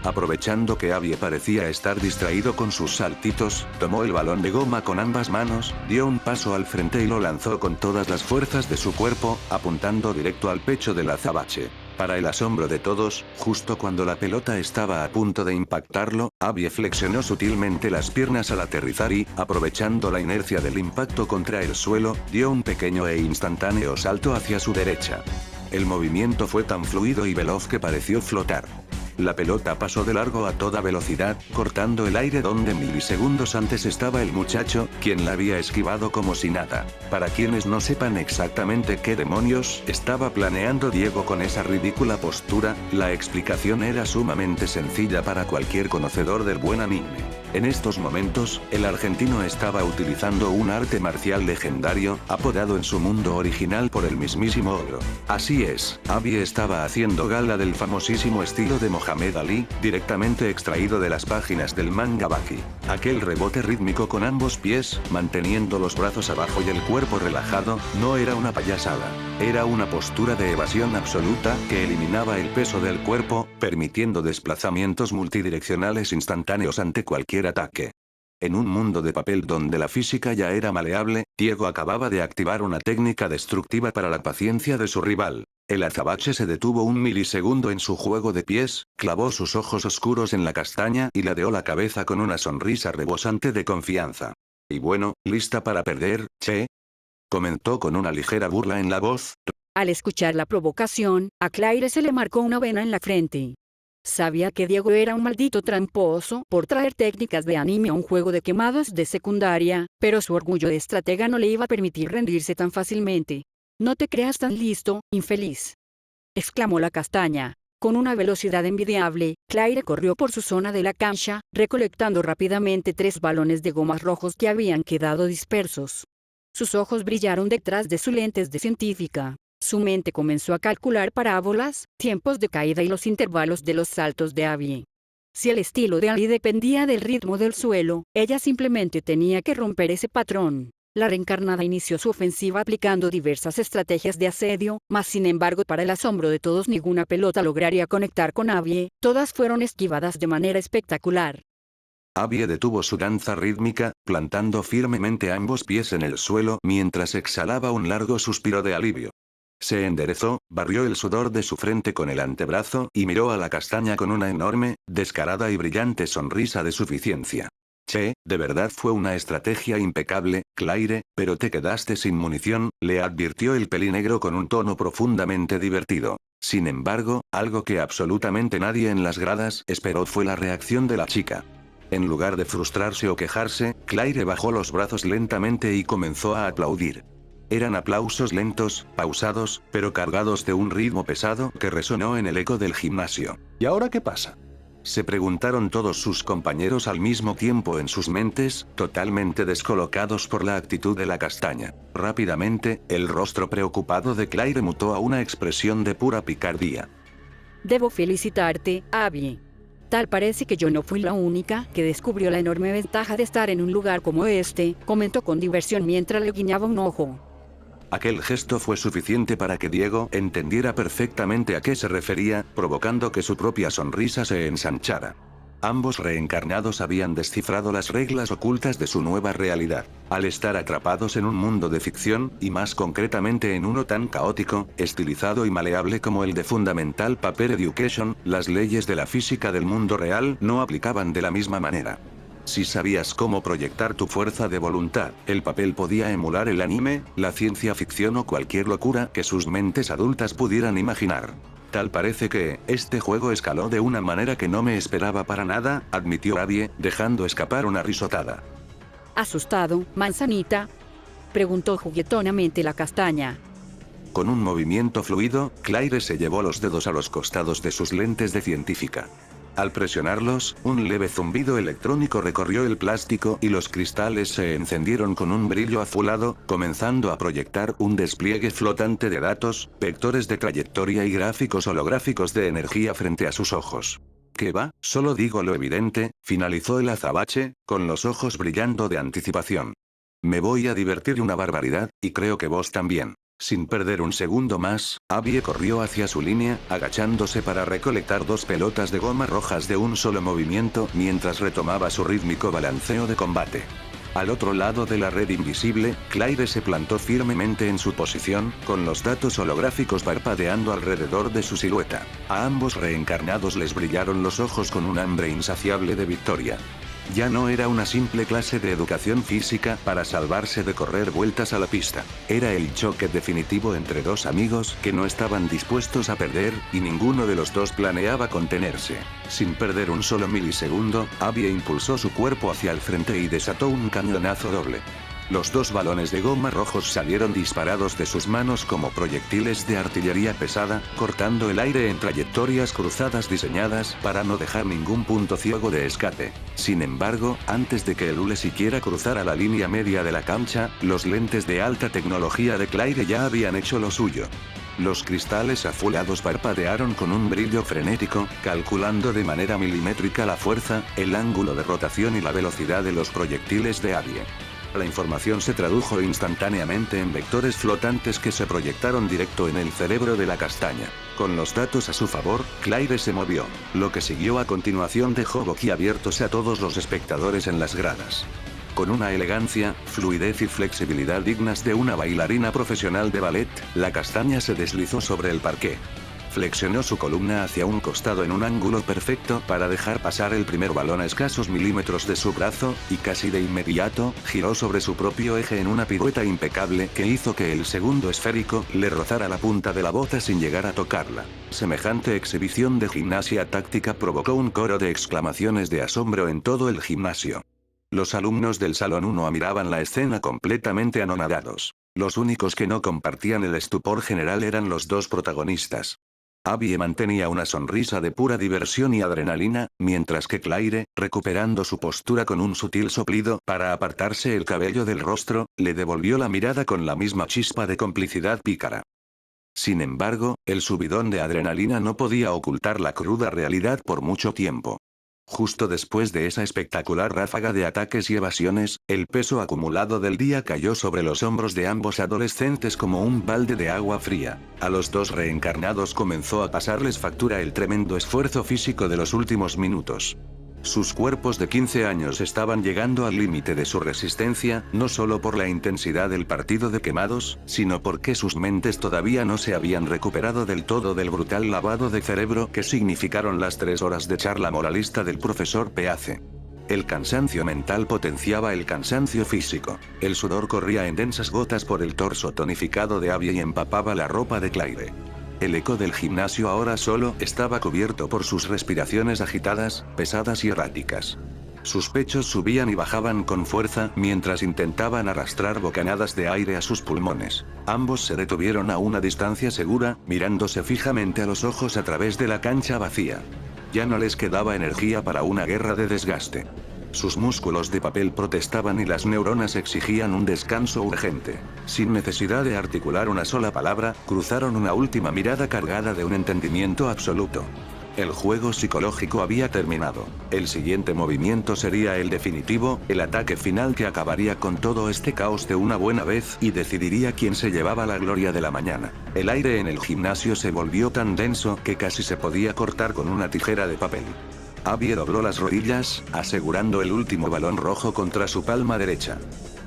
Aprovechando que Abby parecía estar distraído con sus saltitos, tomó el balón de goma con ambas manos, dio un paso al frente y lo lanzó con todas las fuerzas de su cuerpo, apuntando directo al pecho del azabache. Para el asombro de todos, justo cuando la pelota estaba a punto de impactarlo, Abby flexionó sutilmente las piernas al aterrizar y, aprovechando la inercia del impacto contra el suelo, dio un pequeño e instantáneo salto hacia su derecha. El movimiento fue tan fluido y veloz que pareció flotar. La pelota pasó de largo a toda velocidad, cortando el aire donde milisegundos antes estaba el muchacho, quien la había esquivado como si nada. Para quienes no sepan exactamente qué demonios estaba planeando Diego con esa ridícula postura, la explicación era sumamente sencilla para cualquier conocedor del buen anime. En estos momentos, el argentino estaba utilizando un arte marcial legendario, apodado en su mundo original por el mismísimo ogro. Así es, Abby estaba haciendo gala del famosísimo estilo de Mohamed Ali, directamente extraído de las páginas del manga Baki. Aquel rebote rítmico con ambos pies, manteniendo los brazos abajo y el cuerpo relajado, no era una payasada. Era una postura de evasión absoluta que eliminaba el peso del cuerpo, permitiendo desplazamientos multidireccionales instantáneos ante cualquier ataque. En un mundo de papel donde la física ya era maleable, Diego acababa de activar una técnica destructiva para la paciencia de su rival. El azabache se detuvo un milisegundo en su juego de pies, clavó sus ojos oscuros en la castaña y ladeó la cabeza con una sonrisa rebosante de confianza. Y bueno, ¿lista para perder, che? Comentó con una ligera burla en la voz. Al escuchar la provocación, a Claire se le marcó una vena en la frente. Sabía que Diego era un maldito tramposo por traer técnicas de anime a un juego de quemados de secundaria, pero su orgullo de estratega no le iba a permitir rendirse tan fácilmente. «No te creas tan listo, infeliz», exclamó la castaña. Con una velocidad envidiable, Claire corrió por su zona de la cancha, recolectando rápidamente 3 balones de gomas rojos que habían quedado dispersos. Sus ojos brillaron detrás de sus lentes de científica. Su mente comenzó a calcular parábolas, tiempos de caída y los intervalos de los saltos de Abby. Si el estilo de Abby dependía del ritmo del suelo, ella simplemente tenía que romper ese patrón. La reencarnada inició su ofensiva aplicando diversas estrategias de asedio, mas sin embargo para el asombro de todos ninguna pelota lograría conectar con Abby, todas fueron esquivadas de manera espectacular. Abby detuvo su danza rítmica, plantando firmemente ambos pies en el suelo mientras exhalaba un largo suspiro de alivio. Se enderezó, barrió el sudor de su frente con el antebrazo y miró a la castaña con una enorme, descarada y brillante sonrisa de suficiencia. Che, de verdad fue una estrategia impecable, Claire, pero te quedaste sin munición, le advirtió el pelinegro con un tono profundamente divertido. Sin embargo, algo que absolutamente nadie en las gradas esperó fue la reacción de la chica. En lugar de frustrarse o quejarse, Claire bajó los brazos lentamente y comenzó a aplaudir. Eran aplausos lentos, pausados, pero cargados de un ritmo pesado que resonó en el eco del gimnasio. ¿Y ahora qué pasa?, se preguntaron todos sus compañeros al mismo tiempo en sus mentes, totalmente descolocados por la actitud de la castaña. Rápidamente, el rostro preocupado de Claire mutó a una expresión de pura picardía. Debo felicitarte, Abby. Tal parece que yo no fui la única que descubrió la enorme ventaja de estar en un lugar como este, comentó con diversión mientras le guiñaba un ojo. Aquel gesto fue suficiente para que Diego entendiera perfectamente a qué se refería, provocando que su propia sonrisa se ensanchara. Ambos reencarnados habían descifrado las reglas ocultas de su nueva realidad. Al estar atrapados en un mundo de ficción, y más concretamente en uno tan caótico, estilizado y maleable como el de Fundamental Paper Education, las leyes de la física del mundo real no aplicaban de la misma manera. Si sabías cómo proyectar tu fuerza de voluntad, el papel podía emular el anime, la ciencia ficción o cualquier locura que sus mentes adultas pudieran imaginar. Tal parece que, este juego escaló de una manera que no me esperaba para nada, admitió Abby, dejando escapar una risotada. ¿Asustado, manzanita?, preguntó juguetonamente la castaña. Con un movimiento fluido, Claire se llevó los dedos a los costados de sus lentes de científica. Al presionarlos, un leve zumbido electrónico recorrió el plástico y los cristales se encendieron con un brillo azulado, comenzando a proyectar un despliegue flotante de datos, vectores de trayectoria y gráficos holográficos de energía frente a sus ojos. ¿Qué va? Solo digo lo evidente, finalizó el azabache, con los ojos brillando de anticipación. Me voy a divertir una barbaridad, y creo que vos también. Sin perder un segundo más, Abby corrió hacia su línea, agachándose para recolectar 2 pelotas de goma rojas de un solo movimiento mientras retomaba su rítmico balanceo de combate. Al otro lado de la red invisible, Claire se plantó firmemente en su posición, con los datos holográficos parpadeando alrededor de su silueta. A ambos reencarnados les brillaron los ojos con un hambre insaciable de victoria. Ya no era una simple clase de educación física para salvarse de correr vueltas a la pista. Era el choque definitivo entre dos amigos que no estaban dispuestos a perder, y ninguno de los dos planeaba contenerse. Sin perder un solo milisegundo, Abby impulsó su cuerpo hacia el frente y desató un cañonazo doble. Los 2 balones de goma rojos salieron disparados de sus manos como proyectiles de artillería pesada, cortando el aire en trayectorias cruzadas diseñadas para no dejar ningún punto ciego de escape. Sin embargo, antes de que el hule siquiera cruzara la línea media de la cancha, los lentes de alta tecnología de Claire ya habían hecho lo suyo. Los cristales azulados parpadearon con un brillo frenético, calculando de manera milimétrica la fuerza, el ángulo de rotación y la velocidad de los proyectiles de Abby. La información se tradujo instantáneamente en vectores flotantes que se proyectaron directo en el cerebro de la castaña. Con los datos a su favor, Claire se movió. Lo que siguió a continuación dejó boquiabiertos a todos los espectadores en las gradas. Con una elegancia, fluidez y flexibilidad dignas de una bailarina profesional de ballet, la castaña se deslizó sobre el parqué. Flexionó su columna hacia un costado en un ángulo perfecto para dejar pasar el primer balón a escasos milímetros de su brazo, y casi de inmediato, giró sobre su propio eje en una pirueta impecable que hizo que el segundo esférico le rozara la punta de la bota sin llegar a tocarla. Semejante exhibición de gimnasia táctica provocó un coro de exclamaciones de asombro en todo el gimnasio. Los alumnos del Salón 1 miraban la escena completamente anonadados. Los únicos que no compartían el estupor general eran los 2 protagonistas. Abby mantenía una sonrisa de pura diversión y adrenalina, mientras que Claire, recuperando su postura con un sutil soplido para apartarse el cabello del rostro, le devolvió la mirada con la misma chispa de complicidad pícara. Sin embargo, el subidón de adrenalina no podía ocultar la cruda realidad por mucho tiempo. Justo después de esa espectacular ráfaga de ataques y evasiones, el peso acumulado del día cayó sobre los hombros de ambos adolescentes como un balde de agua fría. A los 2 reencarnados comenzó a pasarles factura el tremendo esfuerzo físico de los últimos minutos. Sus cuerpos de 15 años estaban llegando al límite de su resistencia, no solo por la intensidad del partido de quemados, sino porque sus mentes todavía no se habían recuperado del todo del brutal lavado de cerebro que significaron las 3 horas de charla moralista del profesor Peace. El cansancio mental potenciaba el cansancio físico. El sudor corría en densas gotas por el torso tonificado de Abby y empapaba la ropa de Claire. El eco del gimnasio ahora solo estaba cubierto por sus respiraciones agitadas, pesadas y erráticas. Sus pechos subían y bajaban con fuerza mientras intentaban arrastrar bocanadas de aire a sus pulmones. Ambos se detuvieron a una distancia segura, mirándose fijamente a los ojos a través de la cancha vacía. Ya no les quedaba energía para una guerra de desgaste. Sus músculos de papel protestaban y las neuronas exigían un descanso urgente. Sin necesidad de articular una sola palabra, cruzaron una última mirada cargada de un entendimiento absoluto. El juego psicológico había terminado. El siguiente movimiento sería el definitivo, el ataque final que acabaría con todo este caos de una buena vez y decidiría quién se llevaba la gloria de la mañana. El aire en el gimnasio se volvió tan denso que casi se podía cortar con una tijera de papel. Abby dobló las rodillas, asegurando el último balón rojo contra su palma derecha.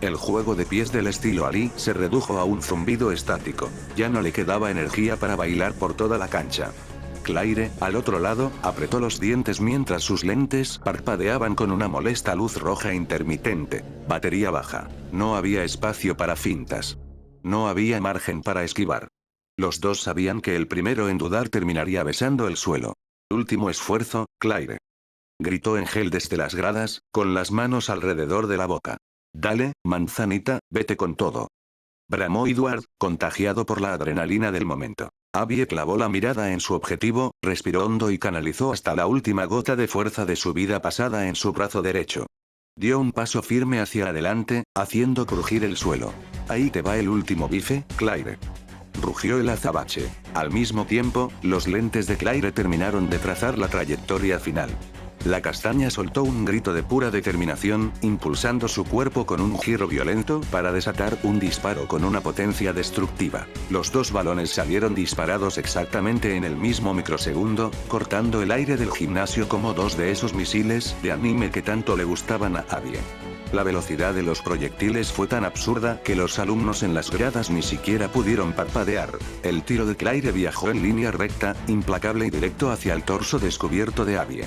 El juego de pies del estilo Ali se redujo a un zumbido estático. Ya no le quedaba energía para bailar por toda la cancha. Claire, al otro lado, apretó los dientes mientras sus lentes parpadeaban con una molesta luz roja intermitente. Batería baja. No había espacio para fintas. No había margen para esquivar. Los dos sabían que el primero en dudar terminaría besando el suelo. Último esfuerzo, Claire. Gritó Angel desde las gradas, con las manos alrededor de la boca. Dale, manzanita, vete con todo. Bramó Edward, contagiado por la adrenalina del momento. Abby clavó la mirada en su objetivo, respiró hondo y canalizó hasta la última gota de fuerza de su vida pasada en su brazo derecho. Dio un paso firme hacia adelante, haciendo crujir el suelo. Ahí te va el último bife, Claire. Rugió el azabache. Al mismo tiempo, los lentes de Claire terminaron de trazar la trayectoria final. La castaña soltó un grito de pura determinación, impulsando su cuerpo con un giro violento para desatar un disparo con una potencia destructiva. Los dos balones salieron disparados exactamente en el mismo microsegundo, cortando el aire del gimnasio como dos de esos misiles de anime que tanto le gustaban a Abby. La velocidad de los proyectiles fue tan absurda que los alumnos en las gradas ni siquiera pudieron parpadear. El tiro de Claire viajó en línea recta, implacable y directo hacia el torso descubierto de Abby.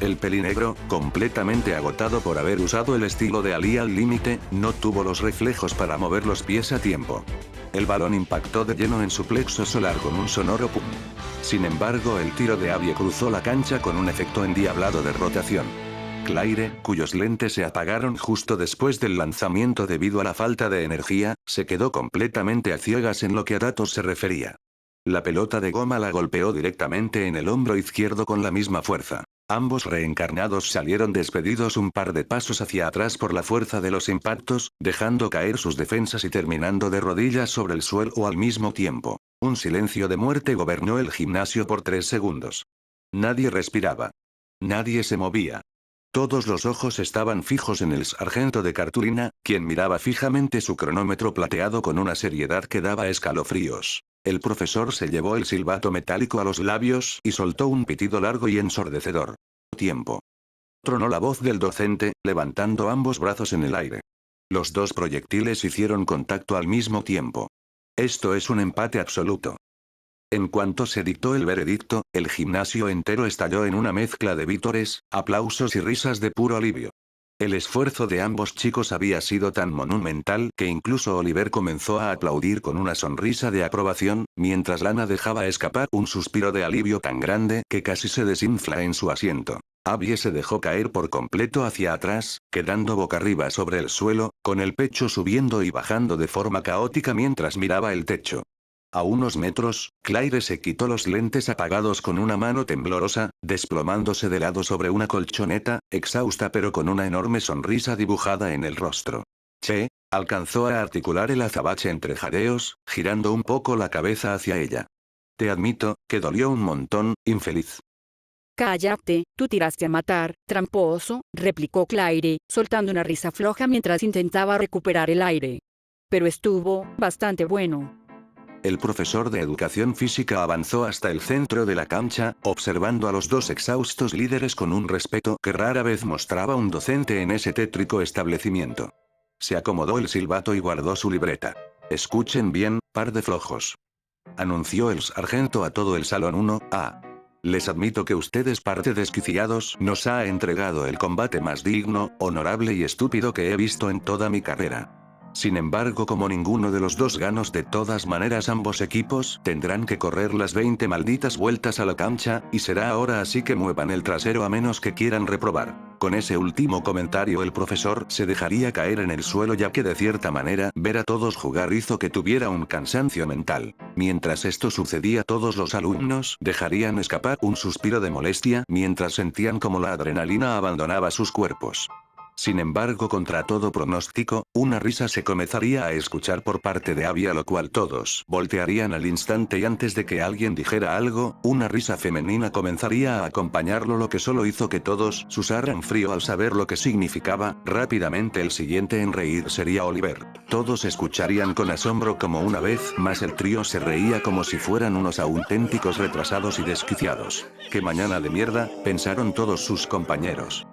El pelinegro, completamente agotado por haber usado el estilo de Ali al límite, no tuvo los reflejos para mover los pies a tiempo. El balón impactó de lleno en su plexo solar con un sonoro pum. Sin embargo, el tiro de Abby cruzó la cancha con un efecto endiablado de rotación. Claire, cuyos lentes se apagaron justo después del lanzamiento debido a la falta de energía, se quedó completamente a ciegas en lo que a datos se refería. La pelota de goma la golpeó directamente en el hombro izquierdo con la misma fuerza. Ambos reencarnados salieron despedidos un par de pasos hacia atrás por la fuerza de los impactos, dejando caer sus defensas y terminando de rodillas sobre el suelo al mismo tiempo. Un silencio de muerte gobernó el gimnasio por 3 segundos. Nadie respiraba. Nadie se movía. Todos los ojos estaban fijos en el sargento de cartulina, quien miraba fijamente su cronómetro plateado con una seriedad que daba escalofríos. El profesor se llevó el silbato metálico a los labios y soltó un pitido largo y ensordecedor. Tiempo. Tronó la voz del docente, levantando ambos brazos en el aire. Los dos proyectiles hicieron contacto al mismo tiempo. Esto es un empate absoluto. En cuanto se dictó el veredicto, el gimnasio entero estalló en una mezcla de vítores, aplausos y risas de puro alivio. El esfuerzo de ambos chicos había sido tan monumental que incluso Oliver comenzó a aplaudir con una sonrisa de aprobación, mientras Lana dejaba escapar un suspiro de alivio tan grande que casi se desinfla en su asiento. Abby se dejó caer por completo hacia atrás, quedando boca arriba sobre el suelo, con el pecho subiendo y bajando de forma caótica mientras miraba el techo. A unos metros, Claire se quitó los lentes apagados con una mano temblorosa, desplomándose de lado sobre una colchoneta, exhausta pero con una enorme sonrisa dibujada en el rostro. Che, alcanzó a articular el azabache entre jadeos, girando un poco la cabeza hacia ella. Te admito, que dolió un montón, infeliz. Cállate, tú tiraste a matar, tramposo, replicó Claire, soltando una risa floja mientras intentaba recuperar el aire. Pero estuvo bastante bueno. El profesor de educación física avanzó hasta el centro de la cancha, observando a los dos exhaustos líderes con un respeto que rara vez mostraba un docente en ese tétrico establecimiento. Se acomodó el silbato y guardó su libreta. Escuchen bien, par de flojos. Anunció el sargento a todo el salón 1A. Les admito que ustedes, par de desquiciados, nos ha entregado el combate más digno, honorable y estúpido que he visto en toda mi carrera. Sin embargo, como ninguno de los dos ganó, de todas maneras ambos equipos tendrán que correr las 20 malditas vueltas a la cancha, y será ahora, así que muevan el trasero a menos que quieran reprobar. Con ese último comentario el profesor se dejaría caer en el suelo, ya que de cierta manera, ver a todos jugar hizo que tuviera un cansancio mental. Mientras esto sucedía, todos los alumnos dejarían escapar un suspiro de molestia mientras sentían como la adrenalina abandonaba sus cuerpos. Sin embargo, contra todo pronóstico, una risa se comenzaría a escuchar por parte de Abby, a lo cual todos voltearían al instante, y antes de que alguien dijera algo, una risa femenina comenzaría a acompañarlo, lo que solo hizo que todos sudaran frío al saber lo que significaba. Rápidamente el siguiente en reír sería Oliver. Todos escucharían con asombro como una vez más el trío se reía como si fueran unos auténticos retrasados y desquiciados. ¡Qué mañana de mierda!, pensaron todos sus compañeros.